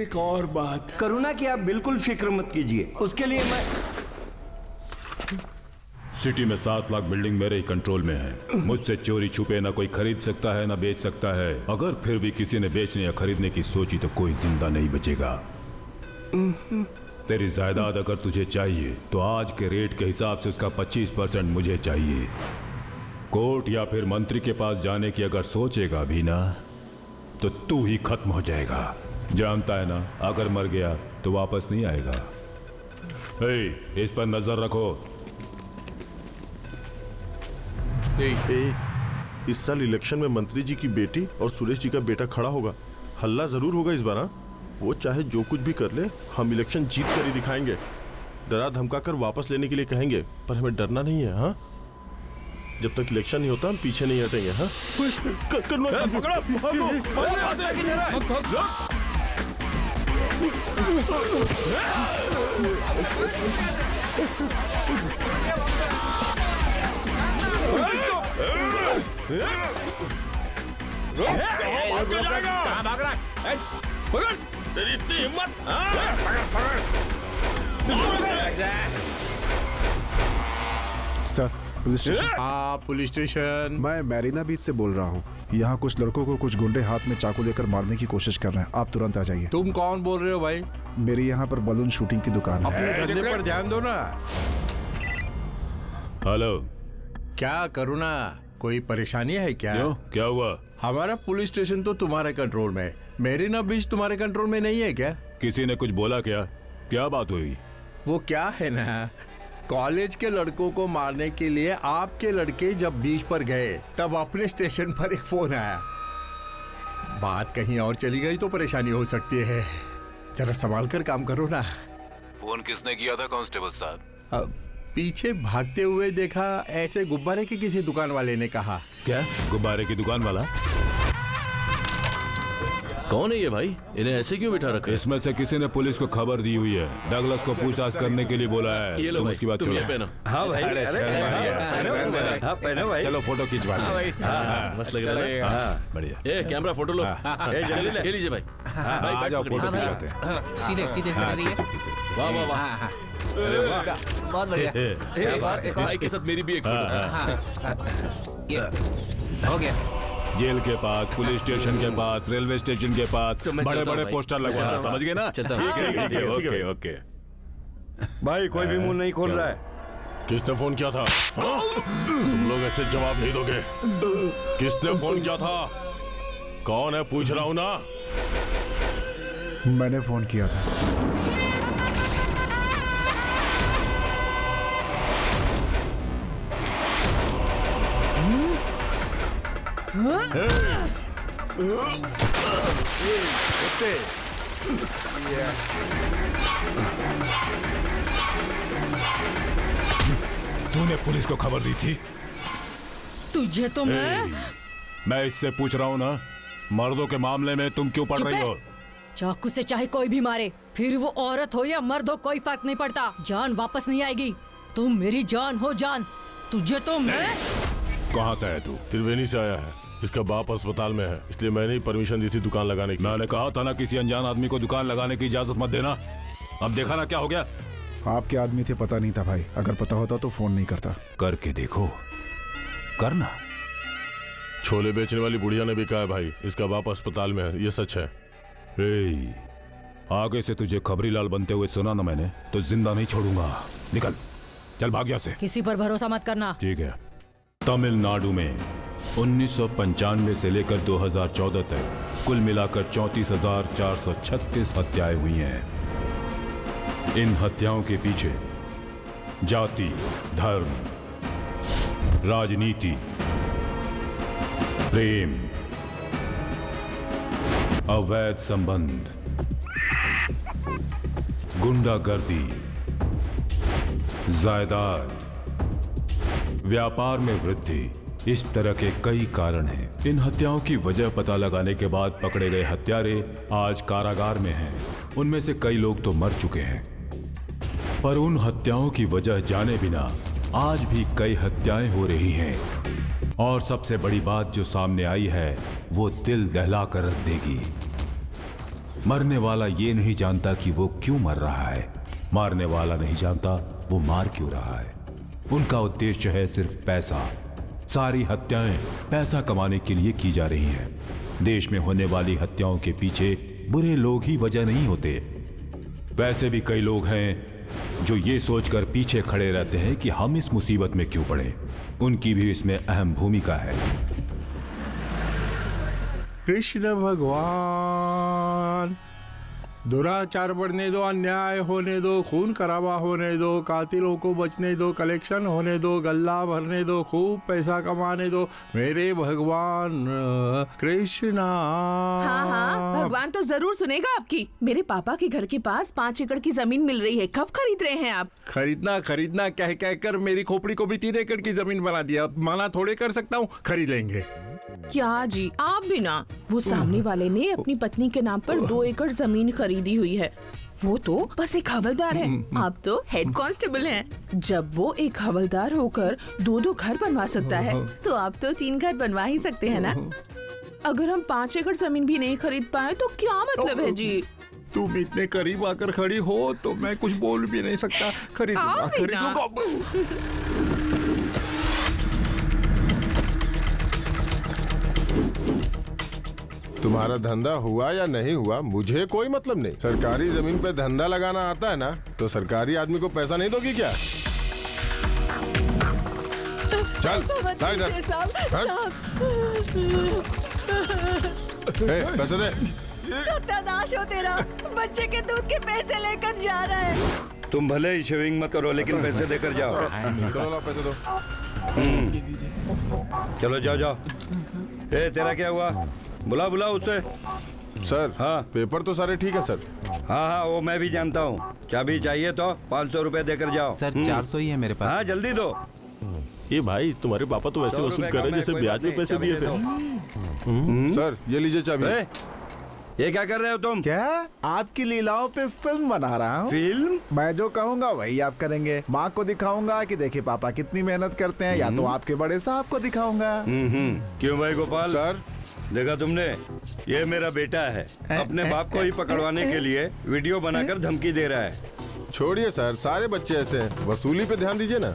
एक और बात। करुणा की आप बिल्कुल फिक्र मत कीजिए, उसके लिए मैं सिटी में 7 लाख बिल्डिंग मेरे ही कंट्रोल में है। मुझसे चोरी छुपे ना कोई खरीद सकता है ना बेच सकता है। अगर फिर भी किसी ने बेचने या खरीदने की सोची तो कोई जिंदा नहीं बचेगा। तेरी जायदाद अगर तुझे चाहिए तो आज के रेट के हिसाब से उसका 25% मुझे चाहिए। कोर्ट या फिर मंत्री के पास जाने की अगर सोचेगा भी ना तो तू ही खत्म हो जाएगा। जानता है ना, अगर मर गया तो वापस नहीं आएगा। इस पर नजर रखो। इस साल इलेक्शन में मंत्री जी की बेटी और सुरेश जी का बेटा खड़ा होगा। हल्ला जरूर होगा इस बार। हाँ, वो चाहे जो कुछ भी कर ले, हम इलेक्शन जीत कर ही दिखाएंगे। डरा धमका कर वापस लेने के लिए कहेंगे, पर हमें डरना नहीं है। हाँ, जब तक इलेक्शन नहीं होता हम पीछे नहीं हटेंगे। हाँ, कहाँ भाग रहा है? पकड़! तेरी इतनी हिम्मत! Sir, police station. हाँ, पुलिस स्टेशन। मैं मैरीना बीच से बोल रहा हूँ। यहाँ कुछ लड़कों को कुछ गुंडे हाथ में चाकू लेकर मारने की कोशिश कर रहे हैं। आप तुरंत आ जाइए। तुम कौन बोल रहे हो भाई? मेरी यहाँ पर बलून शूटिंग की दुकान है। अपने धंधे पर ध्यान दो ना। हेलो। क्या करुणा, कोई परेशानी है क्या? क्यों, क्या हुआ? हमारा पुलिस स्टेशन तो तुम्हारे कंट्रोल में है, मेरीना बीच तुम्हारे कंट्रोल में नहीं है क्या? किसी ने कुछ बोला क्या? क्या बात हुई? वो क्या है ना, कॉलेज के लड़कों को मारने के लिए आपके लड़के जब बीच पर गए तब अपने स्टेशन पर एक फोन आया। बात कहीं और चली गई तो परेशानी हो सकती है। जरा संभाल कर काम करो ना। फोन किसने किया था कांस्टेबल साहब? पीछे भागते हुए देखा, ऐसे गुब्बारे की किसी दुकान वाले ने कहा। क्या गुब्बारे की दुकान वाला? कौन है ये भाई? इन्हें ऐसे क्यों बिठा रखा है? इसमें से किसी ने पुलिस को खबर दी हुई है। डगलस को पूछताछ करने के लिए बोला है। ये लो तुम भाई, उसकी बात तुम ये छोड़ो। पहनो। हाँ भाई, पहनो भाई। चलो फोटो खिंचवा लो। मस्त लग रहा है ना? बढ़िया। ए कैमरा फोटो लो। ले लीजिए भाई। भाई आ बैठ जाओ, पकड़िए। फोटो खिंचाते हैं। सीधे सीधे हाँ, रही है। वाह वाह वाह। बहुत बढ़िया। एक और भाई के साथ मेरी भी एक फोटो। ये हो गया। जेल के पास, पुलिस स्टेशन के पास, रेलवे स्टेशन के पास तो मैं बड़े चलता हूँ बड़े भाई। पोस्टर लगवाना, समझ गए ना? चलता हूँ। ठीक है, ओके ओके। भाई कोई भी मुंह नहीं खोल रहा है। किसने फोन किया था? हाँ? तुम लोग ऐसे जवाब नहीं दोगे। किसने फोन किया था? कौन है पूछ रहा हूँ ना। मैंने फोन किया था। तूने पुलिस को खबर दी थी? तुझे तो मैं इससे पूछ रहा हूँ ना, मर्दों के मामले में तुम क्यों पढ़ चुप रही है। हो? चाकू से चाहे कोई भी मारे, फिर वो औरत हो या मर्द हो, कोई फर्क नहीं पड़ता। जान वापस नहीं आएगी। तुम मेरी जान हो जान। तुझे तो मैं। कहाँ से है तू? त्रिवेणी से आया है। इसका बाप अस्पताल में है, इसलिए मैंने ही परमिशन दी थी दुकान लगाने की। मैंने कहा था ना किसी अनजान आदमी को दुकान लगाने की इजाजत मत देना। अब देखा ना क्या हो गया। आपके आदमी थे, पता नहीं था भाई। अगर पता होता तो फोन नहीं करता। करके देखो, करना। छोले बेचने वाली बुढ़िया ने भी कहा है भाई, इसका बाप अस्पताल में है। ये सच है। आगे से तुझे खबरी लाल बनते हुए सुना ना मैंने तो जिंदा नहीं छोड़ूंगा। निकल, चल भाग यहाँ से। किसी पर भरोसा मत करना। ठीक है। तमिलनाडु में 1995 से लेकर 2014 तक कुल मिलाकर 34,436 हत्याएं हुई हैं। इन हत्याओं के पीछे जाति, धर्म, राजनीति, प्रेम, अवैध संबंध, गुंडागर्दी, जायदाद, व्यापार में वृद्धि, इस तरह के कई कारण हैं। इन हत्याओं की वजह पता लगाने के बाद पकड़े गए हत्यारे आज कारागार में हैं। उनमें से कई लोग तो मर चुके हैं, पर उन हत्याओं की वजह जाने बिना आज भी कई हत्याएं हो रही हैं। और सबसे बड़ी बात जो सामने आई है वो दिल दहला कर रख देगी। मरने वाला ये नहीं जानता कि वो क्यों मर रहा है, मारने वाला नहीं जानता वो मार क्यों रहा है। उनका उद्देश्य है सिर्फ पैसा। सारी हत्याएं पैसा कमाने के लिए की जा रही हैं। देश में होने वाली हत्याओं के पीछे बुरे लोग ही वजह नहीं होते। वैसे भी कई लोग हैं जो ये सोचकर पीछे खड़े रहते हैं कि हम इस मुसीबत में क्यों पड़े। उनकी भी इसमें अहम भूमिका है। कृष्ण भगवान, दुराचार बढ़ने दो, अन्याय होने दो, खून खराबा होने दो, कातिलों को बचने दो, कलेक्शन होने दो, गल्ला भरने दो, खूब पैसा कमाने दो मेरे भगवान कृष्णा। हाँ हाँ, भगवान तो जरूर सुनेगा आपकी। मेरे पापा के घर के पास 5 एकड़ की जमीन मिल रही है, कब खरीद रहे हैं आप? खरीदना कह कह कर मेरी खोपड़ी को भी 3 एकड़ की जमीन बना दिया। माना थोड़े कर सकता हूँ, खरीद लेंगे। क्या जी, आप भी ना। वो सामने वाले ने अपनी पत्नी के नाम पर 2 एकड़ जमीन खरीदी हुई है। वो तो बस एक हवलदार है, आप तो हेड कांस्टेबल हैं। जब वो एक हवलदार होकर 2-2 घर बनवा सकता है, तो आप तो 3 घर बनवा ही सकते हैं ना। अगर हम 5 एकड़ जमीन भी नहीं खरीद पाए तो क्या मतलब है जी? तुम इतने करीब आकर खड़ी हो तो मैं कुछ बोल भी नहीं सकता। खरीदूंगा। तुम्हारा धंधा हुआ या नहीं हुआ मुझे कोई मतलब नहीं। सरकारी जमीन पे धंधा लगाना आता है ना, तो सरकारी आदमी को पैसा नहीं दोगी क्या? चल पैसे दे। सत्यानाश हो तेरा, बच्चे के दूध के पैसे लेकर जा रहा है। तुम भले ही शेविंग मत करो, लेकिन पैसे देकर जाओ। चलो पैसे दो। चलो जाओ। ए, तेरा क्या हुआ? बुला उसे। सर हाँ, पेपर तो सारे ठीक है सर। हाँ, वो मैं भी जानता हूँ। चाबी चाहिए तो 500 रुपए देकर जाओ। सर 400 ही है मेरे पास। हाँ, जल्दी दो। ये भाई तुम्हारे पापा तो वैसे 100 वसूल रुपए कर का रहे मैं जैसे कोई ब्याज बात में पैसे नहीं, दिए थे। चाबी सर ये लीजिए चाबी। ए, ये क्या कर रहे हो तुम? क्या? आपकी लीलाओं पे फिल्म बना रहा हूँ। फिल्म? मैं जो कहूँगा वही आप करेंगे। माँ को दिखाऊंगा कि देखिए पापा कितनी मेहनत करते हैं, या तो आपके बड़े साहब को दिखाऊंगा। क्यों भाई गोपाल? सर देखा तुमने, ये मेरा बेटा है। अपने बाप को ही पकड़वाने के लिए वीडियो बनाकर धमकी दे रहा है। छोड़िए सर, सारे बच्चे ऐसे हैं। वसूली पे ध्यान दीजिए ना।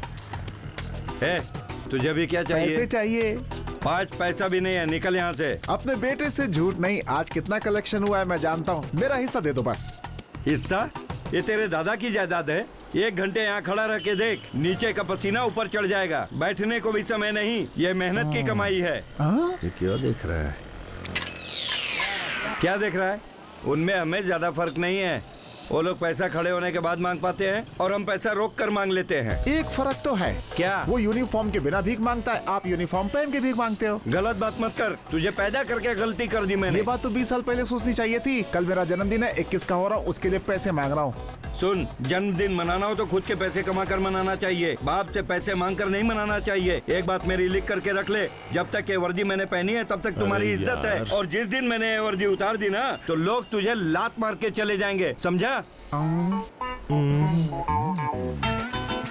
तुझे भी क्या पैसे चाहिए? चाहिए। 5 पैसा भी नहीं है, निकल यहाँ से। अपने बेटे से झूठ नहीं। आज कितना कलेक्शन हुआ है मैं जानता हूँ। मेरा हिस्सा दे दो बस। हिस्सा? ये तेरे दादा की जायदाद है। 1 घंटे यहाँ खड़ा रह के देख, नीचे का पसीना ऊपर चढ़ जाएगा। बैठने को भी समय नहीं, ये मेहनत की कमाई है। ये क्यों देख रहा है? क्या देख रहा है? उनमें हमें ज्यादा फर्क नहीं है। वो लोग पैसा खड़े होने के बाद मांग पाते हैं और हम पैसा रोक कर मांग लेते हैं। एक फर्क तो है। क्या? वो यूनिफॉर्म के बिना भीख मांगता है, आप यूनिफॉर्म पहन के भीख मांगते हो। गलत बात मत कर। तुझे पैदा करके गलती कर दी मैंने। ये बात तो 20 साल पहले सोचनी चाहिए थी। कल मेरा जन्मदिन है, 21 का हो रहा हूँ, उसके लिए पैसे मांग रहा हूँ। सुन, जन्मदिन मनाना हो तो खुद के पैसे कमा कर मनाना चाहिए। बाप से पैसे मांग कर नहीं मनाना चाहिए। एक बात मेरी लिख करके रख ले, जब तक ये वर्दी मैंने पहनी है तब तक तुम्हारी इज्जत है। और जिस दिन मैंने ये वर्दी उतार दी ना, तो लोग तुझे लात मार के चले जाएंगे, समझा?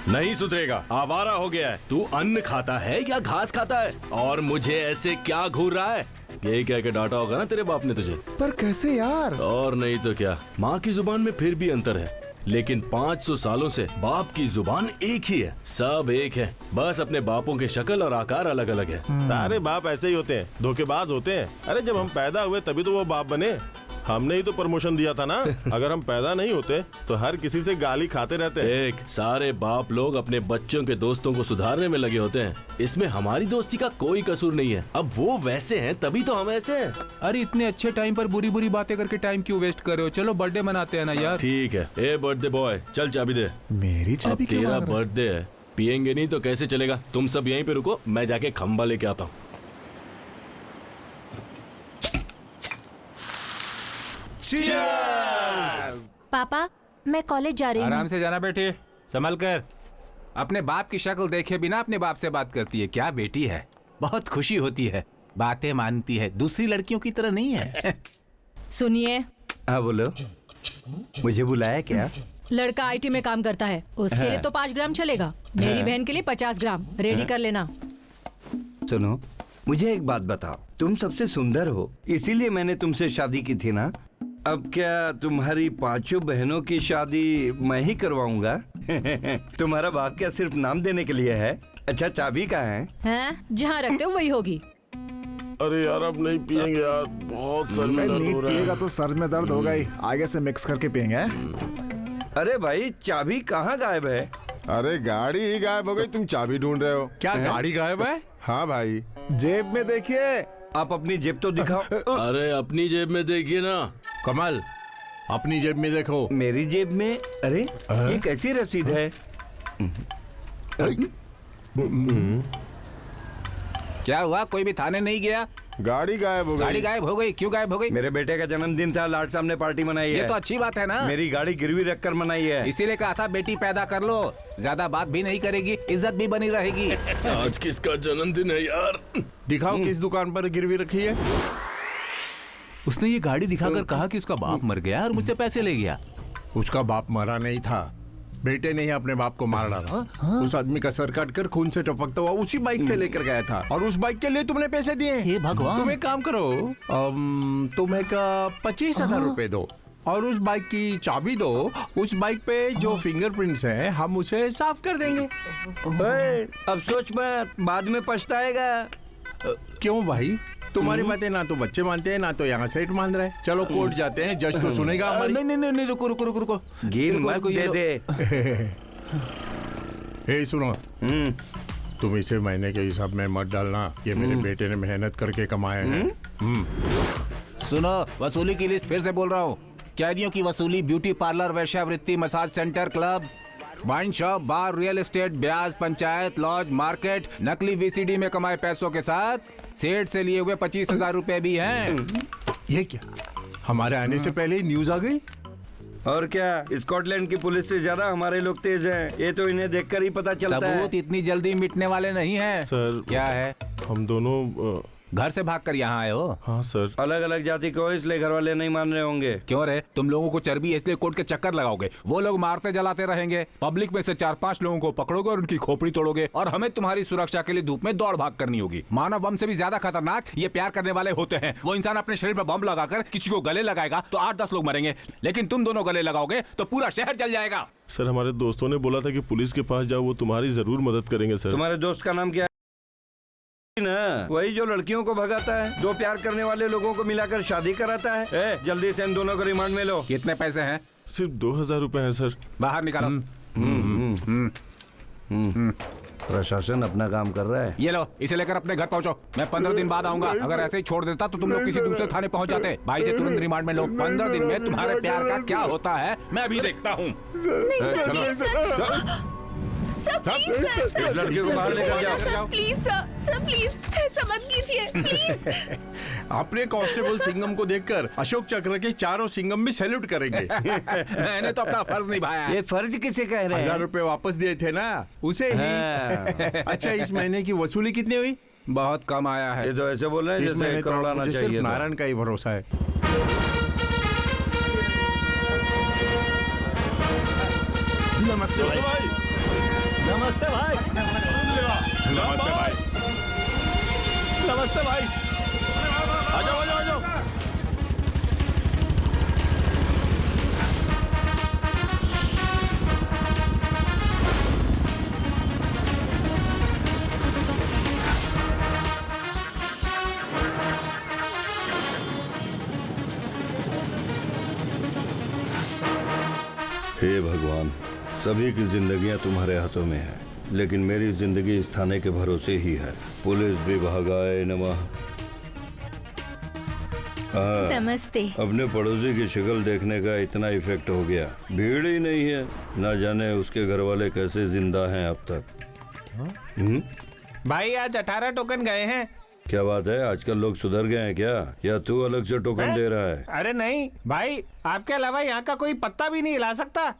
नहीं सुधरेगा, आवारा हो गया है। तू अन्न खाता है या घास खाता है? और मुझे ऐसे क्या घूर रहा है? यही कह के डांटा होगा ना तेरे बाप ने तुझे। पर कैसे यार? और नहीं तो क्या, माँ की जुबान में फिर भी अंतर है, लेकिन 500 सालों से बाप की जुबान एक ही है। सब एक है, बस अपने बापों के शक्ल और आकार अलग अलग है। सारे बाप ऐसे ही होते हैं, धोखेबाज होते हैं। अरे जब हम पैदा हुए तभी तो वो बाप बने। हमने ही तो प्रमोशन दिया था ना। अगर हम पैदा नहीं होते तो हर किसी से गाली खाते रहते। देख, सारे बाप लोग अपने बच्चों के दोस्तों को सुधारने में लगे होते हैं। इसमें हमारी दोस्ती का कोई कसूर नहीं है। अब वो वैसे हैं तभी तो हम ऐसे हैं। अरे इतने अच्छे टाइम पर बुरी बुरी बातें करके टाइम क्यों वेस्ट कर रहे हो? चलो बर्थडे मनाते हैं ना यार। ठीक है, ए बर्थडे बॉय, चल चाबी दे। मेरी अब चाबी क्यों तेरा मांग रहा है? बर्थडे है, पियेंगे नहीं तो कैसे चलेगा? तुम सब यहीं पे रुको, मैं जाके खंबा लेके आता हूँ। पापा मैं कॉलेज जा रही हूँ। आराम से जाना बेटे, संभल कर। अपने बाप की शक्ल देखे बिना अपने बाप से बात करती है। क्या बेटी है, बहुत खुशी होती है, बातें मानती है, दूसरी लड़कियों की तरह नहीं है। सुनिए, हाँ बोलो। मुझे बुलाया क्या? लड़का आईटी में काम करता है, उसके लिए तो 5 ग्राम चलेगा। मेरी बहन के लिए 50 ग्राम रेडी कर लेना। सुनो, मुझे एक बात बताओ। तुम सबसे सुंदर हो, इसीलिए मैंने तुमसे शादी की थी ना। अब क्या तुम्हारी पांचों बहनों की शादी मैं ही करवाऊंगा? तुम्हारा भाग क्या सिर्फ नाम देने के लिए है? अच्छा चाबी कहाँ है? हैं? जहाँ रखते हो वही होगी। अरे यार अब नहीं पियेंगे यार, बहुत सर में दर्द नीट हो रहा पिएगा है। तो सर में दर्द होगा ही, आगे से मिक्स करके पिएंगे। अरे भाई चाबी कहाँ गायब है? अरे गाड़ी ही गायब हो गई, तुम चाबी ढूंढ रहे हो? क्या गाड़ी गायब है? हाँ भाई। जेब में देखिए। आप अपनी जेब तो दिखाओ। अरे अपनी जेब में देखिए ना। कमल, अपनी जेब में देखो। मेरी जेब में? अरे ये कैसी रसीद है? क्या हुआ, कोई भी थाने नहीं गया? गाड़ी गायब हो गाड़ी गई। गायब हो गई, क्यों गायब हो गई? मेरे बेटे का जन्मदिन था, लाट साहब ने पार्टी मनाई ये है। तो अच्छी बात है ना। मेरी गाड़ी गिरवी रखकर मनाई है। इसीलिए कहा था बेटी पैदा कर लो, ज्यादा बात भी नहीं करेगी, इज्जत भी बनी रहेगी। आज किसका जन्मदिन है यार? दिखाओ किस दुकान पर गिरवी रखी है। उसने ये गाड़ी दिखाकर कहा कि उसका बाप मर गया और मुझसे पैसे ले गया। उसका बाप मरा नहीं था, बेटे ने ही अपने बाप को मार डाला। उस आदमी का सर काटकर खून से टपकता हुआ उसी बाइक से लेकर गया था, और उस बाइक के लिए तुमने पैसे दिए। हे भगवान। तुम एक काम करो, तुम्हें का 25,000 रुपए दो और उस बाइक की चाबी दो। उस बाइक पे जो फिंगरप्रिंट्स हैं हम उसे साफ कर देंगे। अब सोच मत, बाद में पछताएगा। क्यों भाई, तुम्हारी बातें ना तो बच्चे मानते हैं ना तो यहाँ सेठ मान रहे हैं। चलो कोर्ट जाते हैं, जज तो सुनेगा हमारी। नहीं, रुको रुको रुको रुको। गिन मत, दे दे। हे सुनो, तुम इसे महीने के हिसाब में मत डालना, ये मेरे बेटे ने मेहनत करके कमाए हैं। सुनो, वसूली की लिस्ट फिर से बोल रहा हूँ। कैदियों की वसूली ब्यूटी पार्लर, वेश्यावृत्ति, massage centre, club, wine shop, bar, real estate, ब्याज, पंचायत, लॉज, मार्केट, नकली वीसीडी में कमाए पैसों के साथ सेठ से लिए हुए 25,000 रुपए भी हैं। ये क्या, हमारे आने से पहले ही न्यूज आ गई? और क्या, स्कॉटलैंड की पुलिस से ज्यादा हमारे लोग तेज हैं। ये तो इन्हें देखकर ही पता चलता है। सबूत इतनी जल्दी मिटने वाले नहीं हैं। सर क्या है? हम दोनों घर से भागकर यहाँ आए हो? हाँ सर। अलग अलग जाति को इसलिए घर वाले नहीं मान रहे होंगे। क्यों रे, तुम लोगों को चर्बी है इसलिए कोर्ट के चक्कर लगाओगे, वो लोग मारते जलाते रहेंगे, पब्लिक में से 4-5 लोगों को पकड़ोगे और उनकी खोपड़ी तोड़ोगे, और हमें तुम्हारी सुरक्षा के लिए धूप में दौड़ भाग करनी होगी। मानव बम से भी ज्यादा खतरनाक ये प्यार करने वाले होते हैं। वो इंसान अपने शरीर पर बम लगाकर किसी को गले लगाएगा तो 8-10 लोग मरेंगे, लेकिन तुम दोनों गले लगाओगे तो पूरा शहर जल जाएगा। सर हमारे दोस्तों ने बोला था कि पुलिस के पास जाओ, वो तुम्हारी जरूर मदद करेंगे सर। तुम्हारे दोस्त का नाम क्या है? ना वही जो लड़कियों को भगाता है, दो प्यार करने वाले लोगों को मिलाकर शादी कराता है। जल्दी से इन दोनों को रिमांड में लो। कितने पैसे हैं? सिर्फ 2,000 रुपए हैं सर। बाहर निकालो। प्रशासन अपना काम कर रहा है। ये लो, इसे लेकर अपने घर पहुंचो। मैं 15 दिन बाद आऊंगा। अगर ऐसे ही छोड़ देता तो तुम लोग किसी दूसरे थाने पहुंच जाते। भाई से तुरंत रिमांड में लो। 15 दिन में तुम्हारे प्यार का क्या होता है मैं अभी देखता हूँ। सर प्लीज सर, लड़की को बाहर लेकर जाओ। प्लीज सर प्लीज ऐसा मत कीजिए प्लीज। अपने कांस्टेबल सिंघम को देखकर अशोक चक्र के चारों सिंघम भी सैल्यूट करेंगे। मैंने तो अपना फर्ज निभाया। ये फर्ज किसे कह रहे हैं? 1,000 रुपए वापस दिए थे ना, उसे ही। अच्छा, इस महीने की वसूली कितनी हुई? बहुत कम आया है। ये तो ऐसे बोल रहे हैं इस जैसे महीने तो करोड़ आना मुझे चाहिए सिर्फ था। नारायण का ही भरोसा है। नमस्ते भाई। नमस्ते भाई। नमस्ते भाई। नमस्ते भाई। आ जाओ आ जाओ आ जाओ। हे भगवान, सभी की जिंदगियां तुम्हारे हाथों में है, लेकिन मेरी जिंदगी इस थाने के भरोसे ही है। पुलिस विभागाय नमः। नमस्ते। अपने पड़ोसी की शक्ल देखने का इतना इफेक्ट हो गया, भीड़ ही नहीं है। ना जाने उसके घर वाले कैसे जिंदा हैं अब तक। भाई आज 18 टोकन गए हैं। क्या बात है, आजकल लोग सुधर गए हैं क्या, या तू अलग से टोकन दे रहा है? अरे नहीं भाई, आपके अलावा यहाँ का कोई पत्ता भी नहीं हिला सकता।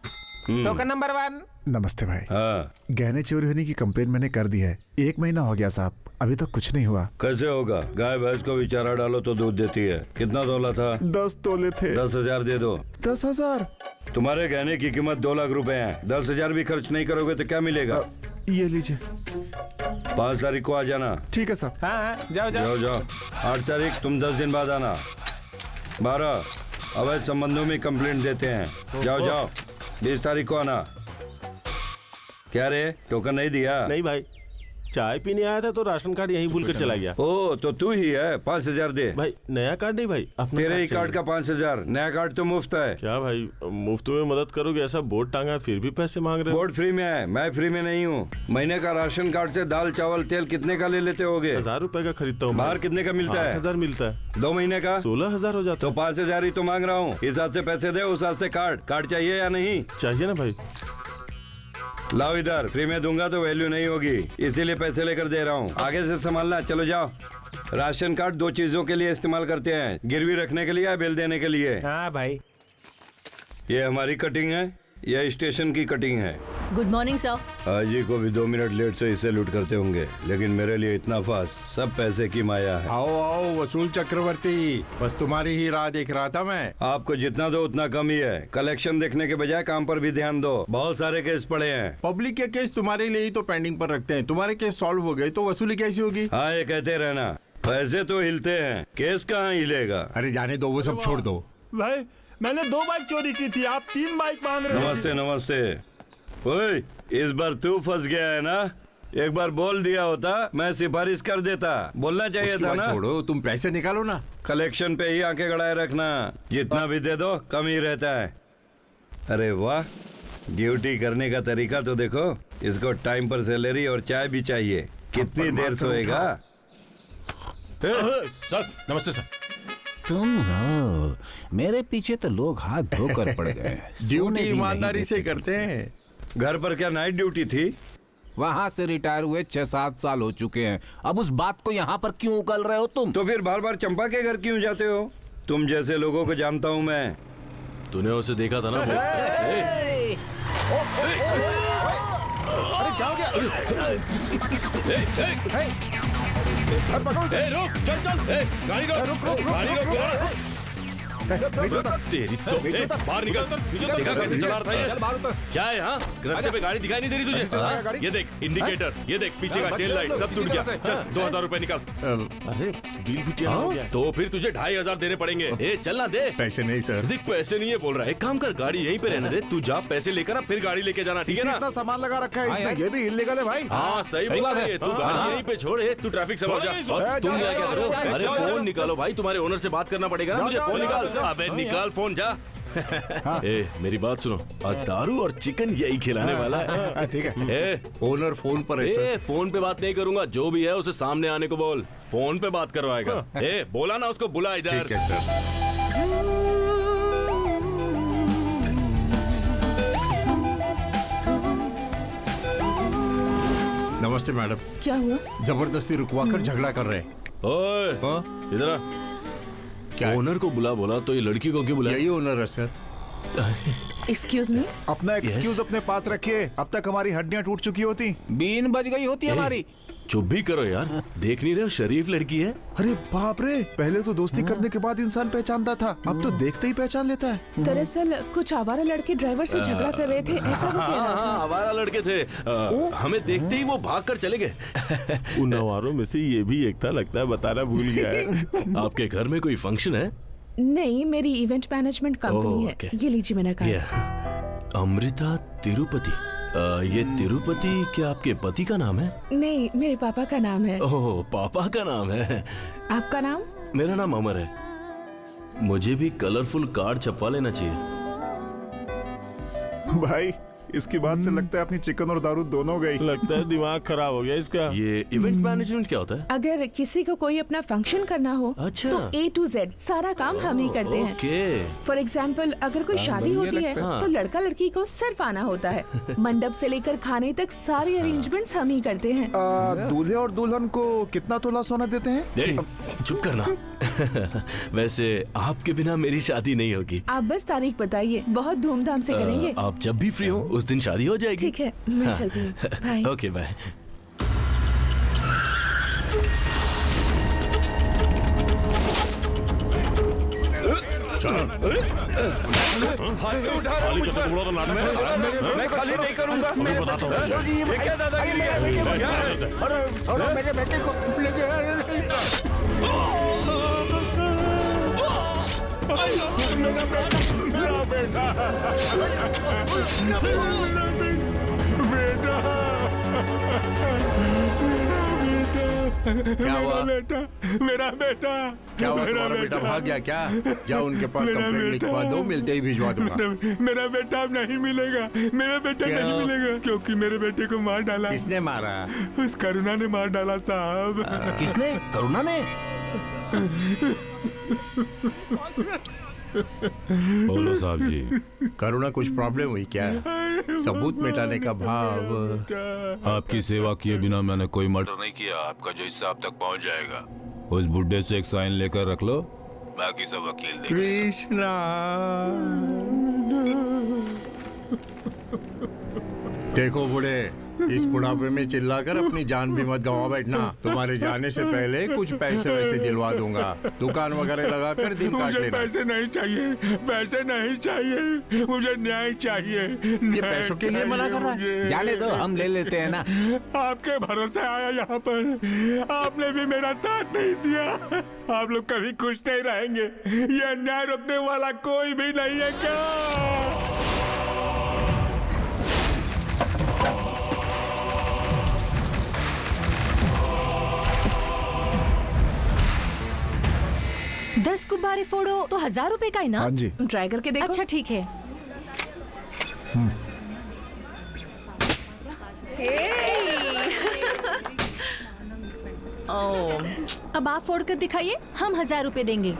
Token number 1। नमस्ते भाई। हाँ, गहने चोरी होने की कंप्लेंट मैंने कर दी है। 1 महीना हो गया साहब, अभी तक कुछ नहीं हुआ। कैसे होगा? गाय भैंस को भी चारा डालो तो दूध देती है। कितना तोला था? 10 तोले थे। 10,000 दे दो। 10,000? तुम्हारे गहने की कीमत 2 लाख रुपए है। 10,000 भी खर्च नहीं करोगे तो क्या मिलेगा? ये लीजिए। 5 तारीख को आ जाना। ठीक है साहब। हाँ, जाओ जाओ। जाओ जाओ। 8 तारीख तुम 10 दिन बाद आना। 12, अवैध संबंधों में कंप्लेंट देते हैं। जाओ जाओ, 20 तारीख को आना। क्या रे, टोकन नहीं दिया? नहीं भाई, चाय पीने आया था तो राशन कार्ड यहीं भूल कर चला गया। ओ तो तू ही है, 5,000 दे। भाई नया कार्ड नहीं भाई, अपना तेरे ही चाहिए। कार्ड का 5,000, नया कार्ड तो मुफ्त है। क्या भाई, मुफ्त में मदद करोगे? ऐसा बोर्ड टांगा फिर भी पैसे मांग रहे हो। बोर्ड फ्री में है, मैं फ्री में नहीं हूँ। महीने का राशन कार्ड से दाल चावल तेल कितने का ले लेते होगे? 1000 रुपए का खरीदता हूँ। बाहर कितने का मिलता है? 8000 मिलता है। 2 महीने का 16,000 हो जाता तो 5,000 ही तो मांग रहा हूँ। इस हाथ से पैसे दे, उस हाथ से कार्ड चाहिए या नहीं? चाहिए ना भाई। लाओ इधर, फ्री में दूंगा तो वैल्यू नहीं होगी, इसीलिए पैसे लेकर दे रहा हूँ। आगे से संभालना। चलो जाओ। राशन कार्ड 2 चीजों के लिए इस्तेमाल करते हैं, गिरवी रखने के लिए या बिल देने के लिए। हाँ भाई। ये हमारी कटिंग है, यह स्टेशन की कटिंग है। Good morning sir. हाजी को भी 2 मिनट लेट से इसे लूट करते होंगे, लेकिन मेरे लिए इतना फास्ट, सब पैसे की माया है। आओ आओ वसूल चक्रवर्ती, बस तुम्हारी ही राह देख रहा था मैं। आपको जितना दो उतना कम ही है। कलेक्शन देखने के बजाय काम पर भी ध्यान दो, बहुत सारे केस पड़े हैं। पब्लिक के केस तुम्हारे लिए ही तो पेंडिंग पर रखते हैं, तुम्हारे केस सॉल्व हो गए तो वसूली कैसी होगी? हाँ, ये कहते रहना, पैसे तो हिलते हैं, केस कहाँ हिलेगा। अरे जाने दो, वो सब छोड़ दो। भाई मैंने 2 बाइक चोरी की थी, आप 3 बाइक मांग रहे हो। नमस्ते नमस्ते। ओए, इस बार तू फंस गया है ना? एक बार बोल दिया होता, मैं सिफारिश कर देता। बोलना चाहिए उसकी था बात ना। छोड़ो, तुम पैसे निकालो ना। कलेक्शन पे ही आंखें गड़ाए रखना, जितना भी दे दो कम ही रहता है। अरे वाह, ड्यूटी करने का तरीका तो देखो। इसको टाइम पर सैलरी और चाय भी चाहिए। कितनी देर सोएगा? सर नमस्ते सर। तुम हो, मेरे पीछे तो लोग हाथ धोकर पड़ गए। ड्यूटी ईमानदारी से करते हैं। घर पर क्या नाइट ड्यूटी थी? वहाँ से रिटायर हुए 6-7 साल हो चुके हैं। अब उस बात को यहाँ पर क्यों उगल रहे हो तुम? तो फिर बार बार चंपा के घर क्यों जाते हो? तुम जैसे लोगों को जानता हूँ मैं। तूने उसे देखा था ना? अरे क्या हो गया? अरे पकड़ो उसे। रुक, चल चल, गाड़ी रोक, गाड़ी रोक। तेरी तो बाहर निकल। देखा कैसे चला रहा था ये? क्या है? हाँ, रास्ते पे गाड़ी दिखाई नहीं दे रही तुझे? हाँ? ये देख इंडिकेटर, ये देख पीछे का टेल लाइट, सब टूट गया। चल 2,000 रुपए निकाल। अरे बिल भी टेढ़ा हो गया। तो फिर तुझे 2,500 देने पड़ेंगे। ए चल ना दे। पैसे नहीं सर। देख पैसे नहीं है बोल रहा है। एक काम कर, गाड़ी यहीं पे रहने दे। तू जा, पैसे लेकर आ, फिर गाड़ी लेके जाना, ठीक है ना? इतना सामान लगा रखा है इसने, ये भी इलीगल है भाई। हाँ सही बात है। तू गाड़ी यहीं पे छोड़, तू ट्रैफिक से जा। और तुम यहाँ क्या करो? अरे फोन निकालो भाई, तुम्हारे ओनर से बात करना पड़ेगा ना मुझे। फोन निकाल। अबे निकाल फोन, जा। ए मेरी बात सुनो, आज दारू और चिकन यही खिलाने वाला है। ठीक है। ए ओनर फोन पर है सर। फोन पे बात नहीं करूंगा, जो भी है उसे सामने आने को बोल। फोन पे बात करवाएगा। ए बोला ना उसको, बुला इधर। ठीक है सर। नमस्ते मैडम। क्या हुआ? जबरदस्ती रुकवा कर झगड़ा कर रहे हैं। ओए इधर आ। क्या है? ओनर को बुला तो ये लड़की को क्यों बुलाया? यही ओनर है सर। Excuse me. अपना एक्सक्यूज अपने पास रखिए, अब तक हमारी हड्डियां टूट चुकी होती। बीन बज गई होती हमारी। चुप भी करो यार, देख नहीं रहे हो शरीफ लड़की है। अरे बाप रे, पहले तो दोस्ती करने के बाद इंसान पहचानता था, अब तो देखते ही पहचान लेता है। दरअसल कुछ आवारा लड़के ड्राइवर से झगड़ा कर रहे थे, ऐसा वो कह रहा था। हाँ, हमारा लड़के थे। हमें देखते ही वो भाग कर चले गए। उन नवारों में से ये भी एक था, लगता है बताना भूल गया है। आपके घर में कोई फंक्शन है? नहीं, मेरी इवेंट मैनेजमेंट कंपनी है। ओके। ये लीजिए मेरा कार्ड। अमृता तिरुपति। ये तिरुपति क्या आपके पति का नाम है? नहीं, मेरे पापा का नाम है। ओह, पापा का नाम है। आपका नाम? मेरा नाम अमर है। मुझे भी कलरफुल कार्ड छपवा लेना चाहिए। भाई इसकी बात से लगता है अपनी चिकन और दारू दोनों गई। लगता है दिमाग खराब हो गया इसका। ये इवेंट मैनेजमेंट क्या होता है? अगर किसी को कोई अपना फंक्शन करना हो अच्छा। तो A to Z सारा काम हम ही करते हैं। ओके। फॉर एग्जाम्पल, अगर कोई शादी होती है हाँ। तो लड़का लड़की को सिर्फ आना होता है। मंडप से लेकर खाने तक सारे अरेंजमेंट्स हम ही करते हैं। दूल्हे और दुल्हन को कितना तोला सोना देते हैं? ए, चुप करना। वैसे आपके बिना मेरी शादी नहीं होगी। आप बस तारीख बताइए, बहुत धूमधाम से करेंगे। आप जब भी फ्री हो उस दिन शादी हो जाएगी। ठीक है, मैं चलती हूँ। बाय। Okay bye. हाथ क्यों उठा रहा है मुझ पर? मैं खाली नहीं करूंगा। ये क्या दादागिरी है? क्या है? मेरे बेटे को लेके मेरा बेटा क्या हुआ? मेरा बेटा क्या हुआ? तुम्हारा बेटा भाग गया क्या? जाओ उनके पास कंप्लेंट लिखवा दो, मिलते ही भिजवा दूंगा। मेरा बेटा अब नहीं मिलेगा, मेरा बेटा क्यों? नहीं मिलेगा, क्योंकि मेरे बेटे को मार डाला। किसने मारा? उस करुणा ने मार डाला साहब। किसने? करुणा ने? बोलो साहब जी। करुणा कुछ प्रॉब्लम हुई क्या? सबूत मिटाने का भाव। आपकी सेवा किए बिना मैंने कोई मर्डर नहीं किया। आपका जो हिस्सा आप तक पहुंच जाएगा। उस बुड्ढे से एक साइन लेकर रख लो, बाकी सब वकील देख लेंगे। कृष्णा देखो बूढ़े, इस बुढ़ापे में चिल्लाकर अपनी जान भी मत गंवा बैठना। तुम्हारे जाने से पहले कुछ पैसे वैसे दिलवा दूंगा, दुकान वगैरह लगाकर दिन काट मुझे लेना। पैसे नहीं चाहिए, पैसे नहीं चाहिए, मुझे न्याय चाहिए। ये पैसों के लिए मना कर रहा है? जाने दो, हम ले लेते हैं ना। आपके भरोसे आया यहाँ पर, आपने भी मेरा साथ नहीं दिया। आप लोग कभी खुश नहीं रहेंगे। ये अन्याय रोकने वाला कोई भी नहीं है क्या? 10 गुब्बारे फोड़ो तो 1000 रुपए का ही ना? हाँ जी। ट्राई करके देखो। अच्छा ठीक है। अब आप फोड़ कर दिखाइए, हम 1000 रुपए देंगे।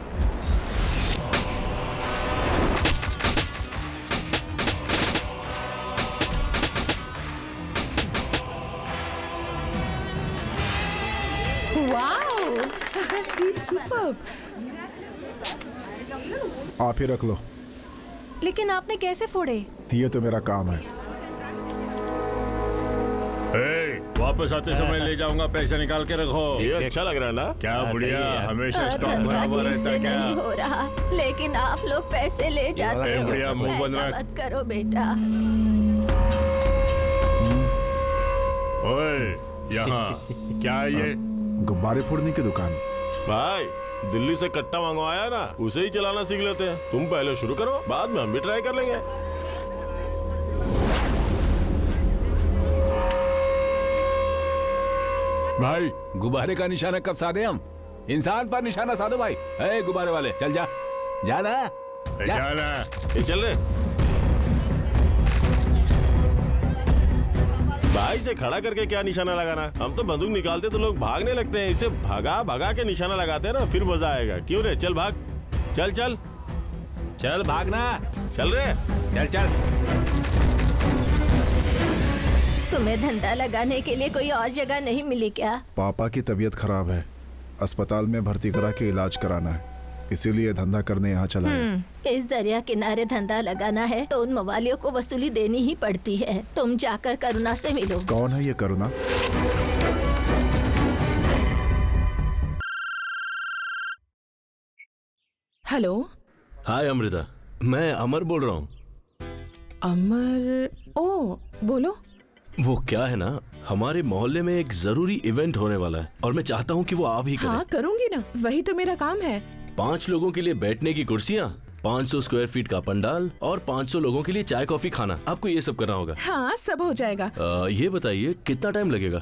आप ही रख लो। लेकिन आपने कैसे फोड़े? ये तो मेरा काम है। वापस आते समय ले जाऊंगा, पैसे निकाल के रखो। ये अच्छा लग रहा है ना? क्या बढ़िया, हमेशा स्टॉक धंधा बराबर ठीक रहता से क्या? नहीं हो रहा, लेकिन आप लोग पैसे ले जाते हो। बढ़िया, मुंह बंद ऐसा रख। मत करो बेटा। ओए, यहाँ क्या है ये? गुब्बारे फोड़ने की दुकान। भाई दिल्ली से कट्टा मंगवाया ना, उसे ही चलाना सीख लेते हैं। तुम पहले शुरू करो, बाद में हम भी ट्राई कर लेंगे। भाई गुब्बारे का निशाना कब साधे हम? इंसान पर निशाना साधो भाई। ए गुब्बारे वाले चल जा, जा ना, जाना। ये चल रहे भाई से खड़ा करके क्या निशाना लगाना? हम तो बंदूक निकालते तो लोग भागने लगते हैं, इसे भगा भगा के निशाना लगाते हैं ना, फिर मजा आएगा। क्यों रे? चल भाग, चल चल चल भागना, चल रे, चल चल। तुम्हें धंधा लगाने के लिए कोई और जगह नहीं मिली क्या? पापा की तबीयत खराब है, अस्पताल में भर्ती करा के इलाज कराना है, इसीलिए धंधा करने यहाँ चला है। इस दरिया किनारे धंधा लगाना है तो उन मवालियों को वसूली देनी ही पड़ती है। तुम जाकर करुणा से मिलो। कौन है ये करुणा? हेलो। हाय अमृता, मैं अमर बोल रहा हूँ। अमर? ओ बोलो। वो क्या है ना, हमारे मोहल्ले में एक जरूरी इवेंट होने वाला है और मैं चाहता हूँ कि वो आप ही करें। हाँ करूँगी ना, वही तो मेरा काम है। 5 लोगों के लिए बैठने की कुर्सियाँ, 500 स्क्वायर फीट का पंडाल और 500 लोगों के लिए चाय कॉफी खाना। आपको ये सब करना होगा। हाँ सब हो जाएगा। ये बताइए कितना टाइम लगेगा?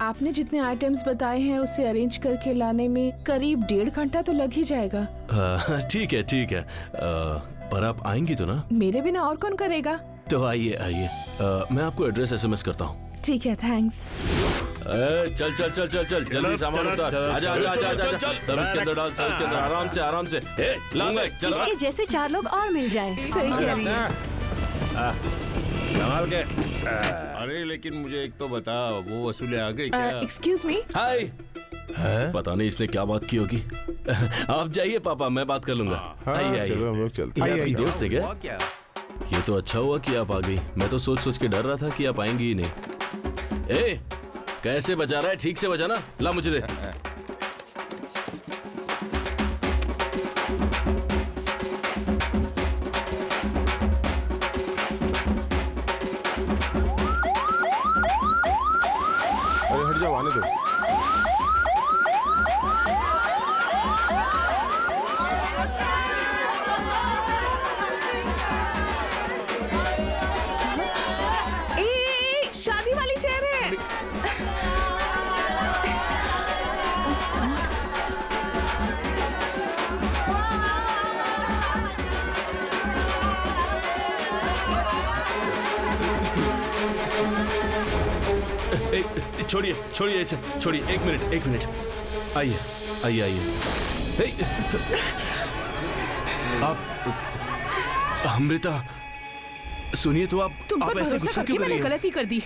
आपने जितने आइटम्स बताए हैं उससे अरेंज करके लाने में करीब 1.5 घंटा तो लग ही जाएगा। ठीक है ठीक है, पर आप आएंगी तो ना? मेरे बिना और कौन करेगा? तो आइए आइए, मैं आपको एड्रेस SMS करता हूँ। ठीक है, थैंक्स। चल चल चल चल चल जल्दी सामान उतार। आजा आजा आजा आजा, सब इसके अंदर डाल, सब इसके अंदर, आराम से आराम से। लाऊंगा, चल। इसके जैसे 4 लोग और मिल जाए। सही कह रही है। संभाल के। अरे लेकिन मुझे एक तो बता, वो वसूले आ गई क्या? Excuse me. हाय। पता नहीं इसने क्या बात की होगी। आप जाइए पापा, मैं बात कर लूंगा। आइए आइए, चलो हम लोग चलते हैं। ये आपकी दोस्त है क्या? ये तो अच्छा हुआ कि आप आ गई, मैं तो सोच सोच के डर रहा था कि आप आएंगी ही नहीं। ए, कैसे बजा रहा है? ठीक से बजाना। ला मुझे दे। अरे हट जाओ, आने दो। छोड़िए छोड़िए इसे, छोड़िए। एक मिनट आइए आइए आइए। आप अमृता सुनिए तो आप तुम पर ऐसे भरोसा गुस्सा क्यों करके कर रही मैंने हैं? गलती कर दी।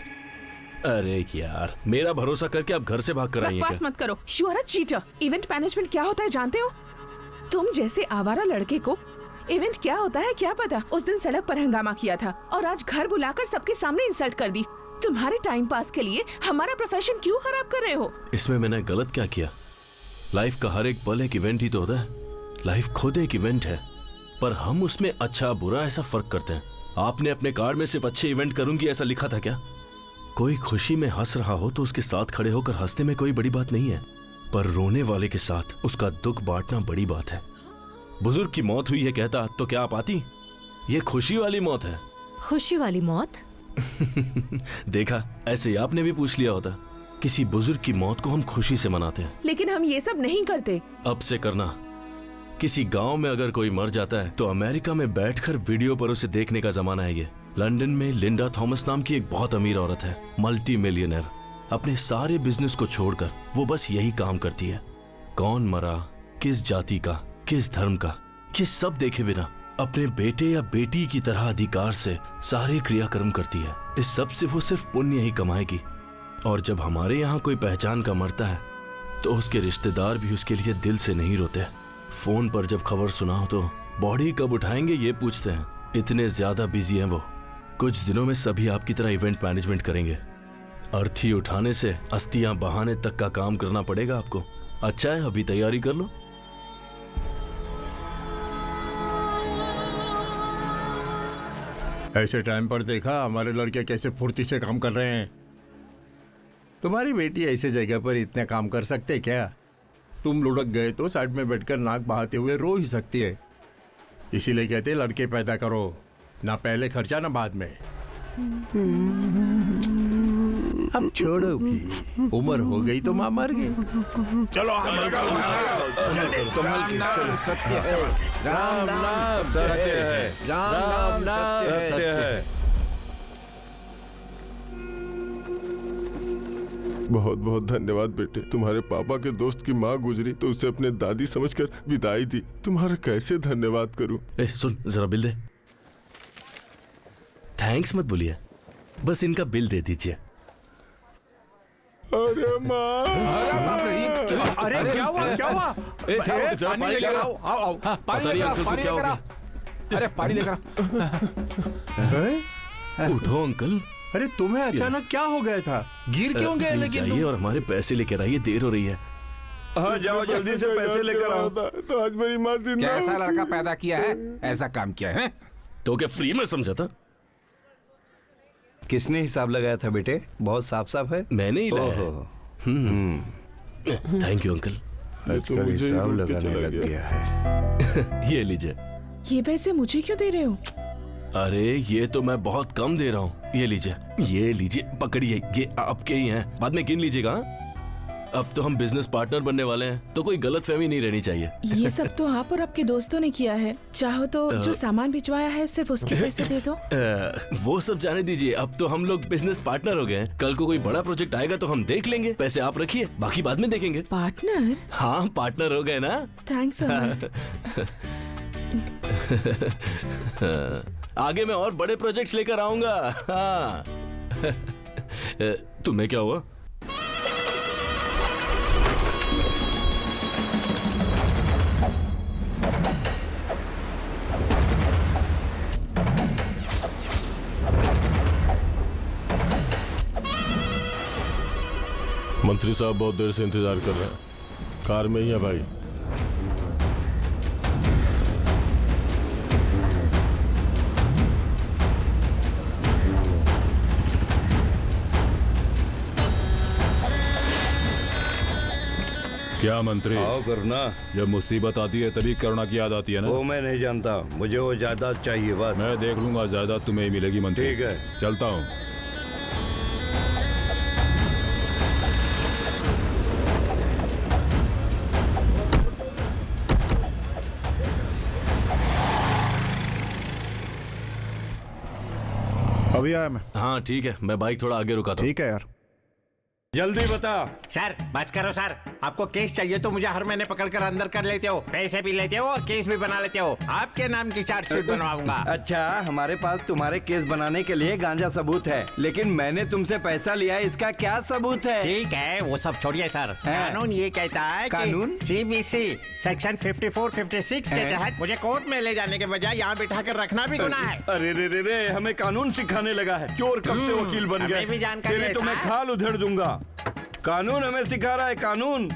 अरे यार, मेरा भरोसा करके आप घर से भाग कर आई हैं बकवास क्या? मत करो, you are a cheater. Event management क्या होता है जानते हो? तुम जैसे आवारा लड़के को इवेंट क्या होता है क्या पता। उस दिन सड़क पर हंगामा किया था और आज घर बुलाकर सबके सामने इंसल्ट कर दी। तुम्हारे टाइम पास के लिए हमारा प्रोफेशन क्यों खराब कर रहे हो? इसमें मैंने गलत क्या किया? लाइफ का हर एक पल एक इवेंट ही तो होता है। लाइफ खुद एक इवेंट है, पर हम उसमें अच्छा बुरा ऐसा फर्क करते हैं। आपने अपने कार्ड में सिर्फ अच्छे इवेंट करूंगी ऐसा लिखा था क्या? कोई खुशी में हंस रहा हो तो उसके साथ खड़े होकर हंसने में कोई बड़ी बात नहीं है, पर रोने वाले के साथ उसका दुख बांटना बड़ी बात है। बुजुर्ग की मौत हुई है कहता तो क्या आप आती? ये खुशी वाली मौत है। खुशी वाली मौत? देखा, ऐसे ही आपने भी पूछ लिया होता। किसी बुजुर्ग की मौत को हम खुशी से मनाते हैं, लेकिन हम ये सब नहीं करते। अब से करना। किसी गांव में अगर कोई मर जाता है तो अमेरिका में बैठकर वीडियो पर उसे देखने का जमाना है ये। लंदन में लिंडा थॉमस नाम की एक बहुत अमीर औरत है, मल्टी मिलियनर। अपने सारे बिजनेस को छोड़कर वो बस यही काम करती है। कौन मरा, किस जाति का, किस धर्म का, ये सब देखे बिना अपने बेटे या बेटी की तरह अधिकार से सारे क्रियाक्रम करती है। इस सब से वो सिर्फ पुण्य ही कमाएगी। और जब हमारे यहाँ कोई पहचान का मरता है तो उसके रिश्तेदार भी उसके लिए दिल से नहीं रोते। फोन पर जब खबर सुना हो तो बॉडी कब उठाएंगे ये पूछते हैं। इतने ज्यादा बिजी हैं वो। कुछ दिनों में सभी आपकी तरह इवेंट मैनेजमेंट करेंगे। अर्थी उठाने से अस्थियां बहाने तक का काम करना पड़ेगा आपको। अच्छा है, अभी तैयारी कर लो। ऐसे टाइम पर देखा हमारे लड़के कैसे फुर्ती से काम कर रहे हैं। तुम्हारी बेटी ऐसे जगह पर इतने काम कर सकते क्या? तुम लुढ़क गए तो साइड में बैठकर नाक बहाते हुए रो ही सकती है। इसीलिए कहते लड़के पैदा करो, ना पहले खर्चा ना बाद में। अब छोड़ो भी, उम्र हो गई तो माँ मर गई। चलो सत्य है, राम नाम सत्य है, राम नाम सत्य है। बहुत बहुत धन्यवाद बेटे। तुम्हारे पापा के दोस्त की माँ गुजरी तो उसे अपने दादी समझकर विदाई दी। तुम्हारा कैसे धन्यवाद करूं? सुन, जरा बिल दे। थैंक्स मत बोलिए, बस इनका बिल दे दीजिए। अरे माँ, अरे क्या हुआ क्या हुआ? पानी लेकर आओ। आओ पता नहीं अंकल को क्या हो गया। अरे पानी लेकर आओ। उठो अंकल। अरे तुम्हें अचानक क्या हो गया था? गिर क्यों गए? लेकिन जाइए और हमारे पैसे लेकर आइए, देर हो रही है। हाँ जाओ जल्दी से पैसे लेकर आओ। तो आज मेरी माँ जिंदा हो कैसा लड़का पैदा किया है, ऐसा काम किया है। तो क्या फ्री में समझा था? किसने हिसाब लगाया था बेटे? बहुत साफ साफ है। मैंने ही लाया। Thank you uncle. तो मुझे हिसाब लगाने लग गया है। ये लीजिए। ये पैसे मुझे क्यों दे रहे हो? अरे ये तो मैं बहुत कम दे रहा हूँ। ये लीजिए, पकड़िए, ये आपके ही हैं। बाद में गिन लीजिएगा। अब तो हम बिजनेस पार्टनर बनने वाले हैं, तो कोई गलतफहमी नहीं रहनी चाहिए। ये सब तो आप और आपके दोस्तों ने किया है। चाहो तो जो सामान भिजवाया है सिर्फ उसके पैसे दे दो। वो सब जाने दीजिए। अब तो हम लोग बिजनेस पार्टनर हो गए हैं। कल को कोई बड़ा प्रोजेक्ट आएगा तो हम देख लेंगे। पैसे आप रखिए, बाकी बाद में देखेंगे। पार्टनर? हाँ, पार्टनर हो गए ना। थैंक्स। आगे मैं और बड़े प्रोजेक्ट्स लेकर आऊंगा। हाँ। तुम्हें क्या हुआ? मंत्री साहब बहुत देर से इंतजार कर रहे हैं। कार में ही है भाई। क्या मंत्री? आओ करुणा। जब मुसीबत आती है तभी करुणा की याद आती है ना। वो मैं नहीं जानता, मुझे वो जायदाद चाहिए बस। मैं देख लूंगा, जायदाद तुम्हें ही मिलेगी मंत्री। ठीक है, चलता हूँ। अभी आया मैं। हाँ ठीक है, मैं बाइक थोड़ा आगे रुका था। ठीक है यार। जल्दी बता। सर बस करो सर, आपको केस चाहिए तो मुझे हर महीने पकड़कर अंदर कर लेते हो, पैसे भी लेते हो और केस भी बना लेते हो। आपके नाम की चार्जशीट बनवाऊंगा। अच्छा, हमारे पास तुम्हारे केस बनाने के लिए गांजा सबूत है, लेकिन मैंने तुमसे पैसा लिया, इसका क्या सबूत है? ठीक है, वो सब छोड़िए सर। कानून ये कहता है कानून? कि CBC सेक्शन 54-56 के तहत मुझे कोर्ट में ले जाने के बजाय यहाँ बिठा कर रखना भी गुनाह है। अरे रे रे रे, हमें कानून सिखाने लगा है। चोर कब से वकील बन हमें भी गए? जानकारी तेरी है, तो मैं साहब। खाल उधेड़ दूंगा। कानून हमें सिखा रहा है, कानून।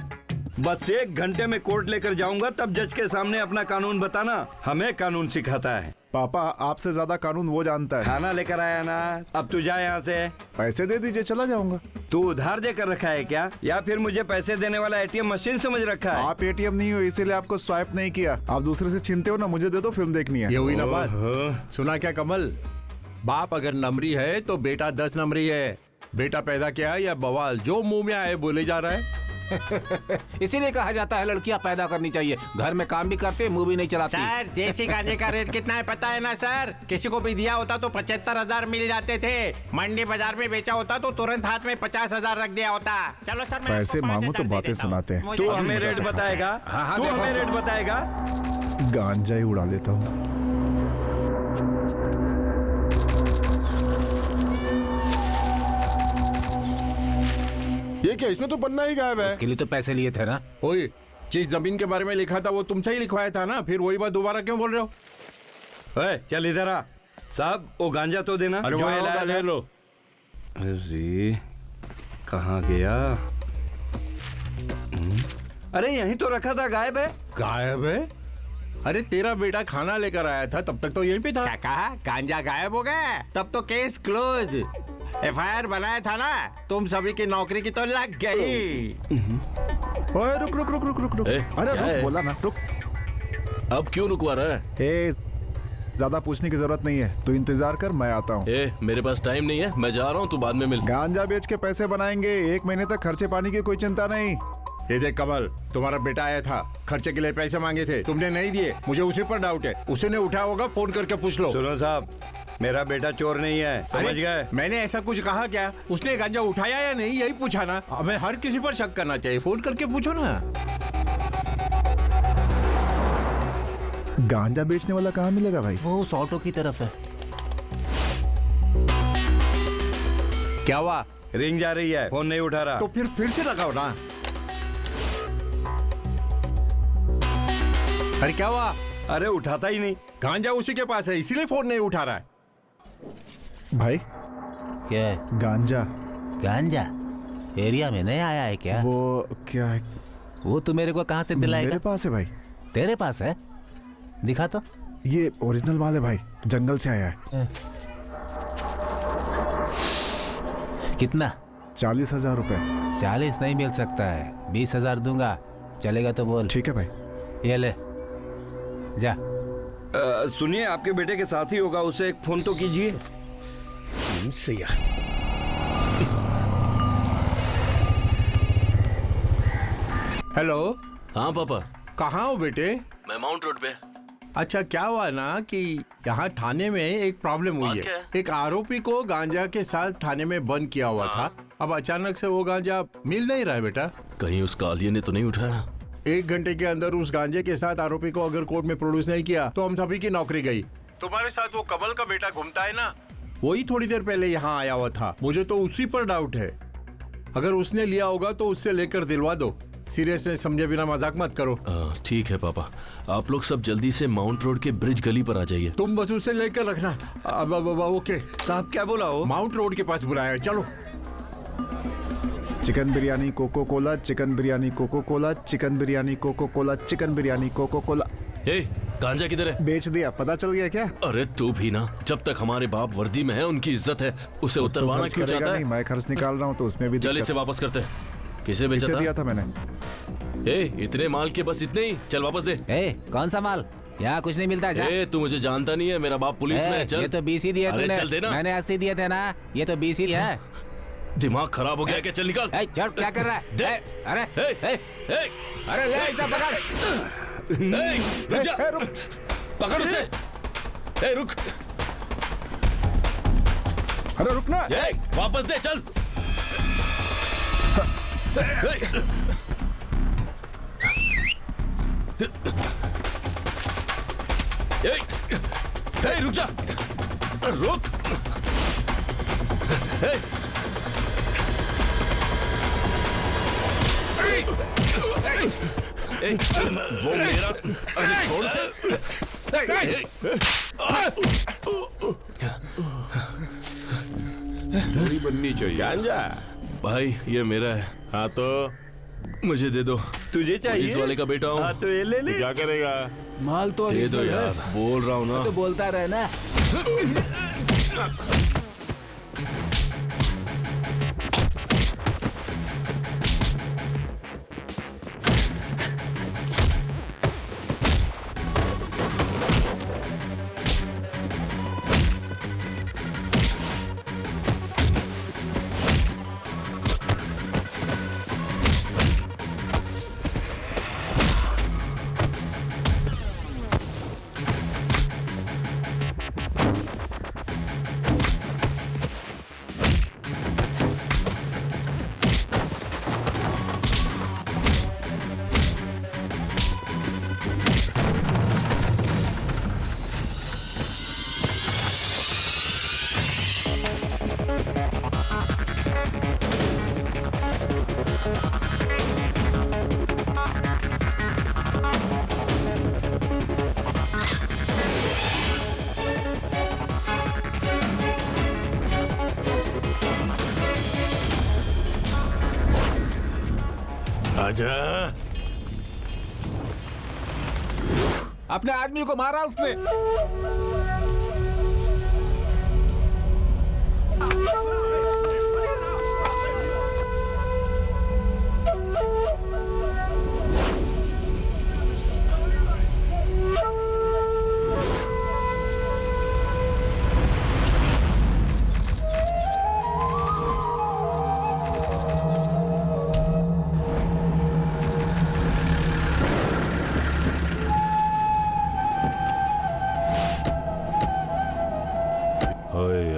बस 1 घंटे में कोर्ट लेकर जाऊंगा, तब जज के सामने अपना कानून बताना। हमें कानून सिखाता है। पापा आपसे ज्यादा कानून वो जानता है। खाना लेकर आया ना, अब तू जा यहाँ से। पैसे दे दीजिए, चला जाऊंगा। तू उधार देकर रखा है क्या, या फिर मुझे पैसे देने वाला ATM मशीन समझ रखा है? आप ATM नहीं हो, इसीलिए आपको स्वाइप नहीं किया। आप दूसरे से छीनते हो ना, मुझे दे दो, फिल्म देखनी है। ये हुई ना बात। सुना क्या कमल, बाप अगर नंबरी है तो बेटा 10 नंबरी है। बेटा पैदा किया या बवाल, जो मुंह में आए बोले जा रहा है। इसीलिए कहा जाता है लड़कियां पैदा करनी चाहिए, घर में काम भी करते, मुंह भी नहीं चलाती। सर देसी गांजे का रेट कितना है पता है ना सर? किसी को भी दिया होता तो 75,000 मिल जाते थे। मंडी बाजार में बेचा होता तो तुरंत हाथ में 50,000 रख दिया होता। चलो सर, मैं पैसे आपको 5,000 मांगो तो दे बातें देता हूं। सुनाते हैं। तू हमें रेट बताएगा? तू हमें रेट बताएगा? गांजा ही उड़ा देता हूँ। ये क्या, इसमें तो पन्ना ही गायब है। इसके लिए तो पैसे लिए थे ना। ओए, जिस जमीन के बारे में लिखा था वो तुमसे ही लिखवाया था ना, फिर वही बात दोबारा क्यों बोल रहे हो? ओए, चल इधर आ। साहब, वो गांजा तो देना। अरे जो वहाँ ये होगा, लाया ले था। लो। अरे कहाँ गया? अरे यहीं तो रखा था, गायब है। गायब है? अरे तेरा बेटा खाना लेकर आया था, तब तक तो यहीं पे था। क्या कहा? गांजा गायब हो गया? तब तो केस क्लोज। FIR बनाया था ना, तुम सभी की नौकरी की तो लग गई। ओए रुक रुक रुक रुक रुक रुक। ए, अरे क्या रुक, है? बोला ना रुक। अब क्यों रुकवा रहा है? ए, ज्यादा पूछने की जरूरत नहीं है, तू इंतजार कर, मैं आता हूँ। ए, मेरे पास टाइम नहीं है, मैं जा रहा हूँ, तू बाद में मिल। गांजा बेच के पैसे बनाएंगे, 1 महीने तक खर्चे पानी की कोई चिंता नहीं। ये देख कमल, तुम्हारा बेटा आया था, खर्चे के लिए पैसे मांगे थे, तुमने नहीं दिए। मुझे उसी पर डाउट है, उसने उठाया होगा, फोन करके पूछ लो। सुनो साहब, मेरा बेटा चोर नहीं है, समझ अरे, गए? मैंने ऐसा कुछ कहा क्या? उसने गांजा उठाया या नहीं, यही पूछा ना। हमें हर किसी पर शक करना चाहिए, फोन करके पूछो ना। गांजा बेचने वाला कहाँ मिलेगा भाई? वो उस ऑटो की तरफ है। क्या हुआ? रिंग जा रही है, फोन नहीं उठा रहा। तो फिर से लगाओ ना। अरे क्या हुआ? अरे उठाता ही नहीं। गांजा उसी के पास है, इसीलिए फोन नहीं उठा रहा है। भाई क्या है? गांजा गांजा एरिया में नहीं आया है क्या? वो क्या है? वो तू मेरे को कहाँ से दिलाएगा? मेरे पास है भाई। तेरे पास है? दिखा तो। ये ओरिजिनल माल है भाई, जंगल से आया है। कितना? 40,000 रुपए। 40 नहीं मिल सकता है, 20,000 दूंगा, चलेगा तो बोल। ठीक है भाई। ये ले जा। सुनिए, आपके बेटे के साथ ही होगा, उसे एक फोन तो कीजिए। हेलो। हाँ पापा। कहाँ हो बेटे? मैं माउंट रोड पे। अच्छा, क्या हुआ ना कि यहाँ थाने में एक प्रॉब्लम हुई है। एक आरोपी को गांजा के साथ थाने में बंद किया हुआ था। अब अचानक से वो गांजा मिल नहीं रहा है बेटा। कहीं उस कालिए ने तो नहीं उठाया? 1 घंटे के अंदर उस गांजे के साथ आरोपी को अगर कोर्ट में प्रोड्यूस नहीं किया तो हम सभी की नौकरी गई। तुम्हारे साथ वो कमल का बेटा घूमता है ना, वही थोड़ी देर पहले यहाँ आया हुआ था। मुझे तो उसी पर डाउट है। अगर उसने लिया होगा तो उससे लेकर दिलवा दो। सीरियसनेस समझे बिना मजाक मत करो। ठीक है पापा, आप लोग सब जल्दी से माउंट रोड के ब्रिज गली पर आ जाइए। तुम बस उसे लेकर रखना। ओके साहब, क्या बोला हो? माउंट रोड के पास बुलाया, चलो। Chicken biryani Coca, chicken biryani Coca, chicken biryani Coca, chicken biryani Coca. ए, गांजा किधर है? बेच दिया, पता चल गया क्या? अरे तू भी ना, जब तक हमारे बाप वर्दी में है उनकी इज्जत है, उसे उतरवाना क्यों चाहता है? मैं खर्च निकाल रहा हूँ तो उसमें भी चल इसे वापस करते। किसे बेचा था? दिया था मैंने। ए, इतने माल के बस इतने ही, चल वापस दे। ए, कौन सा माल? यहाँ कुछ नहीं मिलता। जा। ए, तू मुझे जानता नहीं है, मेरा बाप पुलिस में है। चल। ये तो 20 ही दिए तूने। चल देना। मैंने 80 दिए थे ना, ये तो 20 ही है। दिमाग खराब हो गया क्या? चल निकाल। चल, क्या कर रहा है? दे। अरे अरे ले इसे पकड़। रुक जा। पकड़ उसे। ए, रुक। अरे रुक ना। वापस दे, चल। रुक जा, रुक। वो मेरा, अरे छोड़ थोड़ी बननी चाहिए। गांजा भाई, ये मेरा है। हाँ तो मुझे दे दो। तुझे चाहिए? इस वाले का बेटा हूँ। हाँ तो ये ले ले। क्या करेगा? माल तो दे दो यार, बोल रहा हूँ ना। तो बोलता रहे ना। आजा। अपने आदमी को मारा उसने।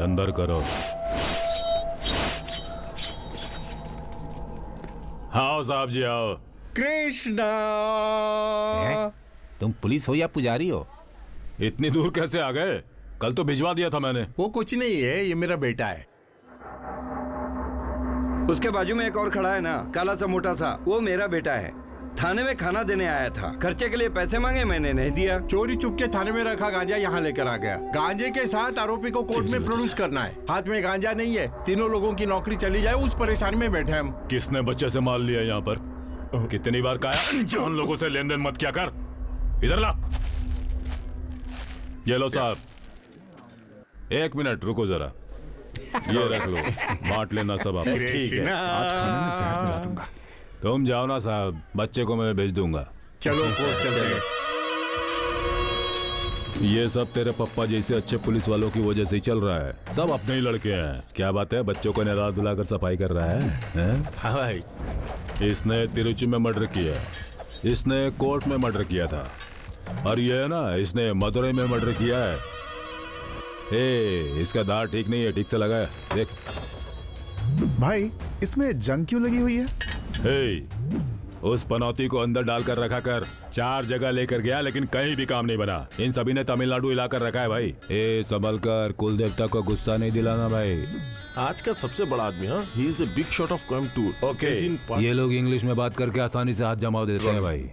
अंदर करो। आओ साहब जी आओ। कृष्णा, तुम पुलिस हो या पुजारी हो? इतनी दूर कैसे आ गए? कल तो भिजवा दिया था मैंने। वो कुछ नहीं है, ये मेरा बेटा है। उसके बाजू में एक और खड़ा है ना, काला सा मोटा सा, वो मेरा बेटा है। थाने में खाना देने आया था, खर्चे के लिए पैसे मांगे, मैंने नहीं दिया। चोरी चुप के थाने में रखा गांजा यहाँ लेकर आ गया। गांजे के साथ आरोपी को कोर्ट में प्रोड्यूस करना है। हाथ में गांजा नहीं है, तीनों लोगों की नौकरी चली जाए, उस परेशानी में बैठे हम। किसने बच्चे से माल लिया यहाँ पर? कितनी बार कहा अनजान लोगों से लेन देन मत किया कर। इधर ला। ये लो साहब, 1 मिनट रुको जरा, ये रख लो, बांट लेना सब आप। ठीक है, आज खाने में सेहत मिला दूंगा। तुम जाओ ना साहब, बच्चे को मैं भेज दूंगा। चलो कोर्ट चलते हैं। ये सब तेरे पप्पा जैसे अच्छे पुलिस वालों की वजह से ही चल रहा है। सब अपने ही लड़के हैं। क्या बात है, बच्चों को नहला धुलाकर सफाई कर रहा है, हैं? हाँ भाई। इसने तिरुचि में मर्डर किया, इसने कोर्ट में मर्डर किया था, और ये है ना, इसने मदुरई में मर्डर किया है। इसका दांत ठीक नहीं है, ठीक से लगा है, देख। भाई, इसमें जंग क्यों लगी हुई है? उस पनौती को अंदर डालकर रखा कर। 4 जगह लेकर गया लेकिन कहीं भी काम नहीं बना। इन सभी ने तमिलनाडु हिलाकर रखा है भाई। संभल कर, कुल देवता को गुस्सा नहीं दिलाना भाई। आज का सबसे बड़ा आदमी, हाँ, he is a big shot of Coimbatore. Okay, ये लोग इंग्लिश में बात करके आसानी से हाथ जमा देते हैं भाई।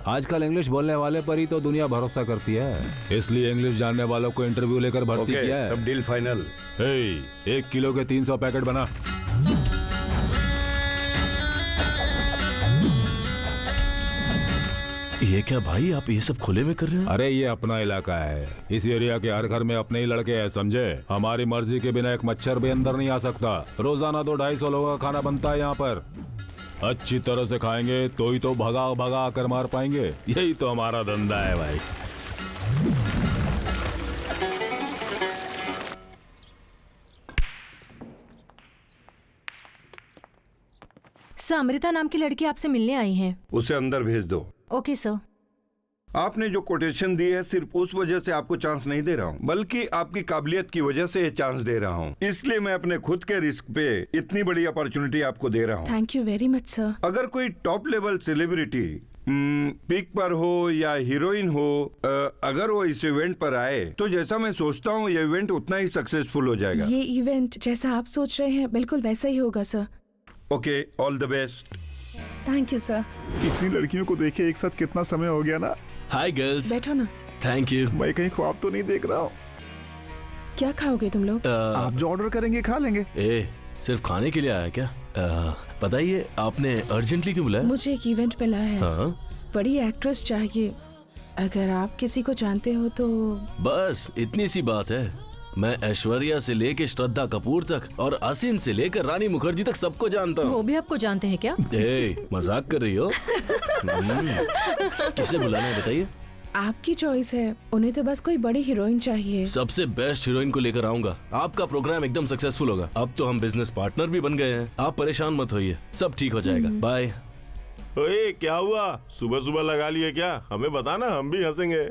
आजकल इंग्लिश बोलने वाले पर ही तो दुनिया भरोसा करती है, इसलिए इंग्लिश जानने वालों को इंटरव्यू लेकर भर्ती किया है। अब डील फाइनल। 1 किलो के 300 पैकेट बना। ये क्या भाई, आप ये सब खुले में कर रहे हो? अरे ये अपना इलाका है, इस एरिया के हर घर में अपने ही लड़के हैं, समझे? हमारी मर्जी के बिना एक मच्छर भी अंदर नहीं आ सकता। रोजाना 200-250 लोगों का खाना बनता है यहाँ पर। अच्छी तरह से खाएंगे तो ही तो भगा भगा कर मार पाएंगे। यही तो हमारा धंधा है भाई। सर, अमृता नाम की लड़की आपसे मिलने आई है। उसे अंदर भेज दो। Okay sir. आपने जो कोटेशन दी है सिर्फ उस वजह से आपको चांस नहीं दे रहा हूँ, बल्कि आपकी काबिलियत की वजह से ये चांस दे रहा हूँ। इसलिए मैं अपने खुद के रिस्क पे इतनी बड़ी अपॉर्चुनिटी आपको दे रहा हूँ। Thank you very much sir. अगर कोई टॉप लेवल सेलिब्रिटी पीक पर हो या हीरोइन हो, अगर वो इस इवेंट पर आए तो जैसा मैं सोचता हूँ ये इवेंट उतना ही सक्सेसफुल हो जाएगा। ये इवेंट जैसा आप सोच रहे हैं बिल्कुल वैसा ही होगा sir. Okay, all the best. Thank you sir. इतनी लड़कियों को देखे एक साथ कितना समय हो गया ना। Hi girls. बैठो ना। Thank you. मैं कहीं ख्वाब तो नहीं देख रहा हूँ। क्या खाओगे तुम लोग? आप जो ऑर्डर करेंगे खा लेंगे। सिर्फ खाने के लिए आया क्या? बताइए आपने अर्जेंटली क्यों बुलाया? मुझे एक इवेंट मिला है। बड़ी एक्ट्रेस चाहिए, अगर आप किसी को जानते हो तो। बस इतनी सी बात है। मैं ऐश्वर्या से लेके श्रद्धा कपूर तक और असिन से लेकर रानी मुखर्जी तक सबको जानता हूँ। वो भी आपको जानते हैं क्या? मजाक कर रही हो? किसे बुलाना है बताइए? आपकी चॉइस है। उन्हें तो बस कोई बड़ी हीरोइन चाहिए। सबसे बेस्ट हीरोइन को लेकर आऊंगा। आपका प्रोग्राम एकदम सक्सेसफुल होगा। अब तो हम बिजनेस पार्टनर भी बन गए हैं। आप परेशान मत होइए, सब ठीक हो जाएगा। बाय। ओए क्या हुआ? सुबह सुबह लगा लिए क्या? हमें बताना, हम भी हंसेंगे।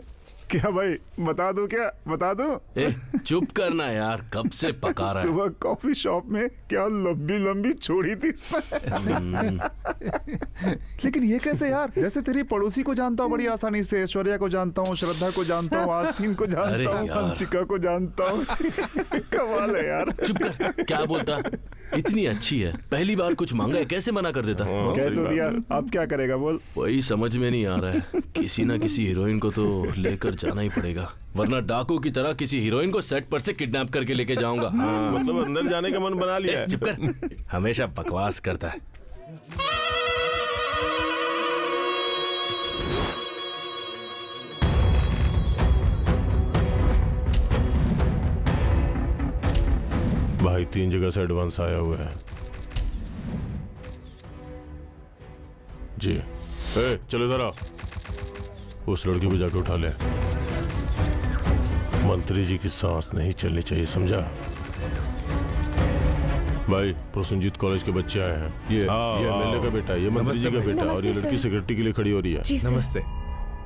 क्या भाई बता दूं? क्या बता दूं? चुप करना यार, कब से पका रहा है। सुबह कॉफी शॉप में क्या लंबी लंबी छोड़ी थी लेकिन ये कैसे यार? जैसे तेरी पड़ोसी को जानता हूँ बड़ी आसानी से, ऐश्वर्या को जानता हूँ, श्रद्धा को जानता हूँ, आसिन को जानता हूँ, हंसिका को जानता हूँ। कमाल है यार। चुप कर, क्या बोलता? इतनी अच्छी है, पहली बार कुछ मांगा है, कैसे मना कर देता? कह तो दिया, अब क्या करेगा बोल? वही समझ में नहीं आ रहा है। किसी ना किसी हीरोइन को तो लेकर जाना ही पड़ेगा, वरना डाकू की तरह किसी हीरोइन को सेट पर से किडनैप करके लेके जाऊंगा। मतलब अंदर जाने का मन बना लिया है। चुप कर, हमेशा बकवास करता है। भाई 3 जगह से एडवांस आया हुआ है जी। चलो इधर आओ, उस लड़की को जाके उठा ले। मंत्री जी की सांस नहीं चलनी चाहिए, समझा? भाई प्रोसेनजीत कॉलेज के बच्चे आए हैं। ये एमएलए का बेटा, ये मंत्री जी का बेटा, और ये लड़की सिक्योरिटी के लिए खड़ी हो रही है। नमस्ते।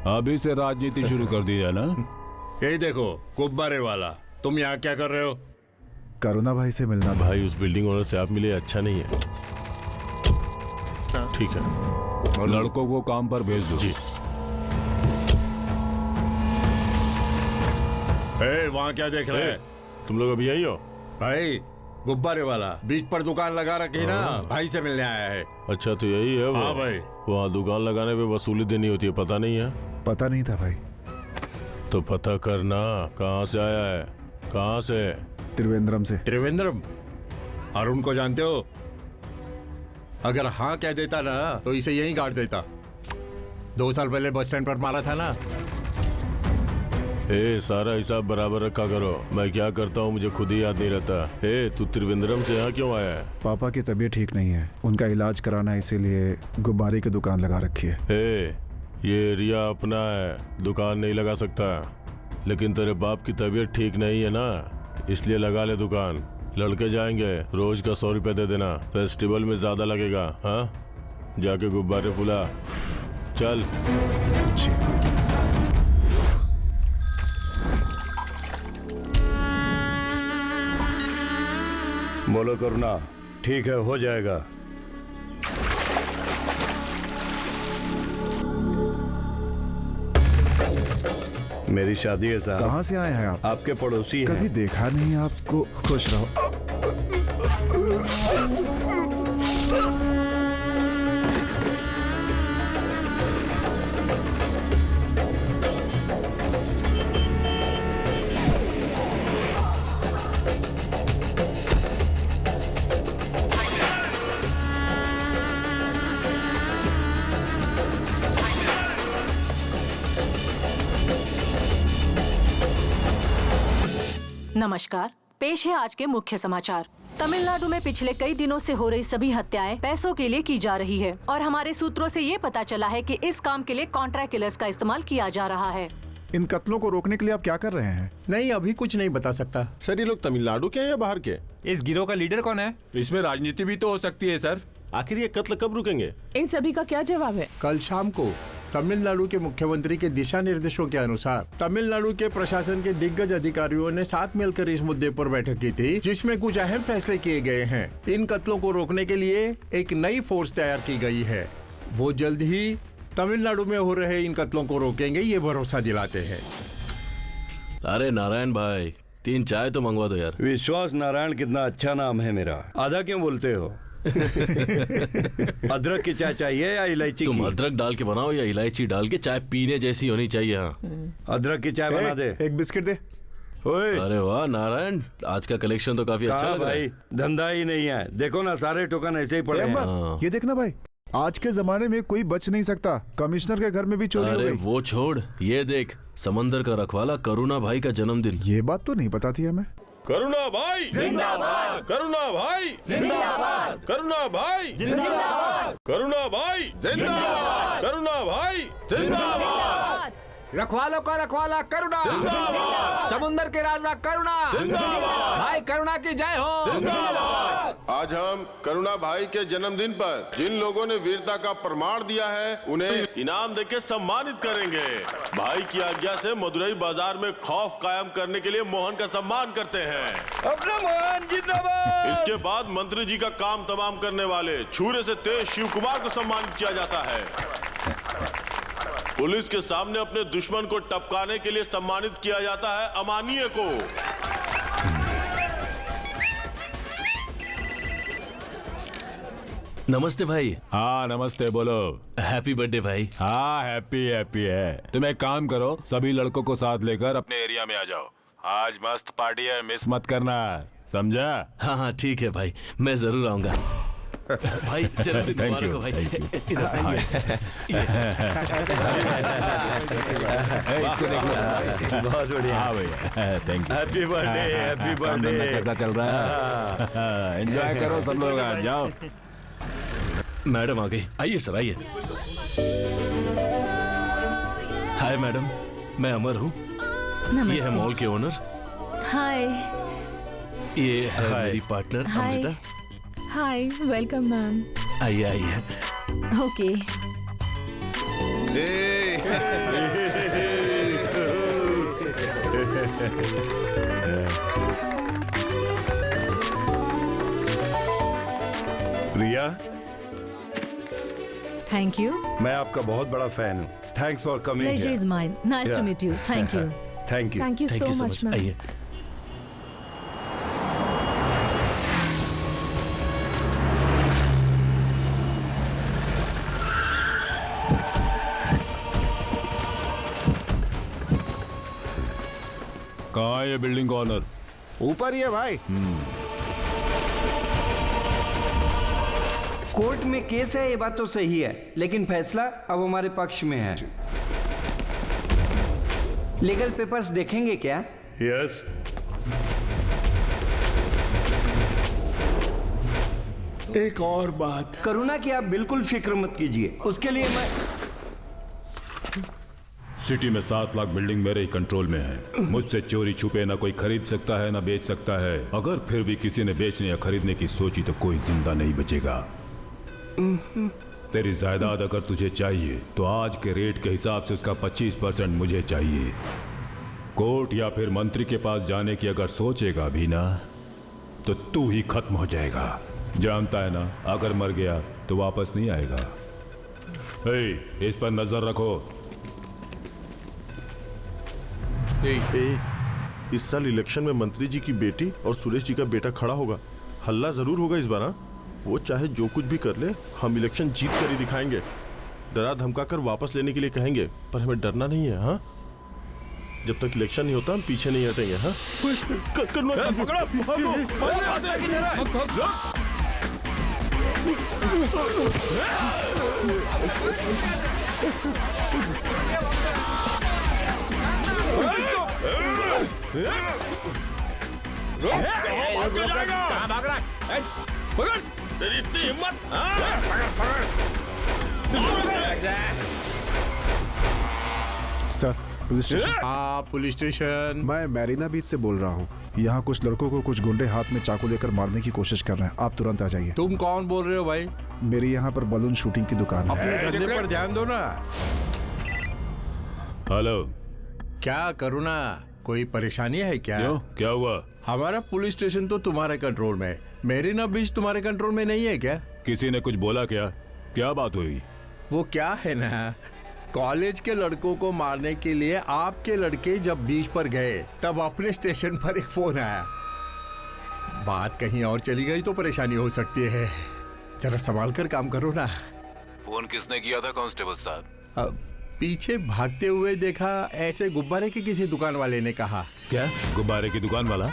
अभी से राजनीति शुरू कर दी है ना? यही देखो गुब्बारे वाला, तुम यहाँ क्या कर रहे हो? करुणा भाई से मिलना। भाई उस बिल्डिंग ओनर से आप मिले, अच्छा नहीं है। ठीक है, और लड़कों को काम पर भेज दो। जी। वहाँ क्या देख रहे हैं? तुम लोग अभी यही हो? भाई गुब्बारे वाला बीच पर दुकान लगा रखी ना, भाई से मिलने आया है। अच्छा तो यही है वो? हाँ भाई। वहाँ दुकान लगाने पे वसूली देनी होती है, पता नहीं है? पता नहीं था भाई। तो पता करना, कहाँ से आया है? कहाँ से? त्रिवेंद्रम से। त्रिवेंद्रम? अरुण को जानते हो? अगर हाँ कह देता ना तो इसे यहीं काट देता। 2 साल पहले बस स्टैंड पर मारा था ना। सारा हिसाब बराबर रखा करो। मैं क्या करता हूँ मुझे खुद ही याद नहीं रहता। तू त्रिवेंद्रम से यहाँ क्यों आया है? पापा की तबीयत ठीक नहीं है, उनका इलाज कराना है, इसीलिए गुब्बारे की दुकान लगा रखी है। ये एरिया अपना है, दुकान नहीं लगा सकता। लेकिन तेरे बाप की तबीयत ठीक नहीं है ना, इसलिए लगा ले दुकान। लड़के जाएंगे, रोज का 100 रुपये दे देना, फेस्टिवल में ज्यादा लगेगा। हाँ, जाके गुब्बारे फुला, चल। बोलो करुणा, ठीक है, हो जाएगा। मेरी शादी है साहब। कहाँ से आए हैं आप? आपके पड़ोसी हैं। कभी देखा नहीं आपको। खुश रहो। नमस्कार, पेश है आज के मुख्य समाचार। तमिलनाडु में पिछले कई दिनों से हो रही सभी हत्याएं पैसों के लिए की जा रही है और हमारे सूत्रों से ये पता चला है कि इस काम के लिए कॉन्ट्रैक्ट किलर्स का इस्तेमाल किया जा रहा है। इन कत्लों को रोकने के लिए आप क्या कर रहे हैं? नहीं, अभी कुछ नहीं बता सकता। सर ये लोग तमिलनाडु के हैं या बाहर के? इस गिरोह का लीडर कौन है? इसमें राजनीति भी तो हो सकती है सर। आखिर ये कत्ल कब रुकेंगे? इन सभी का क्या जवाब है? कल शाम को तमिलनाडु के मुख्यमंत्री के दिशा निर्देशों के अनुसार तमिलनाडु के प्रशासन के दिग्गज अधिकारियों ने साथ मिलकर इस मुद्दे पर बैठक की थी, जिसमें कुछ अहम फैसले किए गए हैं। इन कत्लों को रोकने के लिए एक नई फोर्स तैयार की गई है। वो जल्द ही तमिलनाडु में हो रहे इन कत्लों को रोकेंगे, ये भरोसा दिलाते हैं। अरे नारायण भाई, 3 चाय तो मंगवा दो यार। विश्वास नारायण कितना अच्छा नाम है मेरा। आधा क्यों बोलते हो? अदरक की चाय चाहिए या इलायची? तुम अदरक डाल के बनाओ या इलायची डाल के, चाय पीने जैसी होनी चाहिए। हाँ, अदरक की चाय बना दे। एक बिस्किट दे। ओए, अरे वाह नारायण, आज का कलेक्शन तो काफी अच्छा लग रहा है। धंधा ही नहीं है, देखो ना सारे टोकन ऐसे ही पड़े हैं। ये देखना भाई, आज के जमाने में कोई बच नहीं सकता। कमिश्नर के घर में भी चोरी हो गई। वो छोड़, ये देख, समंदर का रखवाला करुणा भाई का जन्मदिन। ये बात तो नहीं पता थी हमें। करुणा भाई जिंदाबाद, करुणा भाई जिंदाबाद, करुणा भाई जिंदाबाद, करुणा भाई जिंदाबाद, करुणा भाई जिंदाबाद। रखवालों का रखवाला करुणा, समुंदर के राजा करुणा, भाई करुणा की जय हो। आज हम करुणा भाई के जन्मदिन पर जिन लोगों ने वीरता का प्रमाण दिया है, उन्हें इनाम देके सम्मानित करेंगे। भाई की आज्ञा से मदुरई बाजार में खौफ कायम करने के लिए मोहन का सम्मान करते हैं। अपना मोहन जिंदाबाद। इसके बाद मंत्री जी का काम तमाम करने वाले छुरे से तेज शिव कुमार को सम्मानित किया जाता है। पुलिस के सामने अपने दुश्मन को टपकाने के लिए सम्मानित किया जाता है अमानिय को। नमस्ते भाई। हाँ नमस्ते, बोलो। हैप्पी बर्थडे भाई। हाँ हैप्पी हैप्पी है। तुम एक काम करो, सभी लड़कों को साथ लेकर अपने एरिया में आ जाओ। आज मस्त पार्टी है, मिस मत करना, समझा? हाँ हाँ ठीक है भाई, मैं जरूर आऊंगा। भाई जन्मदिन मुबारक हो भाई। इसको देख लो। बहुत बढ़िया। हाँ भैया, thank you. Happy birthday, happy birthday. कैसा चल रहा है? एंजॉय करो सब लोग, आज जाओ। मैडम आ गई, आइए सर आइए। हाय मैडम, मैं अमर हूँ। ये है मॉल के ओनर। हाय। ये है मेरी partner Amrita. Hi, welcome ma'am. आइए आइए। ओके। Riya, thank you. मैं आपका बहुत बड़ा फैन हूँ। Thanks for coming. Pleasure is mine. Nice to meet you. Thank you. Thank you. Thank you so much ma'am. आइए। कहाँ है ये बिल्डिंग का ऑनर? ऊपर ही है भाई। कोर्ट में केस है, ये बात तो सही है, लेकिन फैसला अब हमारे पक्ष में है। लीगल पेपर्स देखेंगे क्या? यस। एक और बात, करुणा की आप बिल्कुल फिक्र मत कीजिए, उसके लिए मैं सिटी में 7 लाख बिल्डिंग मेरे ही कंट्रोल में है। मुझसे चोरी छुपे ना कोई खरीद सकता है ना बेच सकता है। अगर फिर भी किसी ने बेचने या खरीदने की सोची तो कोई जिंदा नहीं बचेगा। तेरी जायदाद अगर तुझे चाहिए तो आज के रेट के हिसाब से उसका 25% मुझे चाहिए। कोर्ट या फिर मंत्री के पास जाने की अगर सोचेगा भी ना तो तू ही खत्म हो जाएगा। जानता है ना, अगर मर गया तो वापस नहीं आएगा। इस पर नजर रखो। इस साल इलेक्शन में मंत्री जी की बेटी और सुरेश जी का बेटा खड़ा होगा। हल्ला जरूर होगा इस बार। हाँ, वो चाहे जो कुछ भी कर ले, हम इलेक्शन जीत कर ही दिखाएंगे। डरा धमका कर वापस लेने के लिए कहेंगे, पर हमें डरना नहीं है। हाँ, जब तक इलेक्शन नहीं होता हम पीछे नहीं हटेंगे। हाँ, कहाँ भाग रहा है? पकड़! तेरी इतनी हिम्मत! Sir, police station. हाँ, पुलिस स्टेशन। मैं मैरीना बीच से बोल रहा हूँ। यहाँ कुछ लड़कों को कुछ गुंडे हाथ में चाकू लेकर मारने की कोशिश कर रहे हैं। आप तुरंत आ जाइए। तुम कौन बोल रहे हो भाई? मेरी यहाँ पर बलून शूटिंग की दुकान है। अपने धंधे पर ध्यान दो ना। हेलो। क्या करुणा, कोई परेशानी है क्या? क्यों, क्या हुआ? हमारा पुलिस स्टेशन तो तुम्हारे कंट्रोल में है, मेरीना बीच तुम्हारे कंट्रोल में नहीं है क्या? किसी ने कुछ बोला क्या? क्या बात हुई? वो क्या है ना, कॉलेज के लड़कों को मारने के लिए आपके लड़के जब बीच पर गए तब अपने स्टेशन पर एक फोन आया। बात कहीं और चली गई तो परेशानी हो सकती है, जरा संभाल कर काम करो ना। फोन किसने किया था कांस्टेबल साहब? पीछे भागते हुए देखा, ऐसे गुब्बारे की किसी दुकान वाले ने कहा। क्या गुब्बारे की दुकान वाला?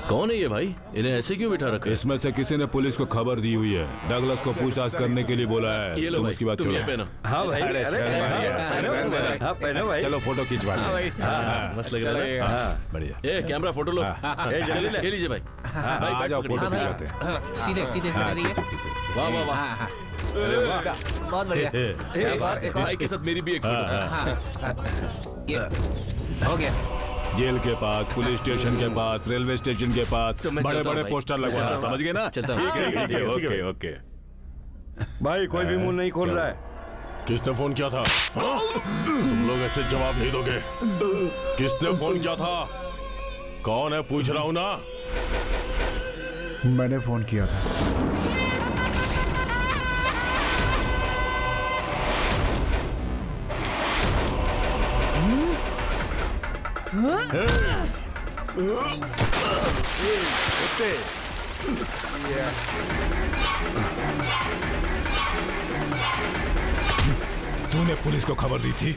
कौन है ये भाई? इन्हें ऐसे क्यों बिठा रखा है? इसमें से किसी ने पुलिस को खबर दी हुई है, डगलस को पूछताछ करने के लिए बोला है। ये लो तुम भाई, उसकी बात तुम छोड़ो। ये पहनो। हाँ भाई, अरे, अरे, पहनो भाई। चलो फोटो खिंचवा लो। मस्त लग रहा है ना? बढ़िया। ए कैमरा फोटो लो। ले लीजिए भाई। आ जाओ, फोटो खिंचाते हैं। सीधे सीधे वाह वाह वाह, बहुत बढ़िया। एक और भाई के साथ मेरी भी एक फोटो। हो गया। जेल के पास, पुलिस स्टेशन के पास, रेलवे स्टेशन के पास बड़े बड़े पोस्टर लगवाना, समझ गए ना? चलता हूँ। ठीक है, ओके ओके। भाई कोई भी मुंह नहीं खोल रहा है। किसने फोन किया था? तुम लोग ऐसे जवाब नहीं दोगे। किसने फोन किया था? कौन है, पूछ रहा हूं ना। मैंने फोन किया था। तूने पुलिस को खबर दी थी?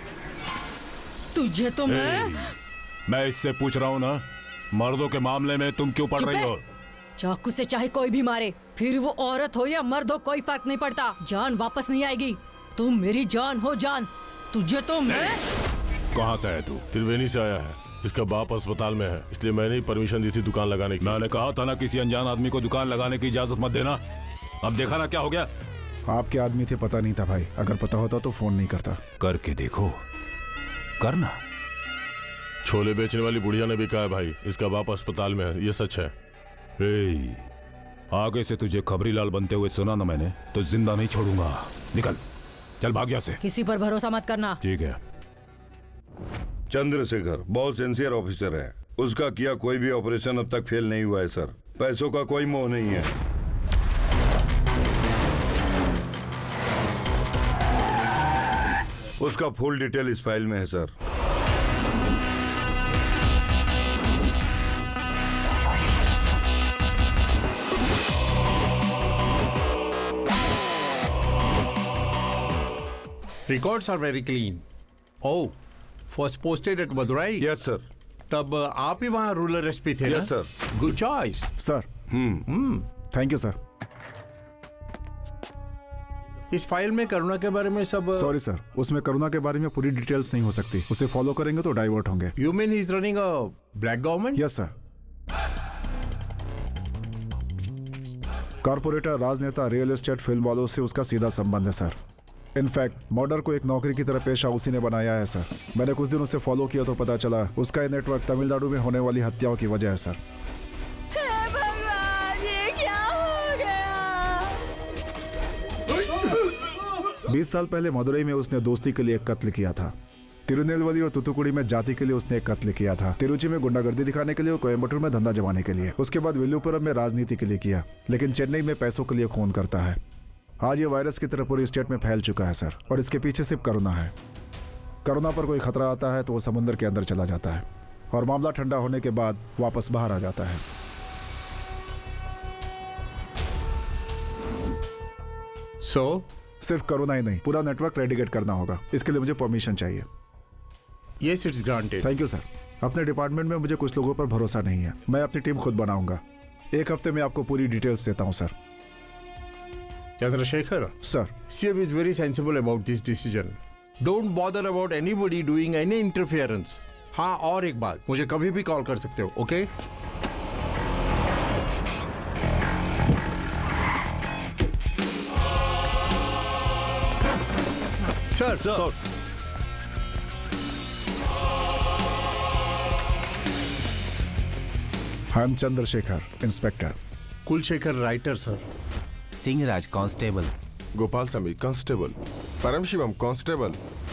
तुझे तो मैं इससे पूछ रहा हूँ ना, मर्दों के मामले में तुम क्यों पढ़ रही हो? चाकू से चाहे कोई भी मारे, फिर वो औरत हो या मर्द हो, कोई फर्क नहीं पड़ता, जान वापस नहीं आएगी। तुम मेरी जान हो जान, तुझे तो मैं। कहाँ से है तू? त्रिवेणी से आया है। इसका बाप अस्पताल में है, इसलिए मैंने ही परमिशन दी थी दुकान लगाने की। मैंने कहा था ना, किसी अनजान आदमी को दुकान लगाने की इजाजत मत देना। अब देखा ना क्या हो गया। आपके आदमी थे, पता नहीं था भाई। अगर पता होता तो फोन नहीं करता। करके देखो, करना। छोले बेचने वाली बुढ़िया ने भी कहा है भाई, इसका बाप अस्पताल में है, ये सच है। आगे से तुझे खबरी लाल बनते हुए सुना ना मैंने, तो जिंदा नहीं छोड़ूंगा। निकल, चल भाग यहाँ से। किसी पर भरोसा मत करना। ठीक है। चंद्रशेखर बहुत सिंसियर ऑफिसर है। उसका किया कोई भी ऑपरेशन अब तक फेल नहीं हुआ है सर। पैसों का कोई मोह नहीं है। उसका फुल डिटेल इस फाइल में है sir. Records are very clean. Oh, was posted at Madurai? Yes, sir. तब आप ही वहाँ रूरल एसपी थे ना? Yes, sir. Good choice. Sir, thank you sir. इस फाइल में करुणा के बारे में सब। सॉरी सर, उसमें करुणा के बारे में पूरी डिटेल्स नहीं हो सकती। उसे फॉलो करेंगे तो डाइवर्ट होंगे। You mean he's running a black government? Yes sir. Corporator, राजनेता, रियल एस्टेट, फिल्म वालों से उसका सीधा संबंध है सर। इनफैक्ट मर्डर को एक नौकरी की तरह पेशा उसी ने बनाया है सर। मैंने कुछ दिन उसे फॉलो किया तो पता चला उसका ये नेटवर्क तमिलनाडु में होने वाली हत्याओं की वजह है सर। भगवान, ये क्या हो गया? 20 साल पहले मदुरई में उसने दोस्ती के लिए एक कत्ल किया था। तिरुनेलवेली और तुतुकुड़ी में जाति के लिए उसने एक कत्ल किया था। तिरुचि में गुंडागर्दी दिखाने के लिए और कोयम्बटूर में धंधा जमाने के लिए। उसके बाद विल्लुपुरम में राजनीति के लिए किया, लेकिन चेन्नई में पैसों के लिए खून करता है। आज ये वायरस की तरह पूरी स्टेट में फैल चुका है सर, और इसके पीछे सिर्फ करुणा है। करुणा पर कोई खतरा आता है तो वो समुद्र के अंदर चला जाता है, और मामला ठंडा होने के बाद वापस बाहर आ जाता है। सिर्फ करुणा ही नहीं, पूरा नेटवर्क रेडिकेट करना होगा। इसके लिए मुझे परमिशन चाहिए। Yes, it's granted. Thank you sir. अपने डिपार्टमेंट में मुझे कुछ लोगों पर भरोसा नहीं है। मैं अपनी टीम खुद बनाऊंगा। एक हफ्ते में आपको पूरी डिटेल्स देता हूँ sir. Chandrasekhar, sir, CM is very sensible about this decision. Don't bother about anybody doing any interference. हाँ, और एक बात, मुझे कभी भी कॉल कर सकते हो, okay? Sir, I am Chandrashekhar, inspector. Kulasekhar, writer sir. Singhraj, constable. Gopal Swamy, constable. Paramasivam, constable.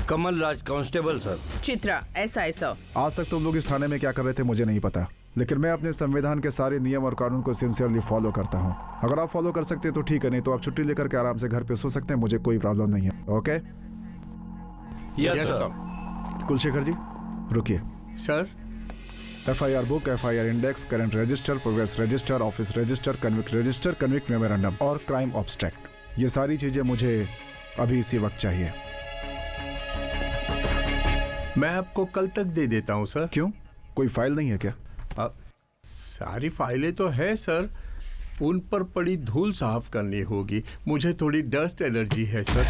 Kamal Raj constable sir. Chitra SI sir. आज तक तुम लोग इस थाने में क्या कर रहे थे मुझे नहीं पता, लेकिन मैं अपने संविधान के सारे नियम और कानून को सिंसियरली फॉलो करता हूँ। अगर आप फॉलो कर सकते तो ठीक है, नहीं तो आप छुट्टी लेकर के आराम से घर पे सो सकते हैं, मुझे कोई प्रॉब्लम नहीं है। Okay yes sir. Kulashekar ji रुकिए। Sir FIR book, FIR index, current register, progress register, office register, convict memorandum और क्राइम ऑब्स्ट्रैक्ट, ये सारी चीजें मुझे अभी इसी वक्त चाहिए। मैं आपको कल तक दे देता हूँ सर। क्यों, कोई फाइल नहीं है क्या? सारी फाइलें तो है सर, उन पर पड़ी धूल साफ करनी होगी। मुझे थोड़ी डस्ट एलर्जी है सर।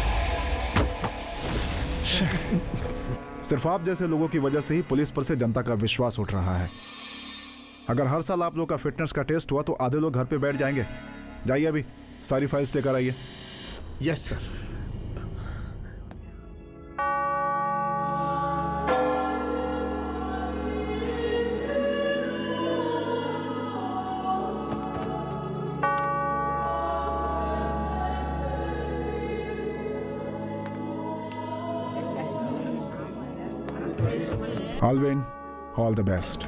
सिर्फ आप जैसे लोगों की वजह से ही पुलिस पर से जनता का विश्वास उठ रहा है। अगर हर साल आप लोग का फिटनेस का टेस्ट हुआ तो आधे लोग घर पे बैठ जाएंगे। जाइए अभी सारी फाइल्स लेकर आइए। Yes sir. Alwin all the best.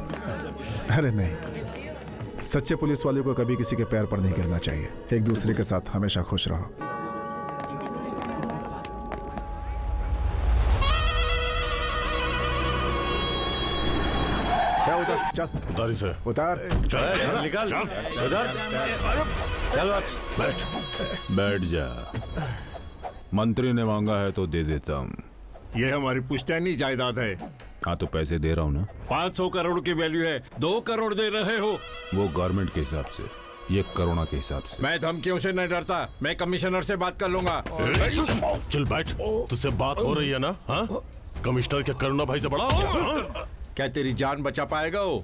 अरे नहीं, सच्चे पुलिस वाले को कभी किसी के पैर पर नहीं गिरना चाहिए। एक दूसरे के साथ हमेशा खुश रहो। क्या उतार, चल उतारी से उतार, निकाल चल बैठ जा। मंत्री ने मांगा है तो दे देता हूँ। ये हमारी पुश्तैनी जायदाद है। हाँ तो पैसे दे रहा हूँ ना। 500 करोड़ की वैल्यू है, 2 करोड़ दे रहे हो। वो गवर्नमेंट के हिसाब से, ये करोड़ा के हिसाब से। मैं धमकियों से नहीं डरता, मैं कमिश्नर से बात कर लूंगा। चल बैठ, तुझसे बात हो रही है ना? हाँ, कमिश्नर के करुणा भाई से बड़ा क्या तेरी जान बचा पाएगा वो?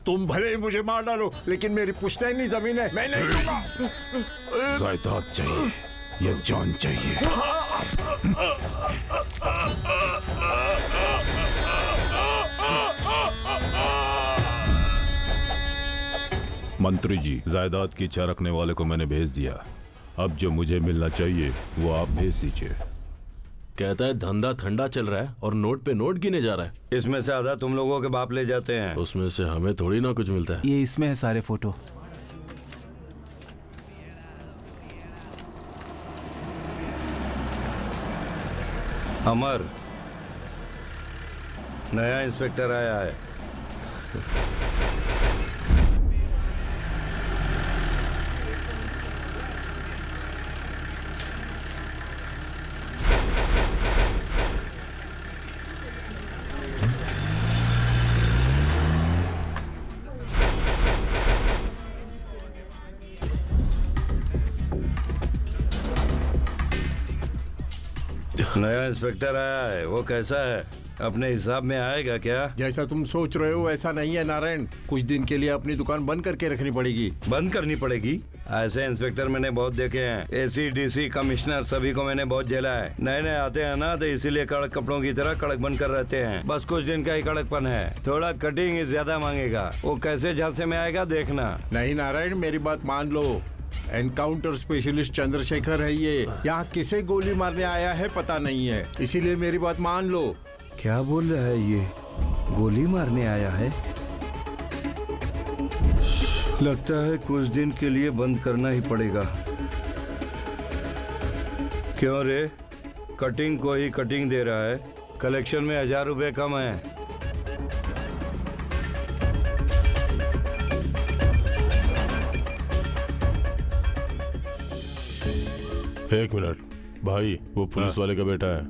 तुम भले ही मुझे मार डालो, लेकिन मेरी पुश्तैनी जमीन है, मैं नहीं दूंगा। जायदाद चाहिए, ये जान चाहिए। मंत्री जी, जायदाद की इच्छा रखने वाले को मैंने भेज दिया। अब जो मुझे मिलना चाहिए वो आप भेज दीजिए। कहता है धंधा ठंडा चल रहा है और नोट पे नोट गिने जा रहा है। इसमें से आधा तुम लोगों के बाप ले जाते हैं। उसमें से हमें थोड़ी ना कुछ मिलता है। ये इसमें है सारे फोटो। अमर, नया इंस्पेक्टर आया है। नया इंस्पेक्टर आया है, वो कैसा है? अपने हिसाब में आएगा क्या? जैसा तुम सोच रहे हो ऐसा नहीं है नारायण। कुछ दिन के लिए अपनी दुकान बंद करके रखनी पड़ेगी। बंद करनी पड़ेगी? ऐसे इंस्पेक्टर मैंने बहुत देखे हैं। AC, DC, कमिश्नर सभी को मैंने बहुत झेला है। नए नए आते हैं ना, तो इसीलिए कड़क कपड़ों की तरह कड़क बन कर रहते हैं। बस कुछ दिन का ही कड़कपन है, थोड़ा कटिंग ज्यादा मांगेगा। वो कैसे झांसे में आएगा देखना। नहीं नारायण, मेरी बात मान लो। एनकाउंटर स्पेशलिस्ट चंद्रशेखर है ये। यहाँ किसे गोली मारने आया है पता नहीं है, इसीलिए मेरी बात मान लो। क्या बोल रहा है ये? गोली मारने आया है? लगता है कुछ दिन के लिए बंद करना ही पड़ेगा। क्यों रे, कटिंग को ही कटिंग दे रहा है? कलेक्शन में 1000 रुपए कम है। एक मिनट भाई, वो पुलिस वाले का बेटा है।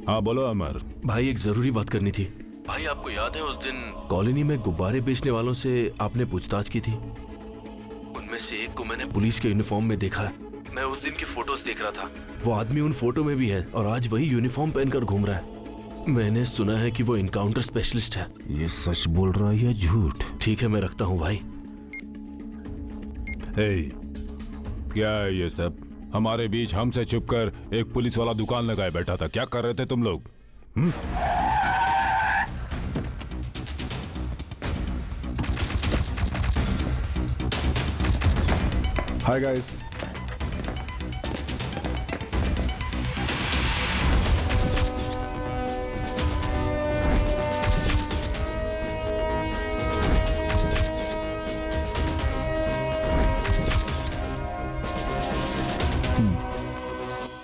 हाँ बोलो अमर। भाई एक जरूरी बात करनी थी। भाई आपको याद है उस दिन कॉलोनी में गुब्बारे बेचने वालों से आपने पूछताछ की थी? उनमें से एक को मैंने पुलिस के यूनिफॉर्म में देखा है। मैं उस दिन की फोटोज देख रहा था, वो आदमी उन फोटो में भी है और आज वही यूनिफॉर्म पहनकर घूम रहा है। मैंने सुना है कि वो इनकाउंटर स्पेशलिस्ट है। ये सच बोल रहा है या झूठ? ठीक है मैं रखता हूँ भाई। क्या है ये सब? हमारे बीच हमसे छुपकर एक पुलिस वाला दुकान लगाए बैठा था। क्या कर रहे थे तुम लोग? Hi guys,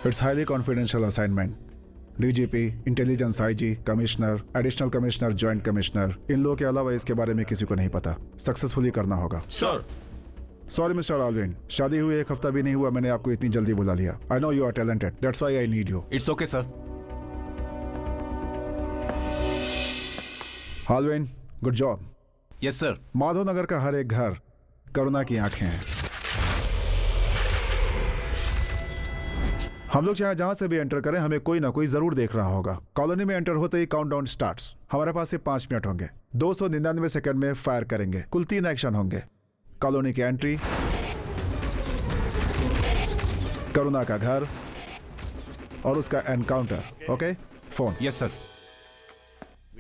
it's highly confidential assignment. DGP, intelligence IG, commissioner, additional commissioner, joint commissioner, इन लोगों के अलावा इसके बारे में किसी को नहीं पता। सक्सेसफुली करना होगा। सर। सॉरी मिस्टर ऑलविन, शादी हुए 1 हफ्ता भी नहीं हुआ, मैंने आपको इतनी जल्दी बुला लिया। I know you are talented, that's why I need you. It's okay sir. Alwin, good job. Yes sir. Madhav Nagar का हर एक घर करुणा की आंखें हैं। हम लोग चाहे जहां से भी एंटर करें, हमें कोई ना कोई जरूर देख रहा होगा। कॉलोनी में एंटर होते ही काउंटडाउन स्टार्ट्स। हमारे पास से 5 मिनट होंगे। 299 सेकंड में फायर करेंगे। कुल 3 एक्शन होंगे। कॉलोनी की एंट्री, करुणा का घर और उसका encounter. Okay, phone. Yes sir.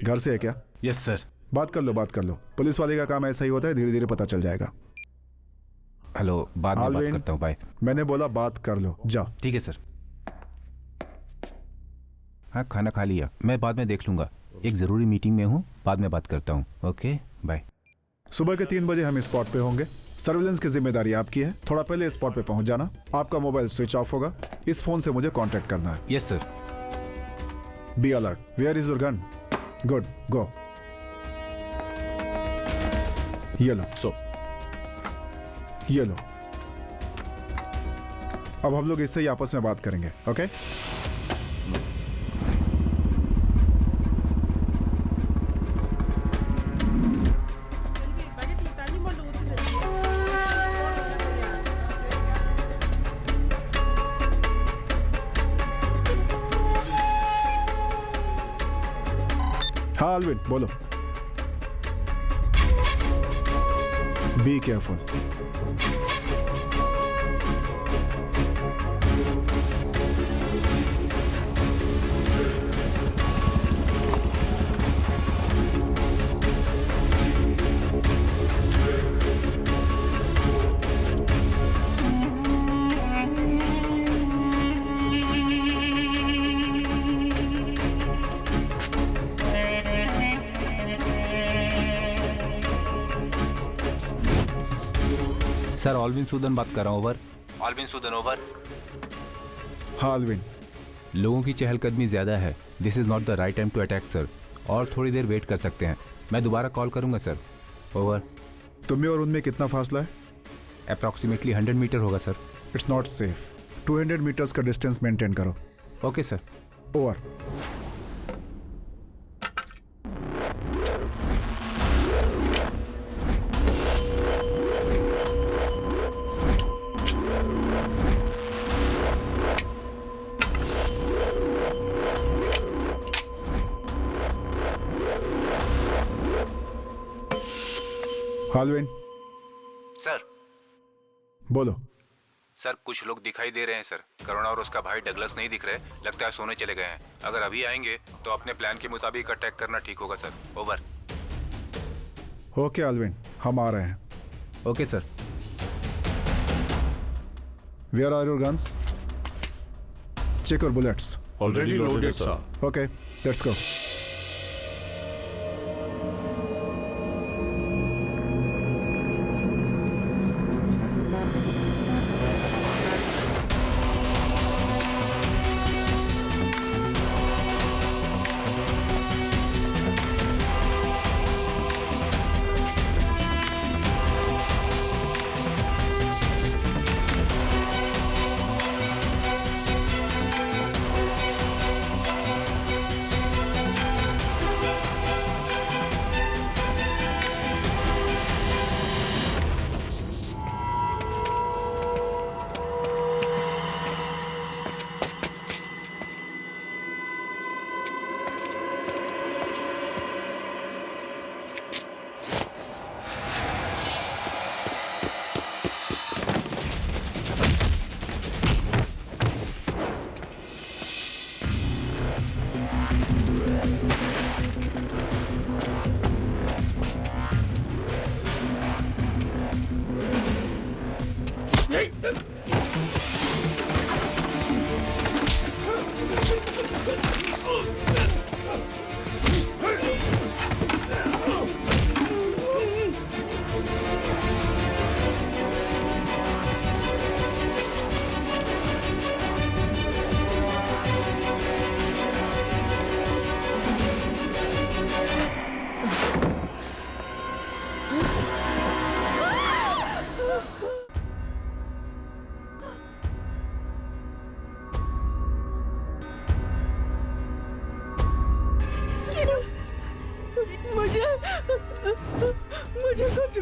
घर से है क्या? Yes sir. बात कर लो। पुलिस वाले का काम ऐसा ही होता है, धीरे धीरे पता चल जाएगा। हेलो, बाद में बात करता हूँ, बाय। मैंने बोला बात कर लो, जाओ। ठीक है सर। हाँ, खाना खा लिया, मैं बाद में देख लूंगा। एक जरूरी मीटिंग में हूँ, बाद में बात करता हूँ। Okay, bye. सुबह के 3 बजे हम स्पॉट पे होंगे। सर्विलेंस की जिम्मेदारी आपकी है। थोड़ा पहले स्पॉट पे पहुंच जाना। आपका मोबाइल स्विच ऑफ होगा। इस फोन से मुझे कांटेक्ट करना है। Yes sir. Be alert. Where is your gun? Good, go. ये लो। ये लो। अब हम लोग इससे ही आपस में बात करेंगे। ओके? हाँ अलविन, बोलो। Be careful. Sir, Alvin Soodan बात कर रहा हूँ, ओवर। Alvin Soodan, over. हाँ अलविन। लोगों की चहलकदमी ज्यादा है। This is not the right time to attack sir. और थोड़ी देर वेट कर सकते हैं। मैं दोबारा कॉल करूंगा सर, ओवर। तुम्हें और उनमें कितना फासला है? अप्रॉक्सीमेटली 100 मीटर होगा sir. It's not safe. 200 metres का डिस्टेंस मेंटेन करो। Okay sir, over. Alwin. Sir. बोलो। सर, कुछ लोग दिखाई दे रहे हैं सर। करुणा और उसका भाई डगलस नहीं दिख रहे, लगता है सोने चले गए हैं। अगर अभी आएंगे तो अपने प्लान के मुताबिक अटैक करना ठीक होगा सर, ओवर। ओके अलविन, हम आ रहे हैं। Okay sir. Where are your guns? Check your bullets. Already loaded sir. Okay, let's go.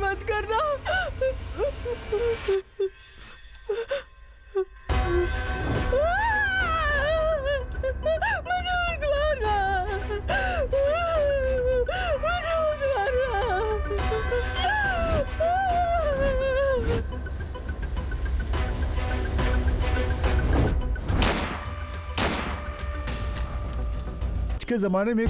मत करना। मनोज मारा, मनोज मारा। आज के जमाने में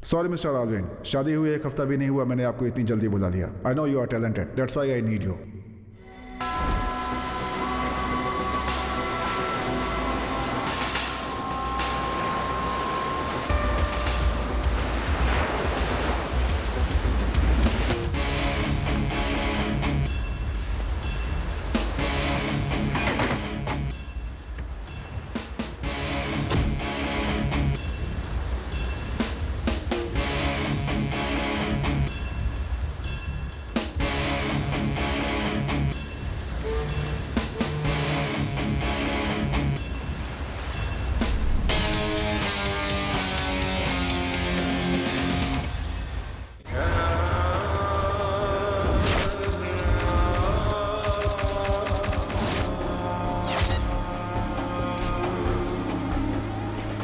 सॉरी मिस्टर आलविन, शादी हुई 1 हफ्ता भी नहीं हुआ, मैंने आपको इतनी जल्दी बुला लिया। I know you are talented, that's why I need you.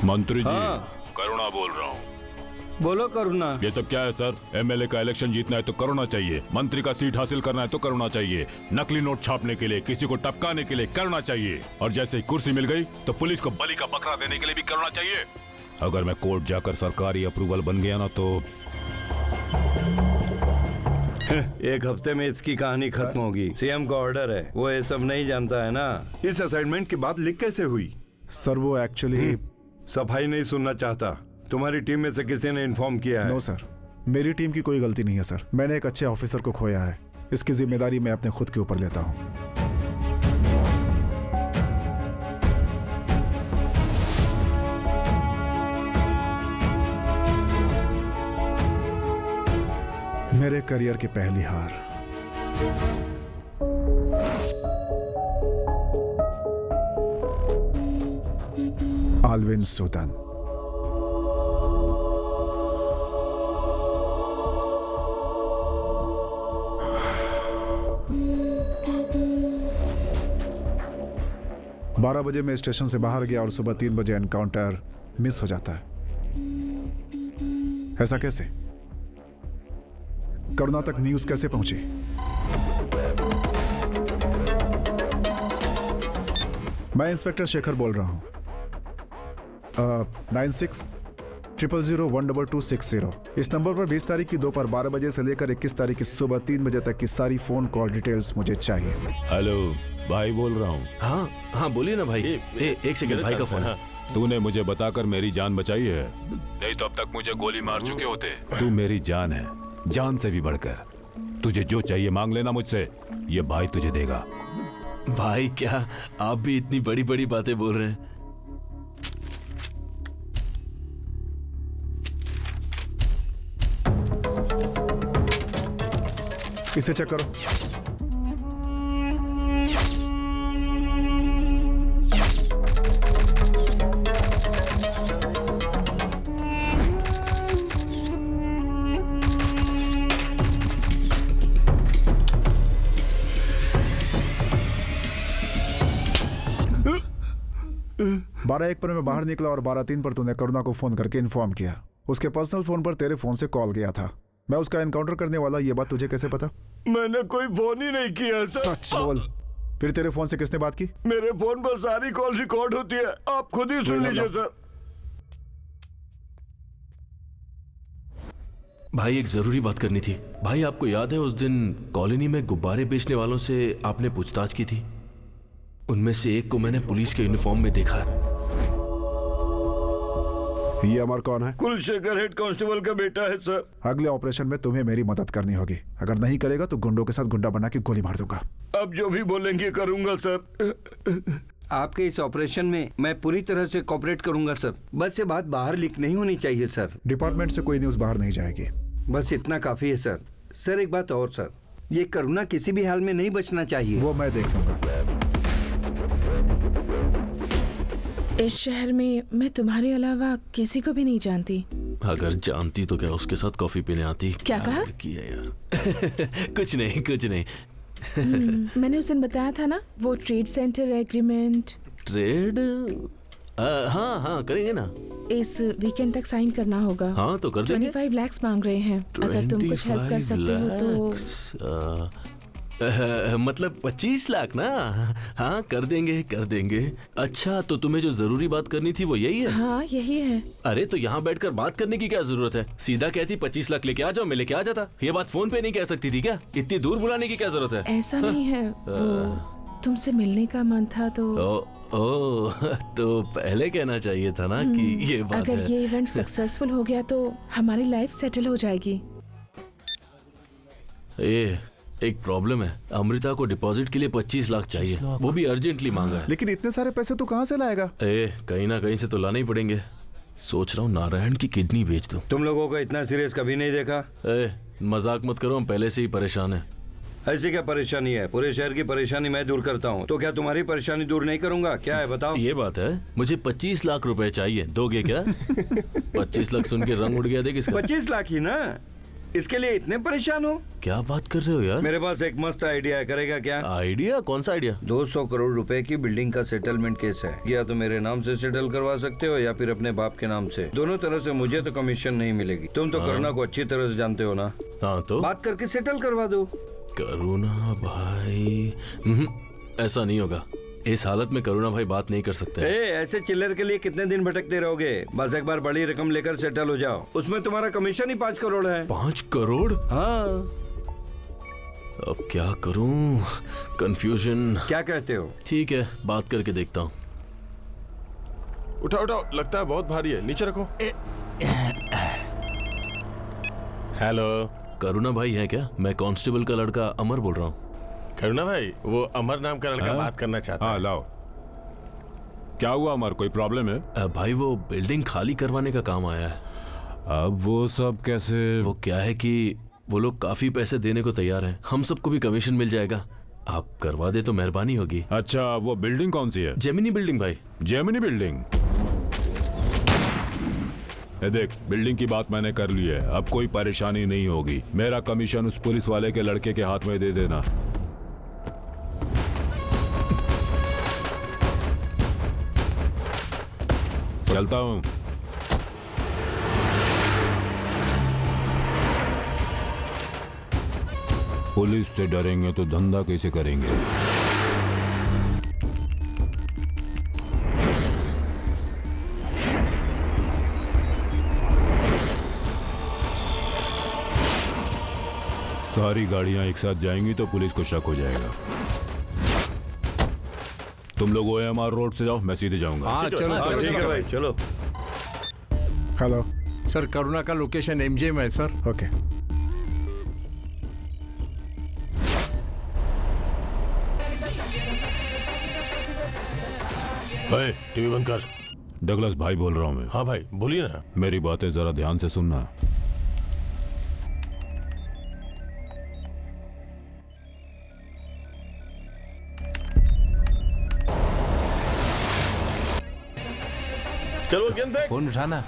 मंत्री जी, हाँ। करुणा बोल रहा हूँ। बोलो करुणा। ये सब क्या है सर? एमएलए का इलेक्शन जीतना है तो करुणा चाहिए, मंत्री का सीट हासिल करना है तो करुणा चाहिए, नकली नोट छापने के लिए, किसी को टपकाने के लिए करुणा चाहिए, और जैसे ही कुर्सी मिल गई तो पुलिस को बलि का बकरा देने के लिए भी करुणा चाहिए। अगर मैं कोर्ट जाकर सरकारी अप्रूवल बन गया ना तो 1 हफ्ते में इसकी कहानी खत्म होगी। सीएम का ऑर्डर है, वो ये सब नहीं जानता है ना। इस असाइनमेंट की बात लीक कैसे हुई? सर वो एक्चुअली सफाई नहीं सुनना चाहता। तुम्हारी टीम में से किसी ने इन्फॉर्म किया है? नो सर, मेरी टीम की कोई गलती नहीं है सर। मैंने एक अच्छे ऑफिसर को खोया है, इसकी जिम्मेदारी मैं अपने खुद के ऊपर लेता हूँ। मेरे करियर की पहली हार। आलविन सुल्तान। बारह बजे मैं स्टेशन से बाहर गया और सुबह 3 बजे एनकाउंटर मिस हो जाता है। ऐसा कैसे? करुणा तक न्यूज कैसे पहुंची? मैं इंस्पेक्टर शेखर बोल रहा हूं। 9600012260 इस नंबर पर 20 तारीख की दोपहर 12 बजे से लेकर 21 तारीख की सुबह 3 बजे तक की सारी फोन कॉल डिटेल्स मुझे चाहिए। हेलो भाई बोल रहा हूँ। हाँ हाँ बोलिए ना भाई। एक सेकंड, भाई का फोन है। तूने मुझे बताकर मेरी जान बचाई है, नहीं तो अब तक मुझे गोली मार चुके होते। तू मेरी जान है, जान से भी बढ़कर। तुझे जो चाहिए मांग लेना मुझसे, ये भाई तुझे देगा। भाई क्या आप भी इतनी बड़ी बड़ी बातें बोल रहे हैं? इसे चेक करो। बारह 1 पर मैं बाहर निकला और 12:03 पर तूने करुणा को फोन करके इन्फॉर्म किया। उसके पर्सनल फोन पर तेरे फोन से कॉल गया था। मैं उसका एनकाउंटर करने वाला, ये बात तुझे कैसे पता? मैंने कोई फोन ही नहीं किया सर। सच बोल। फिर तेरे फोन से किसने बात की? मेरे फोन पर सारी कॉल रिकॉर्ड होती है, आप खुद ही सुन लीजिए सर। भाई एक जरूरी बात करनी थी। भाई आपको याद है उस दिन कॉलोनी में गुब्बारे बेचने वालों से आपने पूछताछ की थी? उनमें से एक को मैंने पुलिस के यूनिफॉर्म में देखा है। ये अमर कौन है? कुलशेखर हेड कांस्टेबल का बेटा है सर। अगले ऑपरेशन में तुम्हें मेरी मदद करनी होगी। अगर नहीं करेगा तो गुंडों के साथ गुंडा बना के गोली मार दूंगा। अब जो भी बोलेंगे करूंगा सर। आपके इस ऑपरेशन में मैं पूरी तरह से कोऑपरेट करूंगा सर। बस ये बात बाहर लीक नहीं होनी चाहिए सर। डिपार्टमेंट से कोई न्यूज बाहर नहीं जाएगी। बस इतना काफी है सर। सर एक बात और सर, ये करुणा किसी भी हाल में नहीं बचना चाहिए। वो मैं देख लूंगा। इस शहर में मैं तुम्हारे अलावा किसी को भी नहीं जानती। अगर जानती तो क्या उसके साथ कॉफी पीने आती? क्या कहा? किया यार। कुछ नहीं। मैंने उस दिन बताया था ना, वो ट्रेड सेंटर एग्रीमेंट। ट्रेड? हाँ करेंगे ना। इस वीकेंड तक साइन करना होगा। हाँ तो कर देंगे। 25 लाख मांग रहे हैं। अगर तुम कुछ हेल्प कर सकते हो तो। मतलब 25 लाख ना? हाँ कर देंगे। अच्छा तो तुम्हें जो जरूरी बात करनी थी वो यही है? हाँ यही है। अरे तो यहाँ बैठकर बात करने की क्या जरूरत है? सीधा कहती 25 लाख लेके आ जाओ, मैं लेके आ जाता। ये बात फोन पे नहीं कह सकती थी क्या? इतनी दूर बुलाने की क्या जरूरत है? ऐसा नहीं है, वो तुमसे मिलने का मन था तो। ओ तो पहले कहना चाहिए था ना कि ये बात अगर है। ये इवेंट सक्सेसफुल हो गया तो हमारी लाइफ सेटल हो जाएगी। एक प्रॉब्लम है, अमृता को डिपॉजिट के लिए 25 लाख चाहिए, वो भी अर्जेंटली मांगा है। लेकिन इतने सारे पैसे तो कहाँ से लाएगा? कहीं ना कहीं से तो लाने ही पड़ेंगे। सोच रहा हूँ नारायण की किडनी बेच दूं। तुम लोगों को इतना सीरियस कभी नहीं देखा। मजाक मत करो, हम पहले से ही परेशान हैं। ऐसी क्या परेशानी है? पूरे शहर की परेशानी मैं दूर करता हूँ, तो क्या तुम्हारी परेशानी दूर नहीं करूंगा? क्या है बताओ? ये बात है, मुझे 25 लाख रुपए चाहिए, दोगे क्या? 25 लाख सुन के रंग उड़ गया देख इसका। 25 लाख ही ना, इसके लिए इतने परेशान हो? क्या बात कर रहे हो यार? मेरे पास एक मस्त आइडिया है, करेगा क्या? आइडिया? कौन सा आइडिया? 200 करोड़ रुपए की बिल्डिंग का सेटलमेंट केस है। या तो मेरे नाम से सेटल करवा सकते हो या फिर अपने बाप के नाम से। दोनों तरह से मुझे तो कमीशन नहीं मिलेगी। तुम तो करुणा को अच्छी तरह से जानते हो ना। हाँ तो बात करके सेटल करवा दो। करुणा भाई? ऐसा नहीं होगा, इस हालत में करुणा भाई बात नहीं कर सकते। ऐसे चिल्लर के लिए कितने दिन भटकते रहोगे? बस एक बार बड़ी रकम लेकर सेटल हो जाओ, उसमें तुम्हारा कमीशन ही 5 करोड़ है। 5 करोड़? हाँ। अब क्या करूं? कंफ्यूजन। क्या कहते हो? ठीक है, बात करके देखता हूँ। उठाओ, लगता है बहुत भारी है, नीचे रखो। हेलो, करुणा भाई है क्या? मैं कांस्टेबल का लड़का अमर बोल रहा हूँ। करुणा भाई, वो अमर नाम का लड़का बात करना चाहता है। हाँ लाओ। क्या हुआ अमर, कोई प्रॉब्लम है? भाई वो बिल्डिंग खाली करवाने का काम आया है। अब वो सब कैसे? वो क्या है कि वो लोग काफी पैसे देने को तैयार हैं, हम सबको भी कमीशन मिल जाएगा। आप करवा दे तो मेहरबानी होगी। अच्छा, वो बिल्डिंग कौन सी है? जेमिनी बिल्डिंग भाई। Gemini building? देख, बिल्डिंग की बात मैंने कर ली है, अब कोई परेशानी नहीं होगी। मेरा कमीशन उस पुलिस वाले के लड़के के हाथ में दे देना। चलता हूं। पुलिस से डरेंगे तो धंधा कैसे करेंगे? सारी गाड़ियां एक साथ जाएंगी तो पुलिस को शक हो जाएगा। तुम लोग OMR रोड से जाओ, मैं सीधे जाऊंगा। हाँ चलो ठीक है भाई, चलो। हेलो सर, करुणा का लोकेशन MJ में है सर। ओके। टीवी बंद कर। डगलस भाई बोल रहा हूँ मैं। हाँ भाई बोलिए ना। मेरी बातें जरा ध्यान से सुनना। चलो गेंद फेंक। फोन उठाना।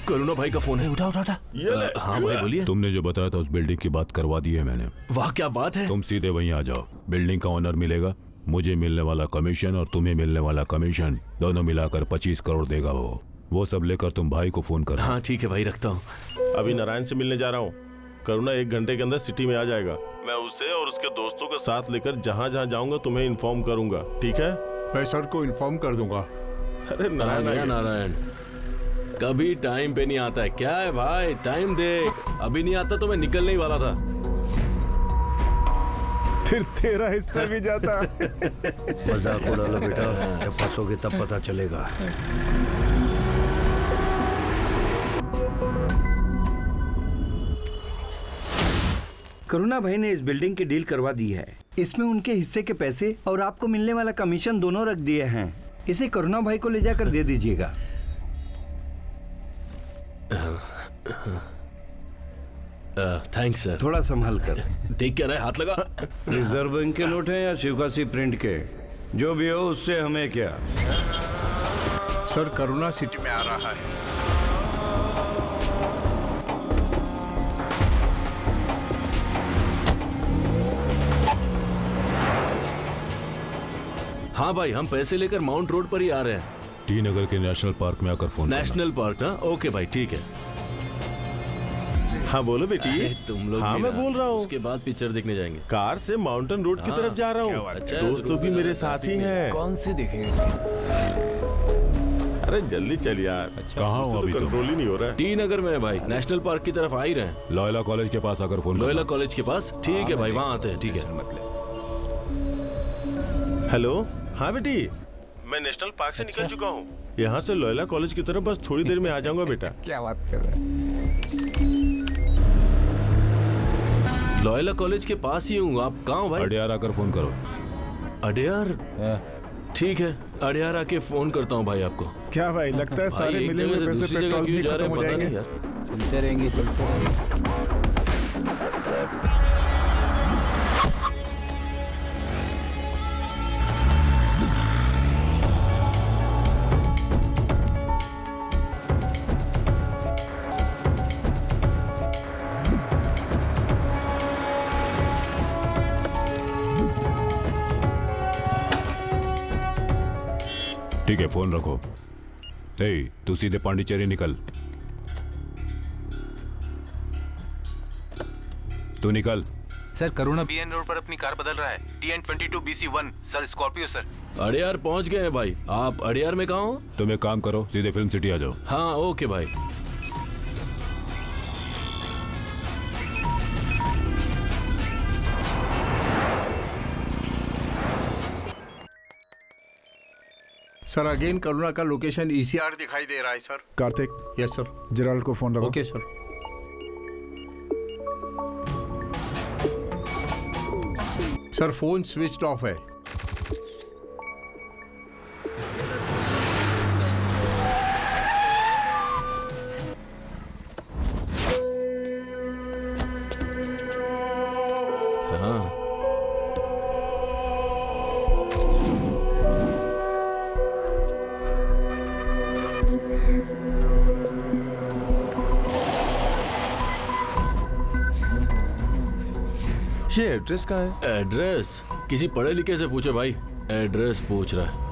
करुणा भाई का फोन है, उठा। ये ले। हाँ भाई बोलिए। तुमने जो बताया था उस बिल्डिंग की बात करवा दी है मैंने। वाह क्या बात है। तुम सीधे वहीं आ जाओ। बिल्डिंग का ओनर मिलेगा, मुझे मिलने वाला कमीशन और तुम्हें मिलने वाला कमीशन, दोनों मिलाकर 25 करोड़ देगा वो सब लेकर तुम भाई को फोन कर। हाँ ठीक है भाई, रखता हूँ। अभी नारायण से मिलने जा रहा हूँ। करुणा 1 घंटे के अंदर सिटी में आ जाएगा। मैं उसे और उसके दोस्तों के साथ लेकर जहाँ जहाँ जाऊंगा तुम्हें इन्फॉर्म करूंगा, ठीक है? मैं सर को इन्फॉर्म कर दूंगा। अरे नारायण कभी टाइम पे नहीं आता है। क्या है भाई, टाइम देख। अभी नहीं आता तो मैं निकलने ही वाला था। फिर तेरा हिस्सा भी जाता। मजाक उड़ा लो बेटा, जब फंसोगे तब पता चलेगा। करुणा भाई ने इस बिल्डिंग की डील करवा दी है। इसमें उनके हिस्से के पैसे और आपको मिलने वाला कमीशन दोनों रख दिए हैं। इसे करुणा भाई को ले जाकर दे दीजिएगा। Thanks sir. थोड़ा संभाल कर। देख क्या रहा है, हाथ लगा। रिजर्व बैंक के नोट हैं या शिवकाशी प्रिंट के, जो भी हो उससे हमें क्या। सर करुणा सिटी में आ रहा है। हाँ भाई, हम पैसे लेकर माउंट रोड पर ही आ रहे हैं। टी नगर के नेशनल पार्क में आकर फोन नेशनल पार्क ना? ओके भाई, ठीक है। हाँ बोलो बेटी। तुम लोग हाँ भी मैं ना। बोल रहा हूँ। उसके बाद पिक्चर देखने जाएंगे। कार से माउंटेन रोड की तरफ जा रहा हूँ। अच्छा है, दोस्त लोग भी मेरे साथ ही हैं। कौन सी देखेंगे? अरे जल्दी चल यार। कहाँ हो मुझसे अभी तो तुम? कंट्रोल ही नहीं हो रहा है। टी नगर में है भाई, नेशनल पार्क की तरफ आ ही रहे हैं। लॉयला कॉलेज के पास आकर फोन लोयला कॉलेज के पास? ठीक है भाई, वहाँ आते हैं। ठीक है। हेलो। हाँ बेटी, मैं नेशनल पार्क से निकल चुका हूँ। यहाँ से लोयला कॉलेज की तरफ बस थोड़ी देर में आ जाऊंगा बेटा। क्या बात कर रहे हैं? लोयला कॉलेज के पास ही हूँ। आप कहाँ हो भाई? अडियार आकर फोन करो। अडियार? ठीक है, अडियार आके फोन करता हूँ भाई आपको। क्या भाई, लगता है सारे मिले हुए पैसे पेट्रोल भी खत्म हो जाएंगे। चलते रहेंगे, चलते रहेंगे। ठीक है, फोन रखो। ए, तू सीधे पांडिचेरी निकल। तू निकल। सर करुणा बीएन रोड पर अपनी कार बदल रहा है। TN22 BC1 sir, Scorpio sir. Adyar पहुंच गए हैं भाई। आप अडियार में कहाँ हो? तुम एक काम करो, सीधे फिल्म सिटी आ जाओ। हाँ ओके भाई। सर अगेन करुणा का लोकेशन ECR दिखाई दे रहा है sir. Kartik. Yes sir. Gerald को फोन लगाओ। Okay sir. Sir phone switched off है। हाँ ये एड्रेस कहाँ है? एड्रेस किसी पढ़े लिखे से पूछो भाई। एड्रेस पूछ रहा है।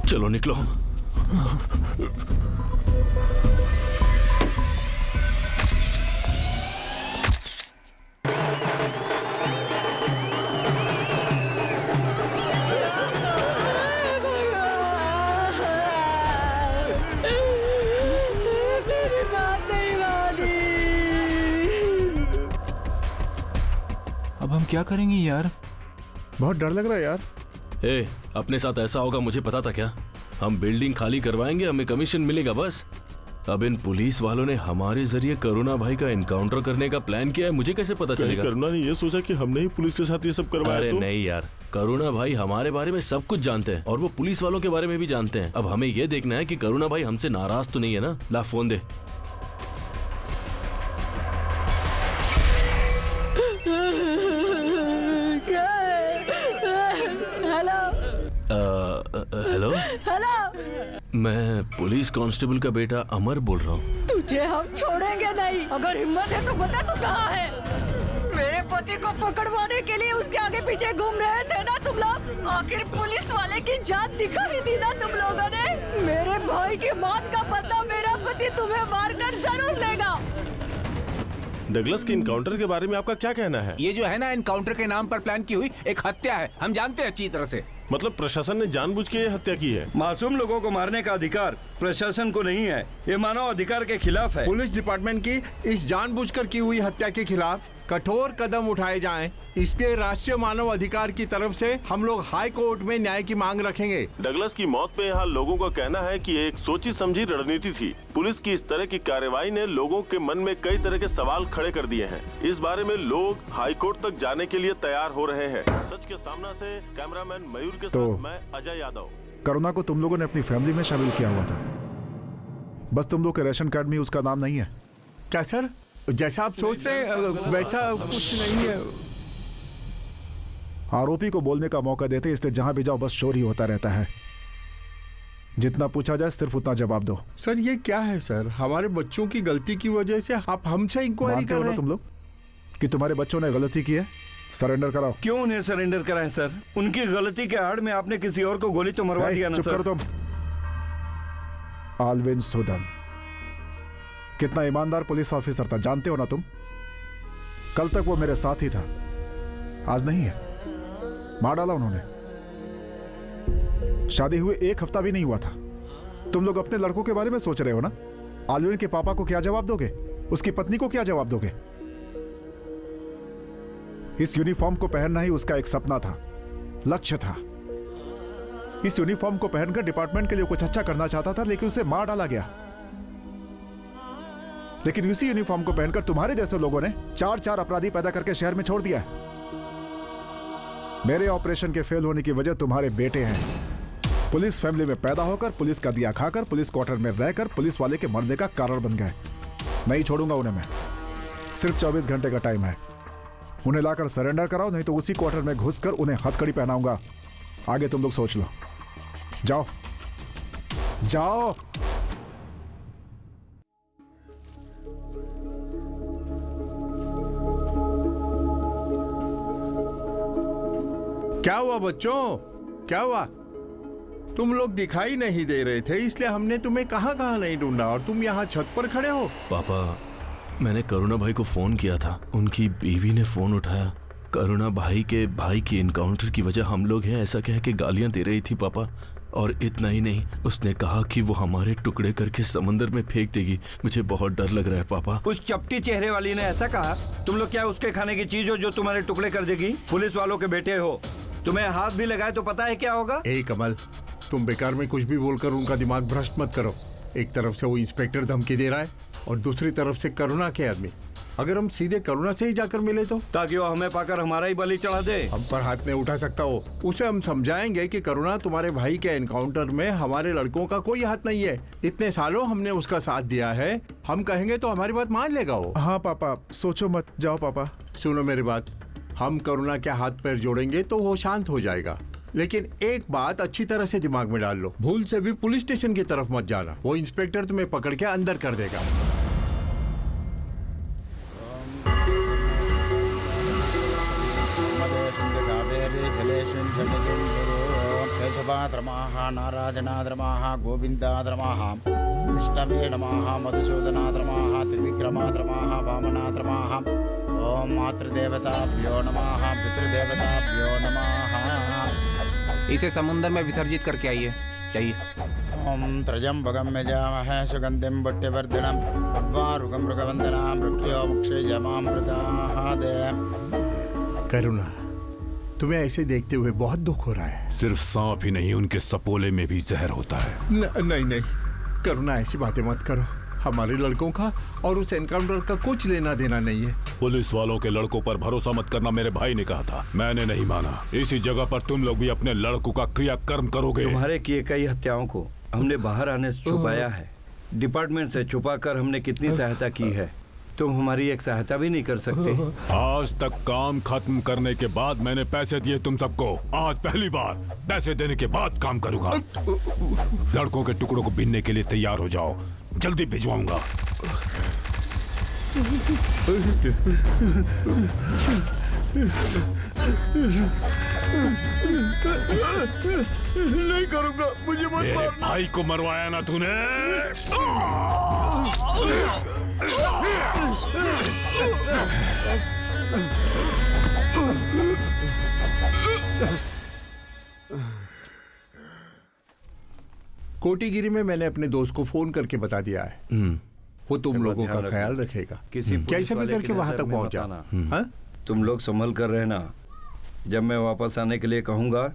चलो निकलो। क्या करेंगे यार? बहुत डर लग रहा है यार। ए, अपने साथ ऐसा होगा मुझे पता था क्या? हम बिल्डिंग खाली करवाएंगे, हमें कमीशन मिलेगा बस। अब इन पुलिस वालों ने हमारे जरिए करुणा भाई का एनकाउंटर करने का प्लान किया है, मुझे कैसे पता चलेगा? करुणा ने ये सोचा कि हमने ही पुलिस के साथ ये सब करवाया? अरे नहीं यार, करुणा भाई हमारे बारे में सब कुछ जानते हैं और वो पुलिस वालों के बारे में भी जानते हैं। अब हमें ये देखना है कि करुणा भाई हमसे नाराज तो नहीं है ना। ला फोन दे। हेलो हेलो, मैं पुलिस कांस्टेबल का बेटा अमर बोल रहा हूँ। तुझे हम छोड़ेंगे नहीं। अगर हिम्मत है तो बता तू कहाँ है। मेरे पति को पकड़वाने के लिए उसके आगे पीछे घूम रहे थे ना तुम लोग। आखिर पुलिस वाले की जान दिखाई दी ना तुम लोगों ने। मेरे भाई की मौत का बदला मेरा पति तुम्हें मारकर जरूर लेगा। डगलस के इनकाउंटर के बारे में आपका क्या कहना है? ये जो है ना, इनकाउंटर के नाम पर प्लान की हुई एक हत्या है, हम जानते हैं अच्छी तरह से। मतलब प्रशासन ने जानबूझ के ये हत्या की है? मासूम लोगों को मारने का अधिकार प्रशासन को नहीं है, ये मानव अधिकार के खिलाफ है। पुलिस डिपार्टमेंट की इस जानबूझकर की हुई हत्या के खिलाफ कठोर कदम उठाए जाएं। इसलिए राष्ट्रीय मानव अधिकार की तरफ से हम लोग हाई कोर्ट में न्याय की मांग रखेंगे। डगलस की मौत पे यहाँ लोगों का कहना है कि एक सोची समझी रणनीति थी। पुलिस की इस तरह की कार्रवाई ने लोगों के मन में कई तरह के सवाल खड़े कर दिए हैं। इस बारे में लोग हाई कोर्ट तक जाने के लिए तैयार हो रहे हैं। सच के सामने से कैमरामैन मयूर के साथ मैं अजय यादव। करुणा को तुम लोगों ने अपनी फैमिली में शामिल किया हुआ था, बस तुम लोग के रेशन कार्ड में उसका नाम नहीं है क्या सर? जैसा आप सोच रहे हैं वैसा कुछ नहीं है। आरोपी को बोलने का मौका देते, इसलिए जहां भी जाओ बस शोर ही होता रहता है। जितना पूछा जाए सिर्फ उतना जवाब दो। सर ये क्या है सर? हमारे बच्चों की गलती की वजह से आप हमसे इंक्वायरी कर रहे हैं। तुम लोग कि तुम्हारे बच्चों ने गलती की है, सरेंडर कराओ। क्यों उन्हें सरेंडर कराएं सर? उनकी गलती के आड़ में आपने किसी और को गोली तो मरवा दिया ना सर। चुप करो तुम। आलविन सुदन कितना ईमानदार पुलिस ऑफिसर था, जानते हो ना तुम? कल तक वो मेरे साथ ही था, आज नहीं है। मार डाला उन्होंने। शादी हुए 1 हफ्ता भी नहीं हुआ था। तुम लोग अपने लड़कों के बारे में सोच रहे हो ना? आलविन के पापा को क्या जवाब दोगे? उसकी पत्नी को क्या जवाब दोगे? इस यूनिफॉर्म को पहनना ही उसका एक सपना था, लक्ष्य था। इस यूनिफॉर्म को पहनकर डिपार्टमेंट के लिए कुछ अच्छा करना चाहता था, लेकिन उसे मार डाला गया। लेकिन इसी यूनिफॉर्म को पहनकर तुम्हारे जैसे लोगों ने 4 अपराधी पैदा करके शहर में छोड़ दिया है। मेरे ऑपरेशन के फेल होने की वजह तुम्हारे बेटे हैं। पुलिस फैमिली में पैदा होकर, पुलिस का दिया खाकर, पुलिस क्वार्टर में रहकर पुलिस वाले के मरने का कारण बन गए। नहीं छोड़ूंगा उन्हें मैं। सिर्फ 24 घंटे का टाइम है। उन्हें लाकर सरेंडर कराओ, नहीं तो उसी क्वार्टर में घुसकर उन्हें हथकड़ी पहनाऊंगा। आगे तुम लोग सोच लो। जाओ जाओ। क्या हुआ बच्चों, क्या हुआ? तुम लोग दिखाई नहीं दे रहे थे, इसलिए हमने तुम्हें कहां कहां नहीं ढूंढा और तुम यहाँ छत पर खड़े हो। पापा, मैंने करुणा भाई को फोन किया था, उनकी बीवी ने फोन उठाया। करुणा भाई के भाई की एनकाउंटर की वजह हम लोग हैं ऐसा कह के गालियां दे रही थी पापा। और इतना ही नहीं, उसने कहा कि वो हमारे टुकड़े करके समंदर में फेंक देगी। मुझे बहुत डर लग रहा है पापा। उस चपटी चेहरे वाली ने ऐसा कहा? तुम लोग क्या उसके खाने की चीज हो जो तुम्हारे टुकड़े कर देगी? पुलिस वालों के बेटे हो, तुम्हें हाथ भी लगाए तो पता है क्या होगा? ए कमल, तुम बेकार में कुछ भी बोलकर उनका दिमाग भ्रष्ट मत करो। एक तरफ से वो इंस्पेक्टर धमकी दे रहा है और दूसरी तरफ से करुणा के आदमी। अगर हम सीधे करुणा से ही जाकर मिले तो? ताकि वो हमें पाकर हमारा ही बलि चढ़ा दे। हम पर हाथ नहीं उठा सकता हो। उसे हम समझाएंगे कि करुणा तुम्हारे भाई के एनकाउंटर में हमारे लड़कों का कोई हाथ नहीं है। इतने सालों हमने उसका साथ दिया है, हम कहेंगे तो हमारी बात मान लेगा वो। हाँ पापा, सोचो मत, जाओ पापा। सुनो मेरी बात, हम करुणा के हाथ पैर जोड़ेंगे तो वो शांत हो जाएगा। लेकिन एक बात अच्छी तरह से दिमाग में डाल लो, भूल से भी पुलिस स्टेशन की तरफ मत जाना। वो इंस्पेक्टर तुम्हें पकड़ के अंदर कर देगा। नाराजनाद्रमाः गोविन्दाद्रमाः विष्णवे नमः मधुसूदनाद्रमाः त्रिविक्रमाद्रमाः वामनाद्रमाः। ओम मातृदेवताभ्यो नमः पितृदेवताभ्यो नमः। इसे समुद्र में विसर्जित करके आइए, चाहिए। ओम त्रयंबकं यजामहे सुगंधिं पुष्टिवर्धनम् उर्वारुकं मृगवन्दनां मृत्योर्मुक्षीयमामृताः दे। करुणा, तुम्हें ऐसे देखते हुए बहुत दुख हो रहा है। सिर्फ सांप ही नहीं, उनके सपोले में भी जहर होता है। नहीं नहीं करुणा, ऐसी बातें मत करो। हमारे लड़कों का और उस एनकाउंटर का कुछ लेना देना नहीं है। पुलिस वालों के लड़कों पर भरोसा मत करना मेरे भाई ने कहा था, मैंने नहीं माना। इसी जगह पर तुम लोग भी अपने लड़कों का क्रियाकर्म करोगे। तुम्हारे किए कई हत्याओं को हमने बाहर आने से छुपाया है। डिपार्टमेंट से छुपाकर हमने कितनी सहायता की है, तुम हमारी एक सहायता भी नहीं कर सकते। आज तक काम खत्म करने के बाद मैंने पैसे दिए तुम सबको, आज पहली बार पैसे देने के बाद काम करूंगा। लड़कों के टुकड़ों को बीनने के लिए तैयार हो जाओ, जल्दी भिजवाऊंगा। नहीं करूंगा, मुझे मत मेरे मारना। भाई को मरवाया ना तूने। कोटिगिरी में मैंने अपने दोस्त को फोन करके बता दिया है। वो तुम लोगों का ख्याल रखेगा। कैसे भी करके वहां तक पहुंच जाना। तुम लोग संभल कर रहना। जब मैं वापस आने के लिए कहूंगा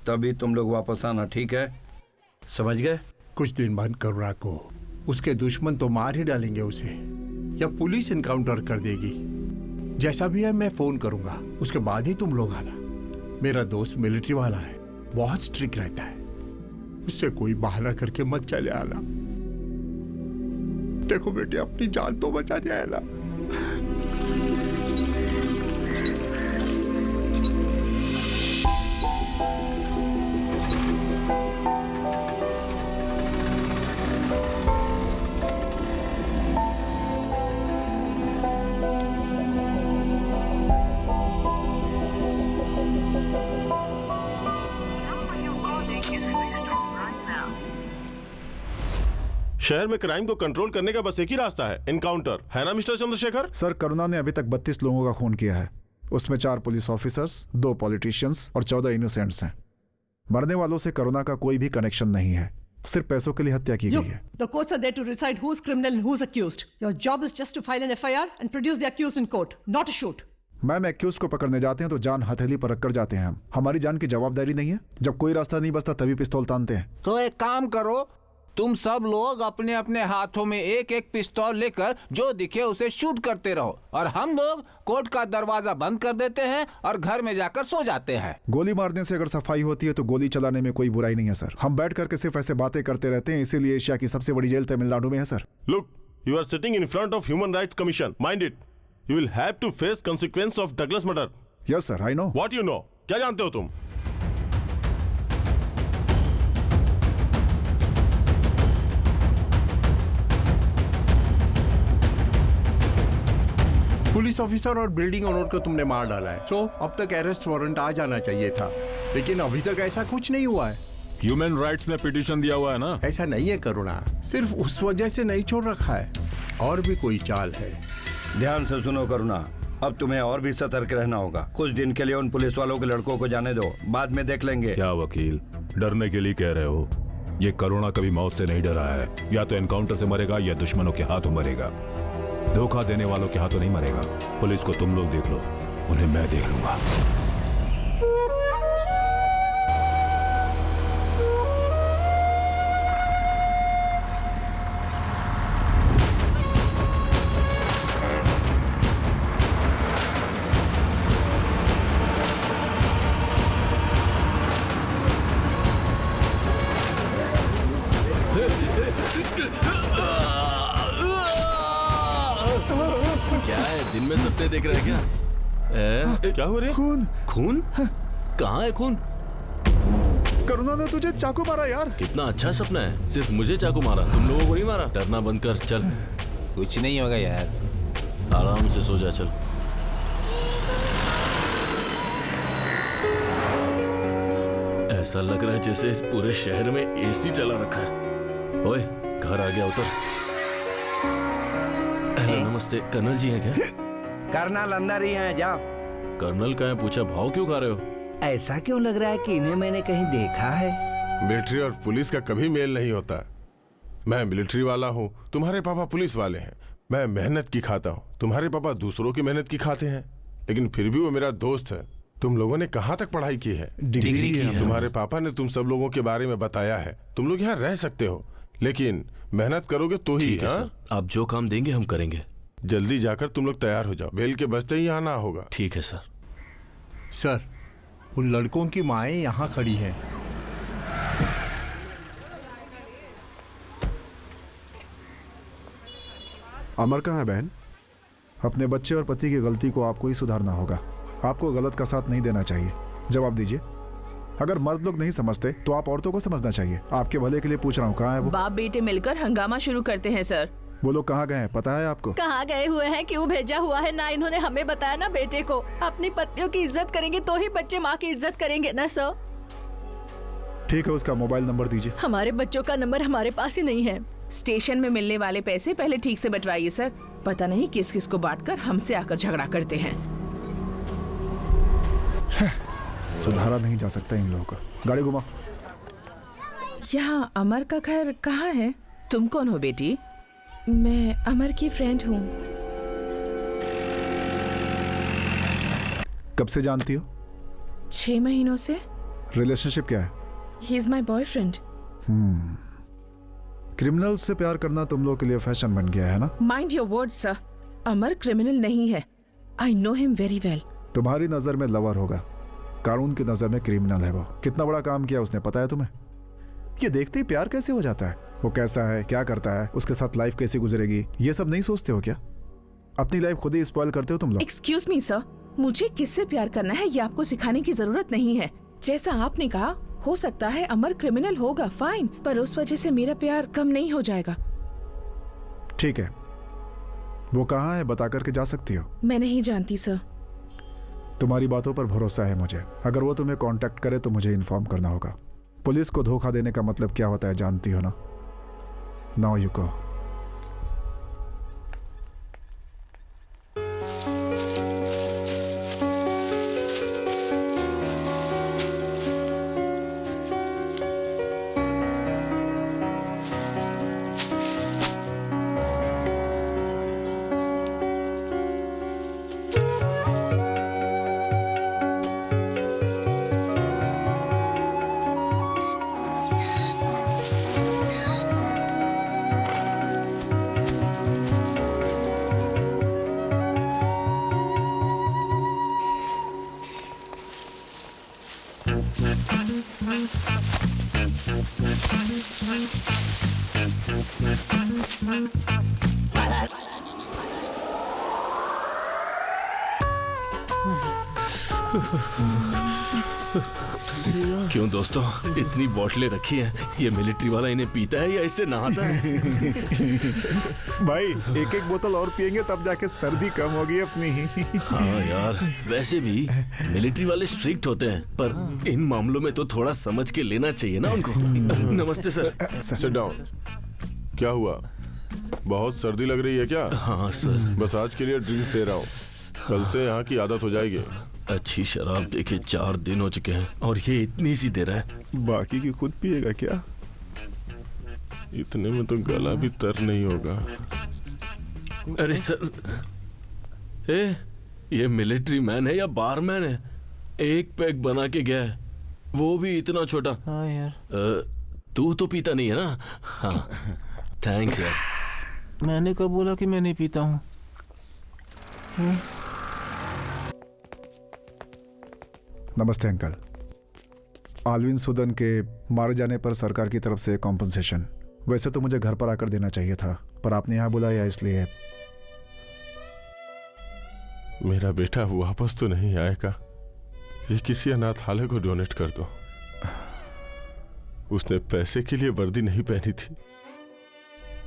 तभी तुम लोग वापस आना, ठीक है? समझ गए? कुछ दिन बाद करुणा को उसके दुश्मन तो मार ही डालेंगे उसे, या पुलिस एनकाउंटर कर देगी। जैसा भी है मैं फोन करूंगा, उसके बाद ही तुम लोग आना। मेरा दोस्त मिलिट्री वाला है, बहुत स्ट्रिक्ट रहता है। उससे कोई बहाना करके मत चले आना। देखो बेटे, अपनी जान तो बचाने आया ना। शहर में क्राइम को कंट्रोल करने का बस एक ही रास्ता है, एनकाउंटर, है ना मिस्टर चंद्रशेखर? सर, करुणा ने अभी तक 32 लोगों का खून किया है। उसमें 4 पुलिस ऑफिसर्स, 2 पॉलिटिशियंस और 14 इनोसेंट्स हैं। मरने वालों से करुणा का कोई भी कनेक्शन नहीं है, सिर्फ पैसों के लिए हत्या की गई है। The courts are there to decide who's criminal and who's accused. Your job is just to file an FIR and produce the accused in court, not to shoot. Ma'am, accused को पकड़ने जाते हैं तो जान हथेली पर रखकर जाते हैं हम। हमारी जान की जवाबदारी नहीं है। जब कोई रास्ता नहीं बचता तभी पिस्तौल तानते हैं। तो एक काम करो, तुम सब लोग अपने अपने हाथों में एक एक पिस्तौल लेकर जो दिखे उसे शूट करते रहो, और हम लोग कोर्ट का दरवाजा बंद कर देते हैं और घर में जाकर सो जाते हैं। गोली मारने से अगर सफाई होती है तो गोली चलाने में कोई बुराई नहीं है सर। हम बैठ करके सिर्फ ऐसे बातें करते रहते हैं, इसीलिए एशिया की सबसे बड़ी जेल तमिलनाडु में है sir. Look, you are sitting in front of Human Rights Commission. Mind it. You will have to face consequence of Douglas murder. Yes sir, I know. What you know? क्या जानते हो तुम? Police officer और building owner को तुमने मार डाला है, तो अब तक अरेस्ट वारंट आ जाना चाहिए था, लेकिन अभी तक ऐसा कुछ नहीं हुआ है। ह्यूमन राइट्स में पिटीशन दिया हुआ है ना? ऐसा नहीं है करुणा, सिर्फ उस वजह से नहीं छोड़ रखा है, और भी कोई चाल है। ध्यान से सुनो करुणा, अब तुम्हें और भी सतर्क रहना होगा। कुछ दिन के लिए उन पुलिस वालों के लड़कों को जाने दो, बाद में देख लेंगे। क्या वकील, डरने के लिए कह रहे हो? ये करुणा कभी मौत से नहीं डरा है। या तो एनकाउंटर से मरेगा या दुश्मनों के हाथों मरेगा। धोखा देने वालों के हाथों नहीं मरेगा। पुलिस को तुम लोग देख लो, उन्हें मैं देख लूंगा। क्या है, दिन में सपने देख रहा है क्या? क्या हो रहा है? खून। खून? कहाँ है खून? करुणा ने तुझे चाकू मारा यार। कितना अच्छा सपना है, सिर्फ मुझे चाकू मारा, तुम लोगों को नहीं मारा। डरना बंद कर, चल। कुछ नहीं होगा यार, आराम से सो जा, चल। ऐसा लग रहा है जैसे इस पूरे शहर में एसी चला रखा है। ओए, घर आ गया, उतर। हेलो, नमस्ते। कर्नल जी हैं क्या? कर्नल अंदर ही हैं, जाओ। कर्नल का है, पूछा भाव क्यों खा रहे हो? ऐसा क्यों लग रहा है कि इन्हें मैंने कहीं देखा है? मिलिट्री और पुलिस का कभी मेल नहीं होता। मैं मिलिट्री वाला हूँ, तुम्हारे पापा पुलिस वाले हैं। मैं मेहनत की खाता हूँ, तुम्हारे पापा दूसरों की मेहनत की खाते हैं। लेकिन फिर भी वो मेरा दोस्त है। तुम लोगों ने कहाँ तक पढ़ाई की है? डिग्री की है। तुम्हारे पापा ने तुम सब लोगों के बारे में बताया है। तुम लोग यहाँ रह सकते हो, लेकिन मेहनत करोगे तो ही। ठीक है सर, आप जो काम देंगे हम करेंगे। जल्दी जाकर तुम लोग तैयार हो जाओ, बेल के बजते ही आना होगा। ठीक है सर। सर, उन लड़कों की माएँ यहाँ खड़ी हैं। अमर कहाँ है बहन? अपने बच्चे और पति की गलती को आपको ही सुधारना होगा। आपको गलत का साथ नहीं देना चाहिए। जवाब दीजिए। अगर मर्द लोग नहीं समझते तो आप औरतों को समझना चाहिए। आपके भले के लिए पूछ रहा हूँ, कहाँ है वो? बाप बेटे मिलकर हंगामा शुरू करते हैं सर। वो लोग कहाँ गए हैं पता है आपको? कहाँ गए हुए हैं, क्यों भेजा हुआ है, ना इन्होंने हमें बताया ना बेटे को। अपनी पत्नियों की इज्जत करेंगे तो ही बच्चे माँ की इज्जत करेंगे ना सर। ठीक है, उसका मोबाइल नंबर दीजिए। हमारे बच्चों का नंबर हमारे पास ही नहीं है। स्टेशन में मिलने वाले पैसे पहले ठीक से बंटवाइए सर। पता नहीं किस किस को बांटकर हमसे आकर झगड़ा करते हैं। सुधारा नहीं जा सकता इन लोगों को। गाड़ी घुमा। यहाँ अमर का घर कहाँ है? तुम कौन हो बेटी? मैं अमर की फ्रेंड हूँ। कब से जानती हो? 6 महीनों से। रिलेशनशिप क्या है? He is my boyfriend. Criminal से प्यार करना तुम लोग के लिए फैशन बन गया है ना? Mind your word sir. Amar criminal नहीं है। I know him very well. तुम्हारी नजर में लवर होगा, कानून की नजर में क्रिमिनल है वो। कितना बड़ा काम किया उसने पता है तुम्हें? ये देखते ही प्यार कैसे हो जाता है? वो कैसा है, क्या करता है, उसके साथ लाइफ कैसी गुजरेगी, ये सब नहीं सोचते हो क्या? अपनी लाइफ खुद ही स्पॉइल करते हो तुम लोग। एक्सक्यूज मी सर, मुझे किससे प्यार करना है ये आपको सिखाने की जरूरत नहीं है। जैसा आपने कहा, हो सकता है अमर क्रिमिनल होगा, फाइन, पर उस वजह से मेरा प्यार कम नहीं हो जाएगा। ठीक है, वो कहाँ है बता करके जा सकती हो? मैं नहीं जानती सर। तुम्हारी बातों पर भरोसा है मुझे। अगर वो तुम्हें कांटेक्ट करे तो मुझे इन्फॉर्म करना होगा। पुलिस को धोखा देने का मतलब क्या होता है जानती हो ना? Now you go. क्यों दोस्तों, इतनी बोतलें रखी हैं, ये मिलिट्री वाला इन्हें पीता है या इससे नहाता है? भाई एक एक बोतल और पियेंगे तब जाके सर्दी कम होगी अपनी ही। हाँ यार, वैसे भी मिलिट्री वाले स्ट्रिक्ट होते हैं, पर इन मामलों में तो थोड़ा समझ के लेना चाहिए ना उनको। नमस्ते सर। Sit down. क्या हुआ, बहुत सर्दी लग रही है क्या? हाँ सर। बस आज के लिए ड्रिंक्स दे रहा हूँ, कल से यहाँ की आदत हो जाएगी। अच्छी शराब देखे 4 दिन हो चुके हैं और ये इतनी सी दे रहा है। बाकी की खुद पिएगा क्या? इतने में तो गला भी तर नहीं होगा। अरे सर, ये मिलिट्री मैन है या बारमैन है? एक पैक बना के गया है, वो भी इतना छोटा। हाँ यार। तू तो पीता नहीं है ना? हाँ थैंक्स यार। मैंने कब बोला कि मैं नहीं पीता हूँ? नमस्ते अंकल। आलविन सुदन के मारे जाने पर सरकार की तरफ से कॉम्पनसेशन वैसे तो मुझे घर पर आकर देना चाहिए था, पर आपने यहाँ बुलाया इसलिए। मेरा बेटा वापस तो नहीं आएगा, ये किसी अनाथालय को डोनेट कर दो। उसने पैसे के लिए वर्दी नहीं पहनी थी।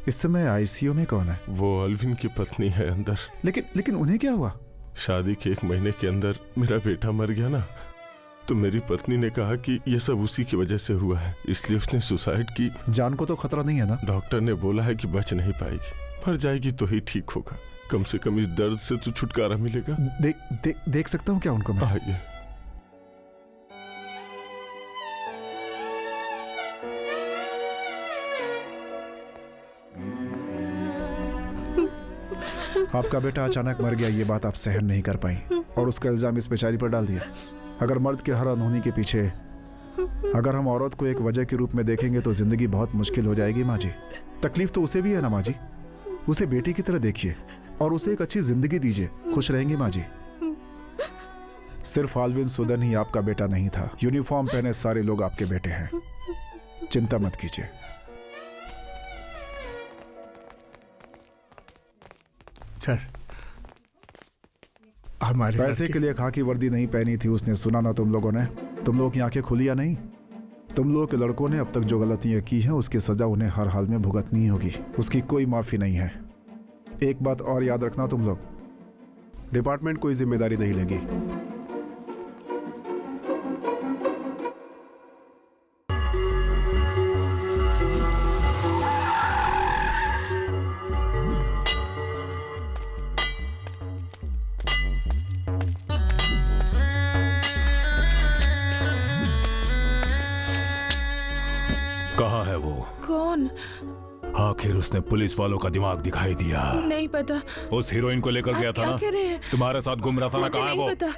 इस समय आईसीयू में कौन है? वो अल्विन की पत्नी है अंदर। लेकिन उन्हें क्या हुआ? शादी के 1 महीने के अंदर मेरा बेटा मर गया ना, तो मेरी पत्नी ने कहा कि ये सब उसी की वजह से हुआ है, इसलिए उसने सुसाइड की। जान को तो खतरा नहीं है ना? डॉक्टर ने बोला है कि बच नहीं पाएगी, मर जाएगी तो ही ठीक होगा। कम से कम इस दर्द से तो छुटकारा मिलेगा। देख सकता हूँ क्या उनको मैं? आइए। आपका बेटा अचानक मर गया, ये बात आप सहन नहीं कर पाई और उसका इल्जाम इस बेचारी पर डाल दिया। अगर मर्द के हर अनहोनी के पीछे अगर हम औरत को एक वजह के रूप में देखेंगे तो जिंदगी बहुत मुश्किल हो जाएगी माँ जी। तकलीफ तो उसे भी है ना माँ जी, उसे बेटी की तरह देखिए और उसे एक अच्छी जिंदगी दीजिए, खुश रहेंगी माँ जी। सिर्फ आलविन सुदन ही आपका बेटा नहीं था, यूनिफॉर्म पहने सारे लोग आपके बेटे हैं, चिंता मत कीजिए। सर, हमारे पैसे के लिए खाकी वर्दी नहीं पहनी थी उसने, सुना ना तुम लोगों ने? तुम लोगों की आंखें खुली या नहीं? तुम लोगों के लड़कों ने अब तक जो गलतियां की हैं उसकी सजा उन्हें हर हाल में भुगतनी होगी, उसकी कोई माफी नहीं है। एक बात और याद रखना तुम लोग, डिपार्टमेंट कोई जिम्मेदारी नहीं लेगी। कहाँ है वो? कौन? आखिर उसने पुलिस वालों का दिमाग दिखाई दिया। नहीं पता। उस हीरोइन को लेकर गया था ना, तुम्हारे साथ घूम रहा था ना, कहाँ है वो? नहीं पता।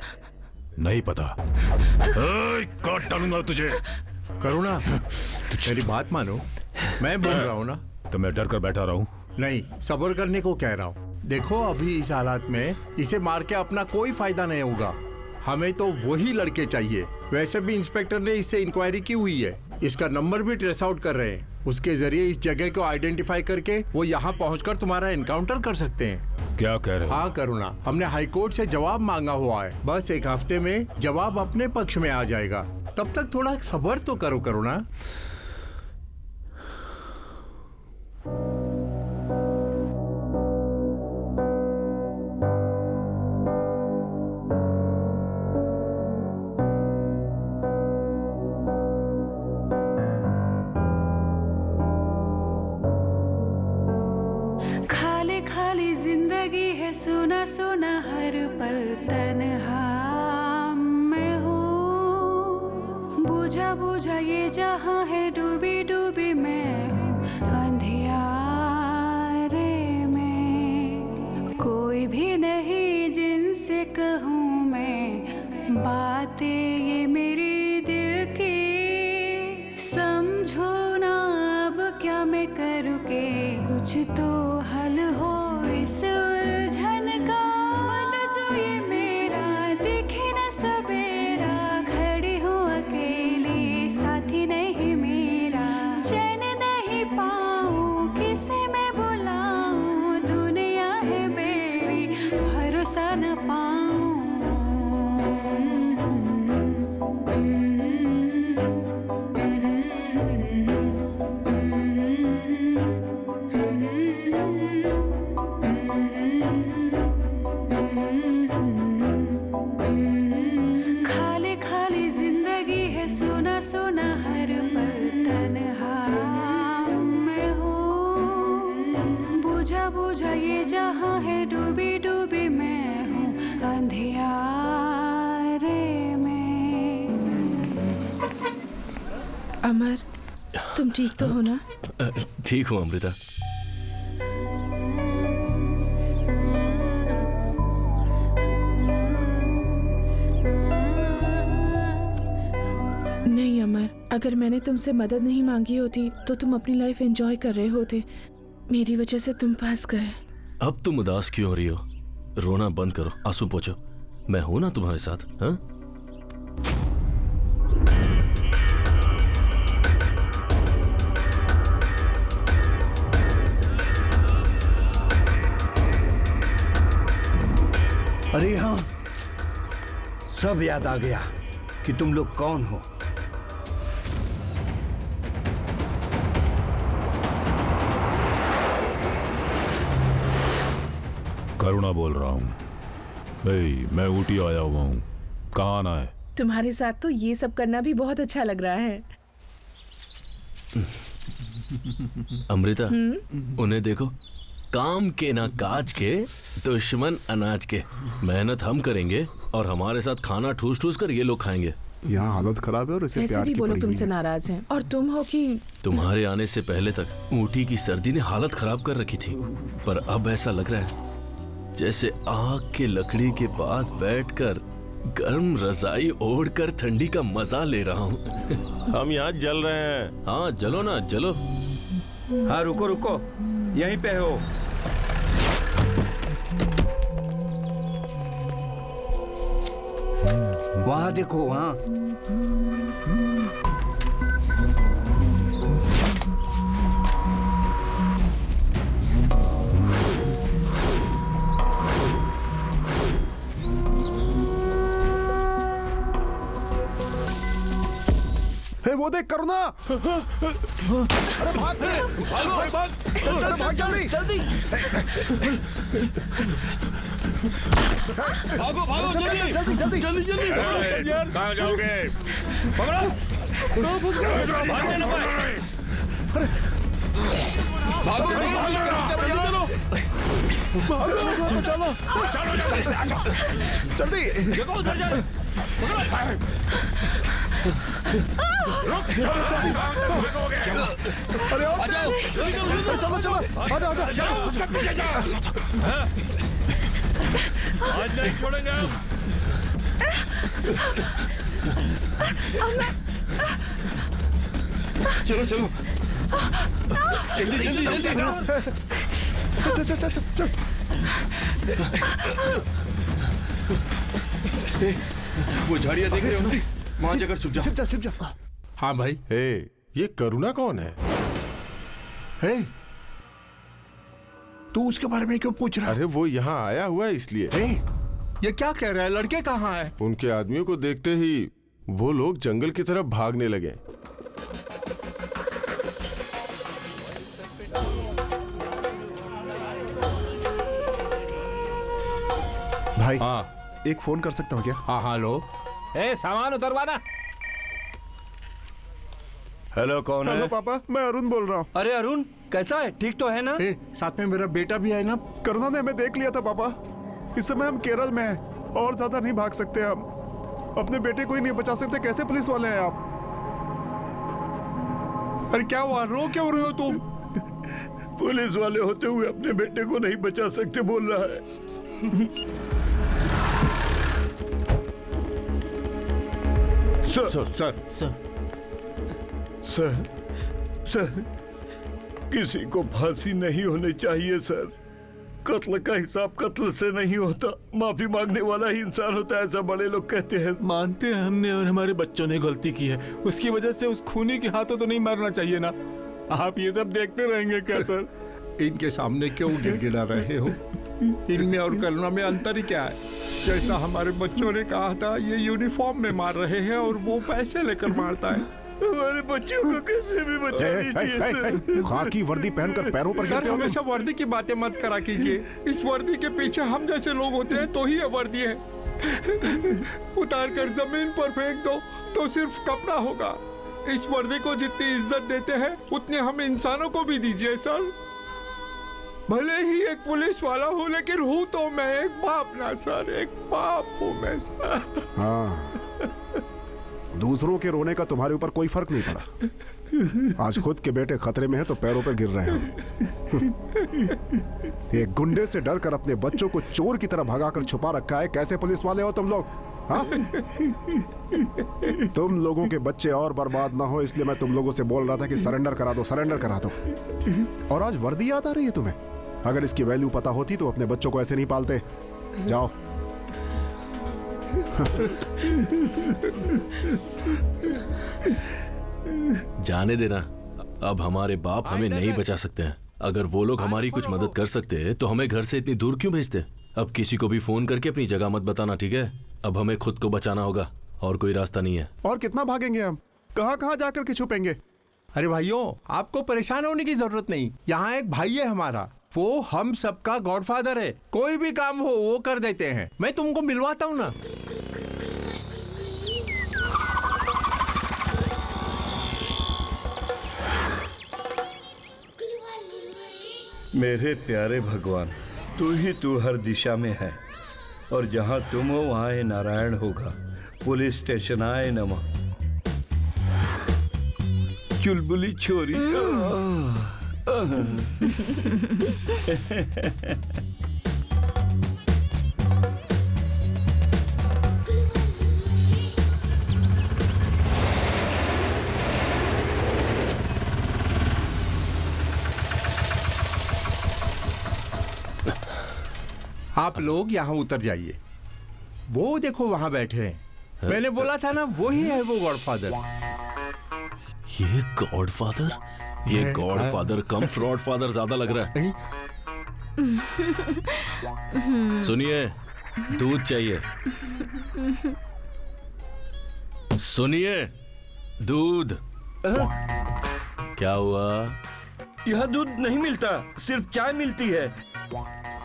नहीं पता? काट डालूंगा तुझे। करुणा, मेरी बात मानो, मैं बोल रहा हूँ ना। तो मैं डर कर बैठा रहा हूँ? नहीं, सब्र करने को कह रहा हूँ। देखो अभी इस हालात में इसे मार के अपना कोई फायदा नहीं होगा, हमें तो वही लड़के चाहिए। वैसे भी इंस्पेक्टर ने इससे इंक्वायरी की हुई है, इसका नंबर भी ट्रेस आउट कर रहे हैं, उसके जरिए इस जगह को आइडेंटिफाई करके वो यहाँ पहुँचकर तुम्हारा एनकाउंटर कर सकते हैं। क्या कह रहे हो? हाँ करुणा, हमने हाई कोर्ट से जवाब मांगा हुआ है, बस एक हफ्ते में जवाब अपने पक्ष में आ जाएगा, तब तक थोड़ा सब्र तो करो करुणा। सुना सुना हर पल तन्हा मैं हूँ, बुझा बुझा ये जहाँ है, डूबी डूबी मैं अंधियारे में। कोई भी नहीं जिनसे कहूँ मैं बातें ये मेरी दिल की, समझो ना अब क्या मैं करूँ के कुछ तो हल हो इस उलझन का। मन जो ये मेरा दिखे न सवेरा, खड़ी हूँ अकेली साथी नहीं मेरा, चैन नहीं पाऊँ किसे मैं बुलाऊँ, दुनिया है मेरी भरोसा न पाऊँ। खाली खाली जिंदगी है, सुना सुना हर पल तन्हा मैं हूँ, बुझा बुझा ये जहाँ है, डूबी डूबी मैं हूँ अंधियारे में। अमर, तुम ठीक तो हो ना? ठीक हूँ अमृता। नहीं अमर, अगर मैंने तुमसे मदद नहीं मांगी होती तो तुम अपनी लाइफ एंजॉय कर रहे होते, मेरी वजह से तुम फंस गए। अब तुम उदास क्यों हो रही हो? रोना बंद करो, आंसू पोंछो, मैं हूं ना तुम्हारे साथ। हाँ? अरे हाँ, सब याद आ गया कि तुम लोग कौन हो। करुणा बोल रहा हूँ। मैं ऊटी आया हुआ हूँ, कहाँ आना है? तुम्हारे साथ तो ये सब करना भी बहुत अच्छा लग रहा है। अमृता, उन्हें देखो, काम के ना काज के, दुश्मन अनाज के। मेहनत हम करेंगे और हमारे साथ खाना ठूस ठूस कर ये लोग खाएंगे। यहाँ हालत खराब है और इसे ऐसे प्यार भी की बोलो पड़ी तुमसे हुई है। नाराज हैं और तुम हो कि तुम्हारे आने से पहले तक ऊटी की सर्दी ने हालत खराब कर रखी थी, पर अब ऐसा लग रहा है जैसे आग के लकड़ी के पास बैठकर गर्म रजाई ओढ़कर ठंडी का मजा ले रहा हूँ। हम यहाँ जल रहे हैं। हाँ जलो ना जलो। हाँ रुको रुको, यहीं पे हो। वहाँ देखो वहाँ। वो देख करुणा। अरे भाग भाग भाग, अरे भाग जल्दी जल्दी। भागो भागो जल्दी जल्दी जल्दी जल्दी जल्दी। कहाँ जाओगे? पकड़ो। भागने ना पाए। भागो चलो चलो जल्दी। अरे चलो चलो आजा आजा। आज नहीं छोड़ेंगे हम। चलो चलो जल्दी जल्दी जल्दी। चल चल चल चल। वो झाड़ियाँ देख रहे हो? वहाँ जाकर छुप जा। छिप जा। हाँ भाई। ये करुणा कौन है? तू उसके बारे में क्यों पूछ रहा है? अरे वो यहाँ आया हुआ है इसलिए। ये क्या कह रहा है? लड़के कहाँ हैं? उनके आदमियों को देखते ही वो लोग जंगल की तरफ भागने लगे। भाई हाँ एक फोन कर सकता हूँ क्या? हाँ हाँ लो। सामान उतरवाना। हेलो कौन है? हेलो पापा, मैं अरुण बोल रहा हूँ। अरे अरुण कैसा है? ठीक तो है ना? साथ में मेरा बेटा भी है ना? करुणा ने हमें देख लिया था पापा। इस समय हम केरल में हैं और ज्यादा नहीं भाग सकते। हम अपने बेटे को ही नहीं बचा सकते। कैसे पुलिस वाले हैं आप? अरे क्या हुआ? रो क्यों रहे हो तुम? पुलिस वाले होते हुए अपने बेटे को नहीं बचा सकते बोल रहा है। Sir sir sir sir sir sir किसी को फांसी नहीं होनी चाहिए सर। कत्ल का हिसाब कत्ल से नहीं होता, माफी मांगने वाला ही इंसान होता है, ऐसा बड़े लोग कहते हैं। मानते हैं हमने और हमारे बच्चों ने गलती की है, उसकी वजह से उस खूनी के हाथों तो नहीं मारना चाहिए ना। आप ये सब देखते रहेंगे क्या सर? इनके सामने क्यों गिड़गिड़ा रहे हो? इनमें और करुणा में अंतर ही क्या है? जैसा हमारे बच्चों ने कहा था, ये यूनिफॉर्म में मार रहे हैं और वो पैसे लेकर मारता है। हमारे बच्चों को कैसे भी बचा लीजिए सर। खाकी वर्दी पहनकर पैरों पर सर हमेशा वर्दी की बातें मत करा कीजिए। इस वर्दी के पीछे हम जैसे लोग होते हैं तो ही ये वर्दी है। उतार कर जमीन पर फेंक दो तो सिर्फ कपड़ा होगा। इस वर्दी को जितनी इज्जत देते हैं उतने हम इंसानों को भी दीजिए सर। भले ही एक पुलिस वाला हूँ लेकिन हूँ तो मैं एक बाप ना सर, एक बाप हूँ मैं सर। हाँ, दूसरों के रोने का तुम्हारे ऊपर कोई फर्क नहीं पड़ा। आज खुद के बेटे खतरे में हैं तो पैरों पर गिर रहे हैं। एक गुंडे से डर कर अपने बच्चों को चोर की तरह भगाकर छुपा रखा है। कैसे पुलिस वाले हो तुम लोग? हाँ? तुम लोगों के बच्चे और बर्बाद ना हो इसलिए मैं तुम लोगों से बोल रहा था कि सरेंडर करा दो, सरेंडर करा दो। और आज वर्दी याद आ रही है तुम्हें? अगर इसकी वैल्यू पता होती तो अपने बच्चों को ऐसे नहीं पालते। जाओ। जाने देना, अब हमारे बाप हमें नहीं बचा सकते हैं। अगर वो लोग हमारी कुछ मदद कर सकते तो हमें घर से इतनी दूर क्यों भेजते? अब किसी को भी फोन करके अपनी जगह मत बताना, ठीक है? अब हमें खुद को बचाना होगा और कोई रास्ता नहीं है। और कितना भागेंगे हम? कहाँ कहाँ जाकर के छुपेंगे? अरे भाइयों, आपको परेशान होने की जरूरत नहीं। यहाँ एक भाई है हमारा, वो हम सबका गॉडफादर है। कोई भी काम हो वो कर देते हैं। मैं तुमको मिलवाता हूँ ना। मेरे प्यारे भगवान, तू हर दिशा में है और जहाँ तुम हो वहाँ ये नारायण होगा। पुलिस स्टेशन आए नमः। चुलबुली छोरी। आप लोग यहाँ उतर जाइए। वो देखो वहाँ बैठे हैं। मैंने बोला था ना, वही है वो गॉडफादर। ये गॉडफादर? ये गॉडफादर कम फ्रॉड फादर ज्यादा लग रहा है। सुनिए, दूध चाहिए। सुनिए, दूध। क्या हुआ? यहाँ दूध नहीं मिलता, सिर्फ चाय मिलती है।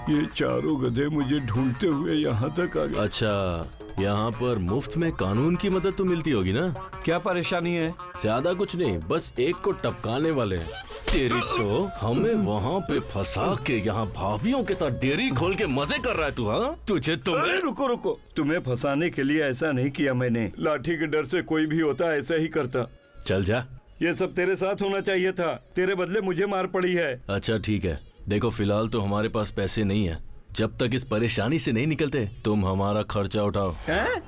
ये चारों गधे मुझे ढूंढते हुए यहाँ तक आ गए। अच्छा, यहाँ पर मुफ्त में कानून की मदद तो मिलती होगी ना? क्या परेशानी है? ज्यादा कुछ नहीं, बस एक को टपकाने वाले हैं। तेरी तो हमें वहाँ पे फंसा के यहाँ भाभियों के साथ डेयरी खोल के मजे कर रहा है तू। हाँ, तुझे तो रुको रुको, तुम्हें फंसाने के लिए ऐसा नहीं किया मैंने। लाठी के डर से कोई भी होता ऐसा ही करता। चल जा। ये सब तेरे साथ होना चाहिए था, तेरे बदले मुझे मार पड़ी है। अच्छा ठीक है, देखो फिलहाल तो हमारे पास पैसे नहीं है। जब तक इस परेशानी से नहीं निकलते तुम हमारा खर्चा उठाओ। हैं?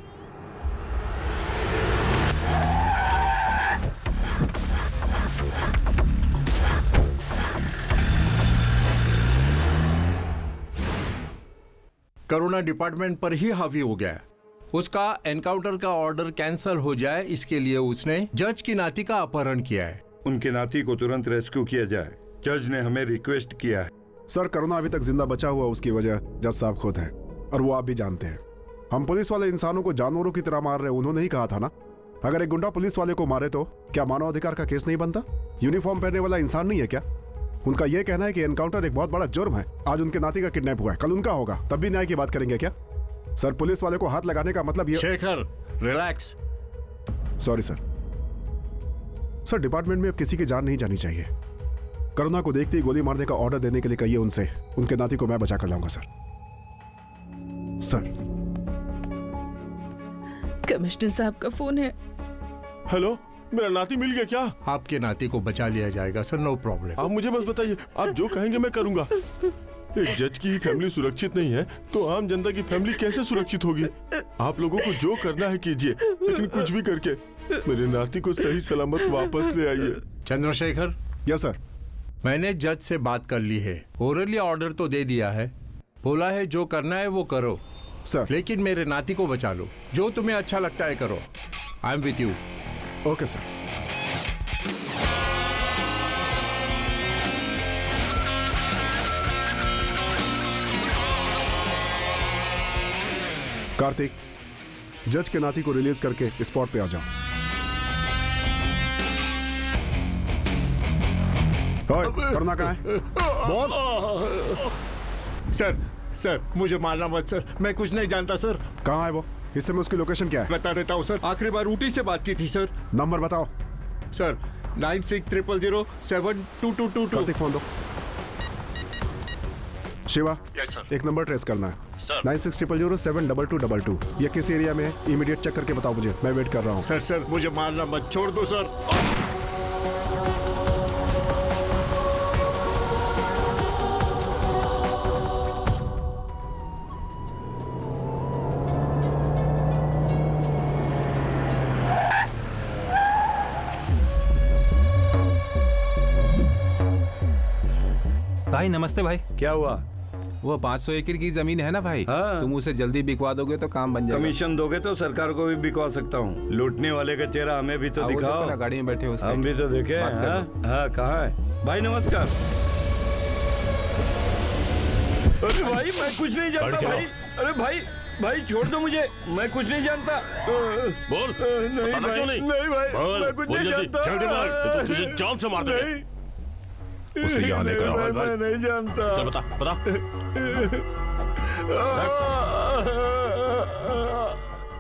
करुणा डिपार्टमेंट पर ही हावी हो गया है। उसका एनकाउंटर का ऑर्डर कैंसिल हो जाए, इसके लिए उसने जज की नाती का अपहरण किया है। उनके नाती को तुरंत रेस्क्यू किया जाए, जज ने हमें रिक्वेस्ट किया है। सर, करुणा अभी तक जिंदा बचा हुआ, उसकी वजह जज साहब खुद हैं और वो आप भी जानते हैं। हम पुलिस वाले इंसानों को जानवरों की तरह मार रहे हैं, उन्होंने ही कहा था ना। अगर एक गुंडा पुलिस वाले को मारे तो क्या मानवाधिकार का केस नहीं बनता? यूनिफॉर्म पहनने वाला इंसान नहीं है क्या? उनका यह कहना है कि एनकाउंटर एक बहुत बड़ा जुर्म है। आज उनके नाती का किडनैप हुआ है, कल उनका होगा, तब भी न्याय की बात करेंगे क्या? सर, पुलिस वाले को हाथ लगाने का मतलब ये। Shekhar, relax. Sorry sir. Sir, department में अब किसी की जान नहीं जानी चाहिए। करुणा को देखते ही गोली मारने का ऑर्डर देने के लिए कहिए उनसे। उनके नाती को मैं बचा कर लाऊंगा सर। सर। कमिश्नर साहब का फोन है। हेलो, मेरा नाती मिल गया क्या? आपके नाती को बचा लिया जाएगा सर, नो प्रॉब्लम। आप मुझे बस बताइए, आप जो कहेंगे मैं करूंगा। एक जज की ही फैमिली सुरक्षित नहीं है तो आम जनता की फैमिली कैसे सुरक्षित होगी? आप लोगों को जो करना है कीजिए, लेकिन कुछ भी करके मेरे नाती को सही सलामत वापस ले आइए। चंद्रशेखर। Yes sir. मैंने जज से बात कर ली है, ओरली ऑर्डर तो दे दिया है। बोला है जो करना है वो करो सर, लेकिन मेरे नाती को बचा लो। जो तुम्हें अच्छा लगता है करो। I am with you. Okay sir. Kartik, जज के नाती को रिलीज करके स्पॉट पे आ जाओ। करुणा कहाँ है? बोल। सर, मुझे मारना मत सर, मैं कुछ नहीं जानता सर। कहाँ है वो? इस समय उसकी लोकेशन क्या है? बता देता हूँ सर। आखिरी बार ऊटी से बात की थी सर। नंबर बताओ सर। 9600072222। कार्तिक, फोन दो। Shiva, yes sir. एक नंबर ट्रेस करना है सर। 9600072222। ये किस एरिया में है? इमीडिएट चेक करके बताओ मुझे, मैं वेट कर रहा हूँ। सर, मुझे मारना मत, छोड़ दो सर। भाई नमस्ते भाई। क्या हुआ? वो 500 एकड़ की जमीन है ना भाई। हाँ। तुम उसे जल्दी बिकवा दोगे तो काम बन जाएगा। कमीशन दोगे तो सरकार को भी बिकवा सकता हूँ। लूटने वाले का चेहरा हमें भी तो दिखाओ। गाड़ी में बैठे हो, हम भी तो देखे। हाँ, कहाँ है भाई? नमस्कार। अरे भाई, मैं कुछ नहीं जानता भाई। अरे भाई छोड़ दो मुझे, मैं कुछ नहीं जानता। बोल। नहीं भाई, नहीं भाई, मैं कुछ नहीं जानता। जल्दी बोल, तो तुझे जान से मार देंगे। उसे यहाँ लेकर आओ। मैं नहीं जानता। चल बता।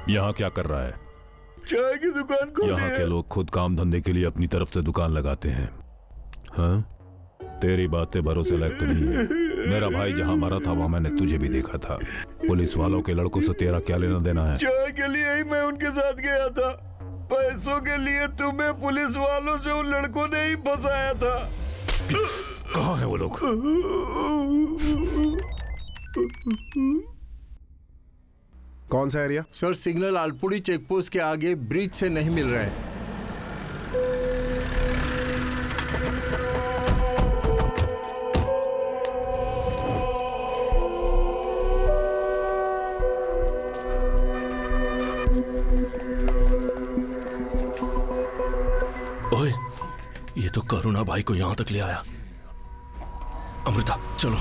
यहाँ क्या कर रहा है? चाय की दुकान खोली है। यहाँ के लोग खुद काम धंधे के लिए अपनी तरफ से दुकान लगाते हैं। हाँ, तेरी बातें भरोसे लायक तो नहीं है। मेरा भाई जहाँ मरा था वहाँ मैंने तुझे भी देखा था। पुलिस वालों के लड़कों से तेरा क्या लेना देना है? चाय के लिए ही मैं उनके साथ गया था। पैसों के लिए तुम्हें पुलिस वालों से उन लड़कों ने ही फंसाया था। कहाँ है वो लोग? कौन सा एरिया? सर, सिग्नल आलपुड़ी चेकपोस्ट के आगे ब्रिज से नहीं मिल रहे हैं। अरुणा भाई को यहाँ तक ले आया। अमृता चलो।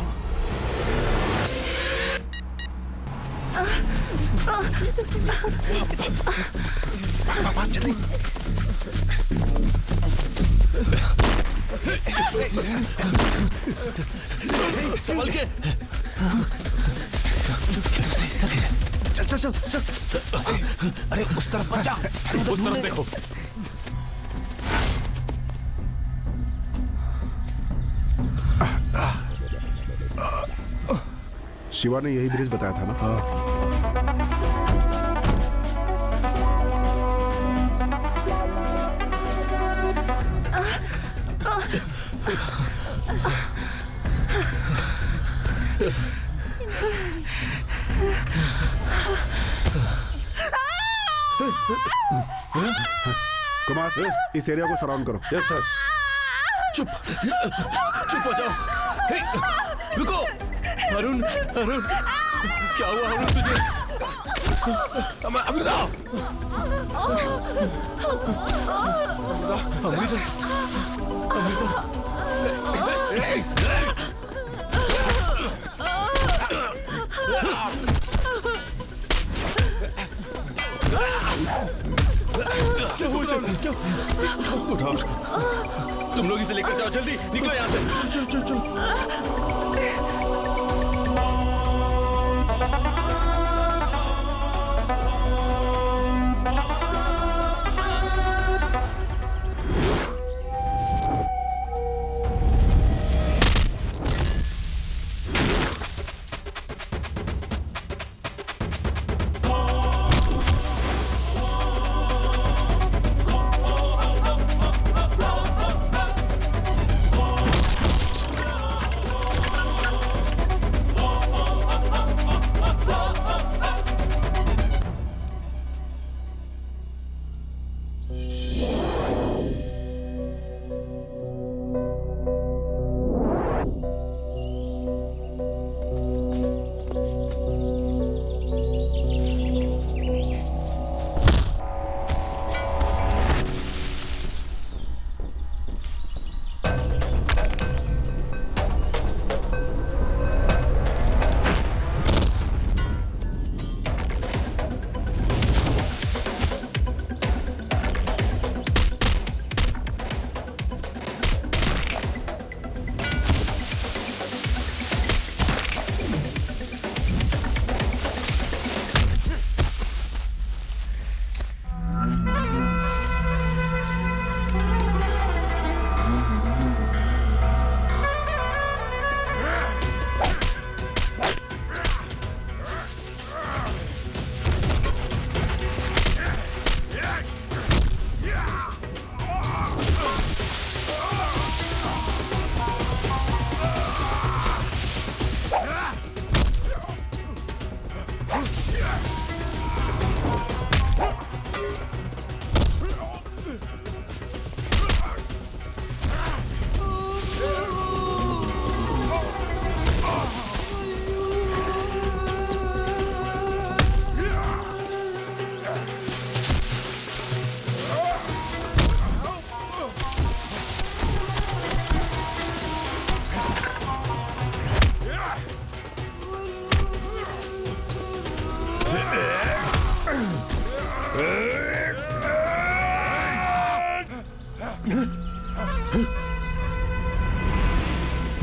जल्दी। संभल के। चल चल चल चल। अरे उस तरफ बचा, उस तरफ देखो। शिवा ने यही ब्रिज बताया था ना? कुमार, इस एरिया को सराउंड करो। Yes sir. चुप चुप हो जाओ। हे, रुको। अरुण अरुण क्या हुआ अरुण तुझे? अमृता अमृता उठाओ, तुम लोग इसे लेकर जाओ, जल्दी निकलो यहाँ से। चल चल चल।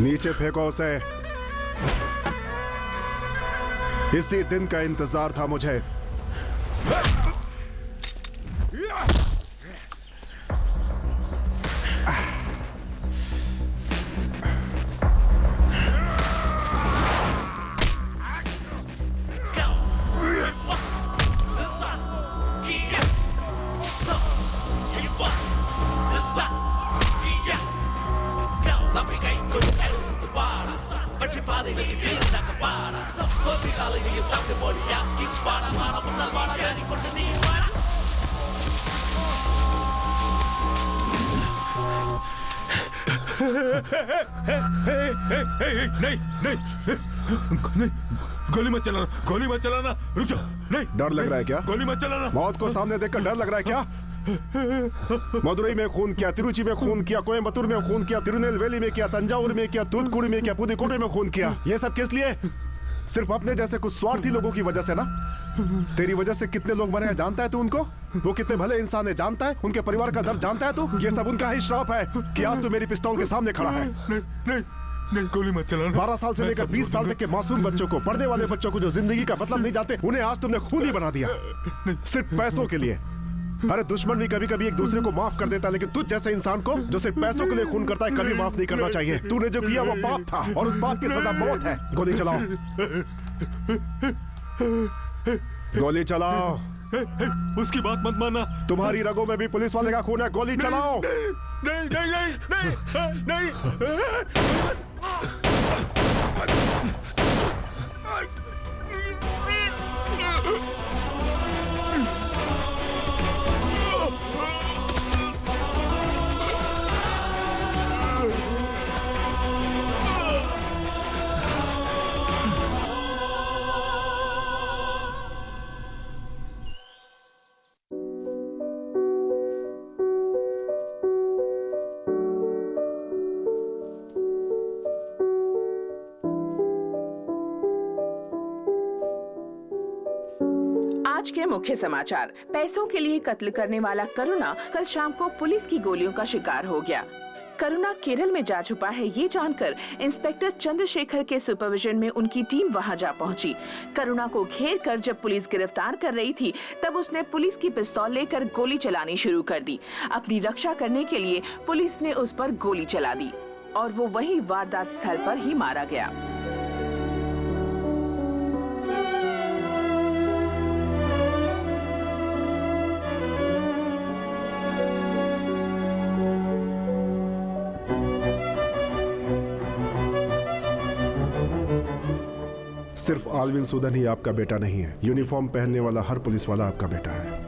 नीचे फेंको उसे। इसी दिन का इंतजार था मुझे। नहीं, गोली मत चलाना, गोली मत चलाना, रुक जाओ। नहीं, डर लग रहा है क्या? गोली मत चलाना। मौत को सामने देखकर डर लग रहा है क्या? मदुरई में खून किया, तिरुचि में खून किया, कोयम्बतूर में खून किया, तिरुनेलवेली में किया, तंजावुर में किया, तूतुकुड़ी में किया, पुदुकोट्टई में खून किया। ये सब किस लिए? सिर्फ अपने जैसे कुछ स्वार्थी लोगों की वजह से ना। तेरी वजह से कितने लोग मरे हैं जानता है तू उनको? वो कितने भले इंसान है जानता है? उनके परिवार का दर्द जानता है तू? ये सब उनका ही श्राप है कि आज तू मेरी पिस्तौल के सामने खड़ा है। नहीं, गोली मत चलाना। 12 साल से लेकर 20 साल तक के मासूम बच्चों को, पढ़ने वाले बच्चों को जो जिंदगी का मतलब नहीं जानते, उन्हें आज तुमने खूनी बना दिया सिर्फ पैसों के लिए। अरे दुश्मन भी कभी कभी एक दूसरे को माफ कर देता है, लेकिन तुझ जैसे इंसान को जो सिर्फ पैसों के लिए खून करता है कभी माफ नहीं करना चाहिए। तूने जो किया वो पाप था और उस पाप की सजा मौत है। गोली चलाओ, गोली चलाओ। उसकी बात मत मानना। तुम्हारी रगों में भी पुलिस वाले का खून है। गोली चलाओ। नहीं नहीं नहीं नहीं आज के मुख्य समाचार। पैसों के लिए कत्ल करने वाला करुणा कल शाम को पुलिस की गोलियों का शिकार हो गया। करुणा केरल में जा छुपा है, ये जानकर इंस्पेक्टर चंद्रशेखर के सुपरविजन में उनकी टीम वहां जा पहुंची। करुणा को घेर कर जब पुलिस गिरफ्तार कर रही थी, तब उसने पुलिस की पिस्तौल लेकर गोली चलानी शुरू कर दी। अपनी रक्षा करने के लिए पुलिस ने उस पर गोली चला दी और वो वही वारदात स्थल पर ही मारा गया। सिर्फ आलविन सूदन ही आपका बेटा नहीं है, यूनिफॉर्म पहनने वाला हर पुलिस वाला आपका बेटा है।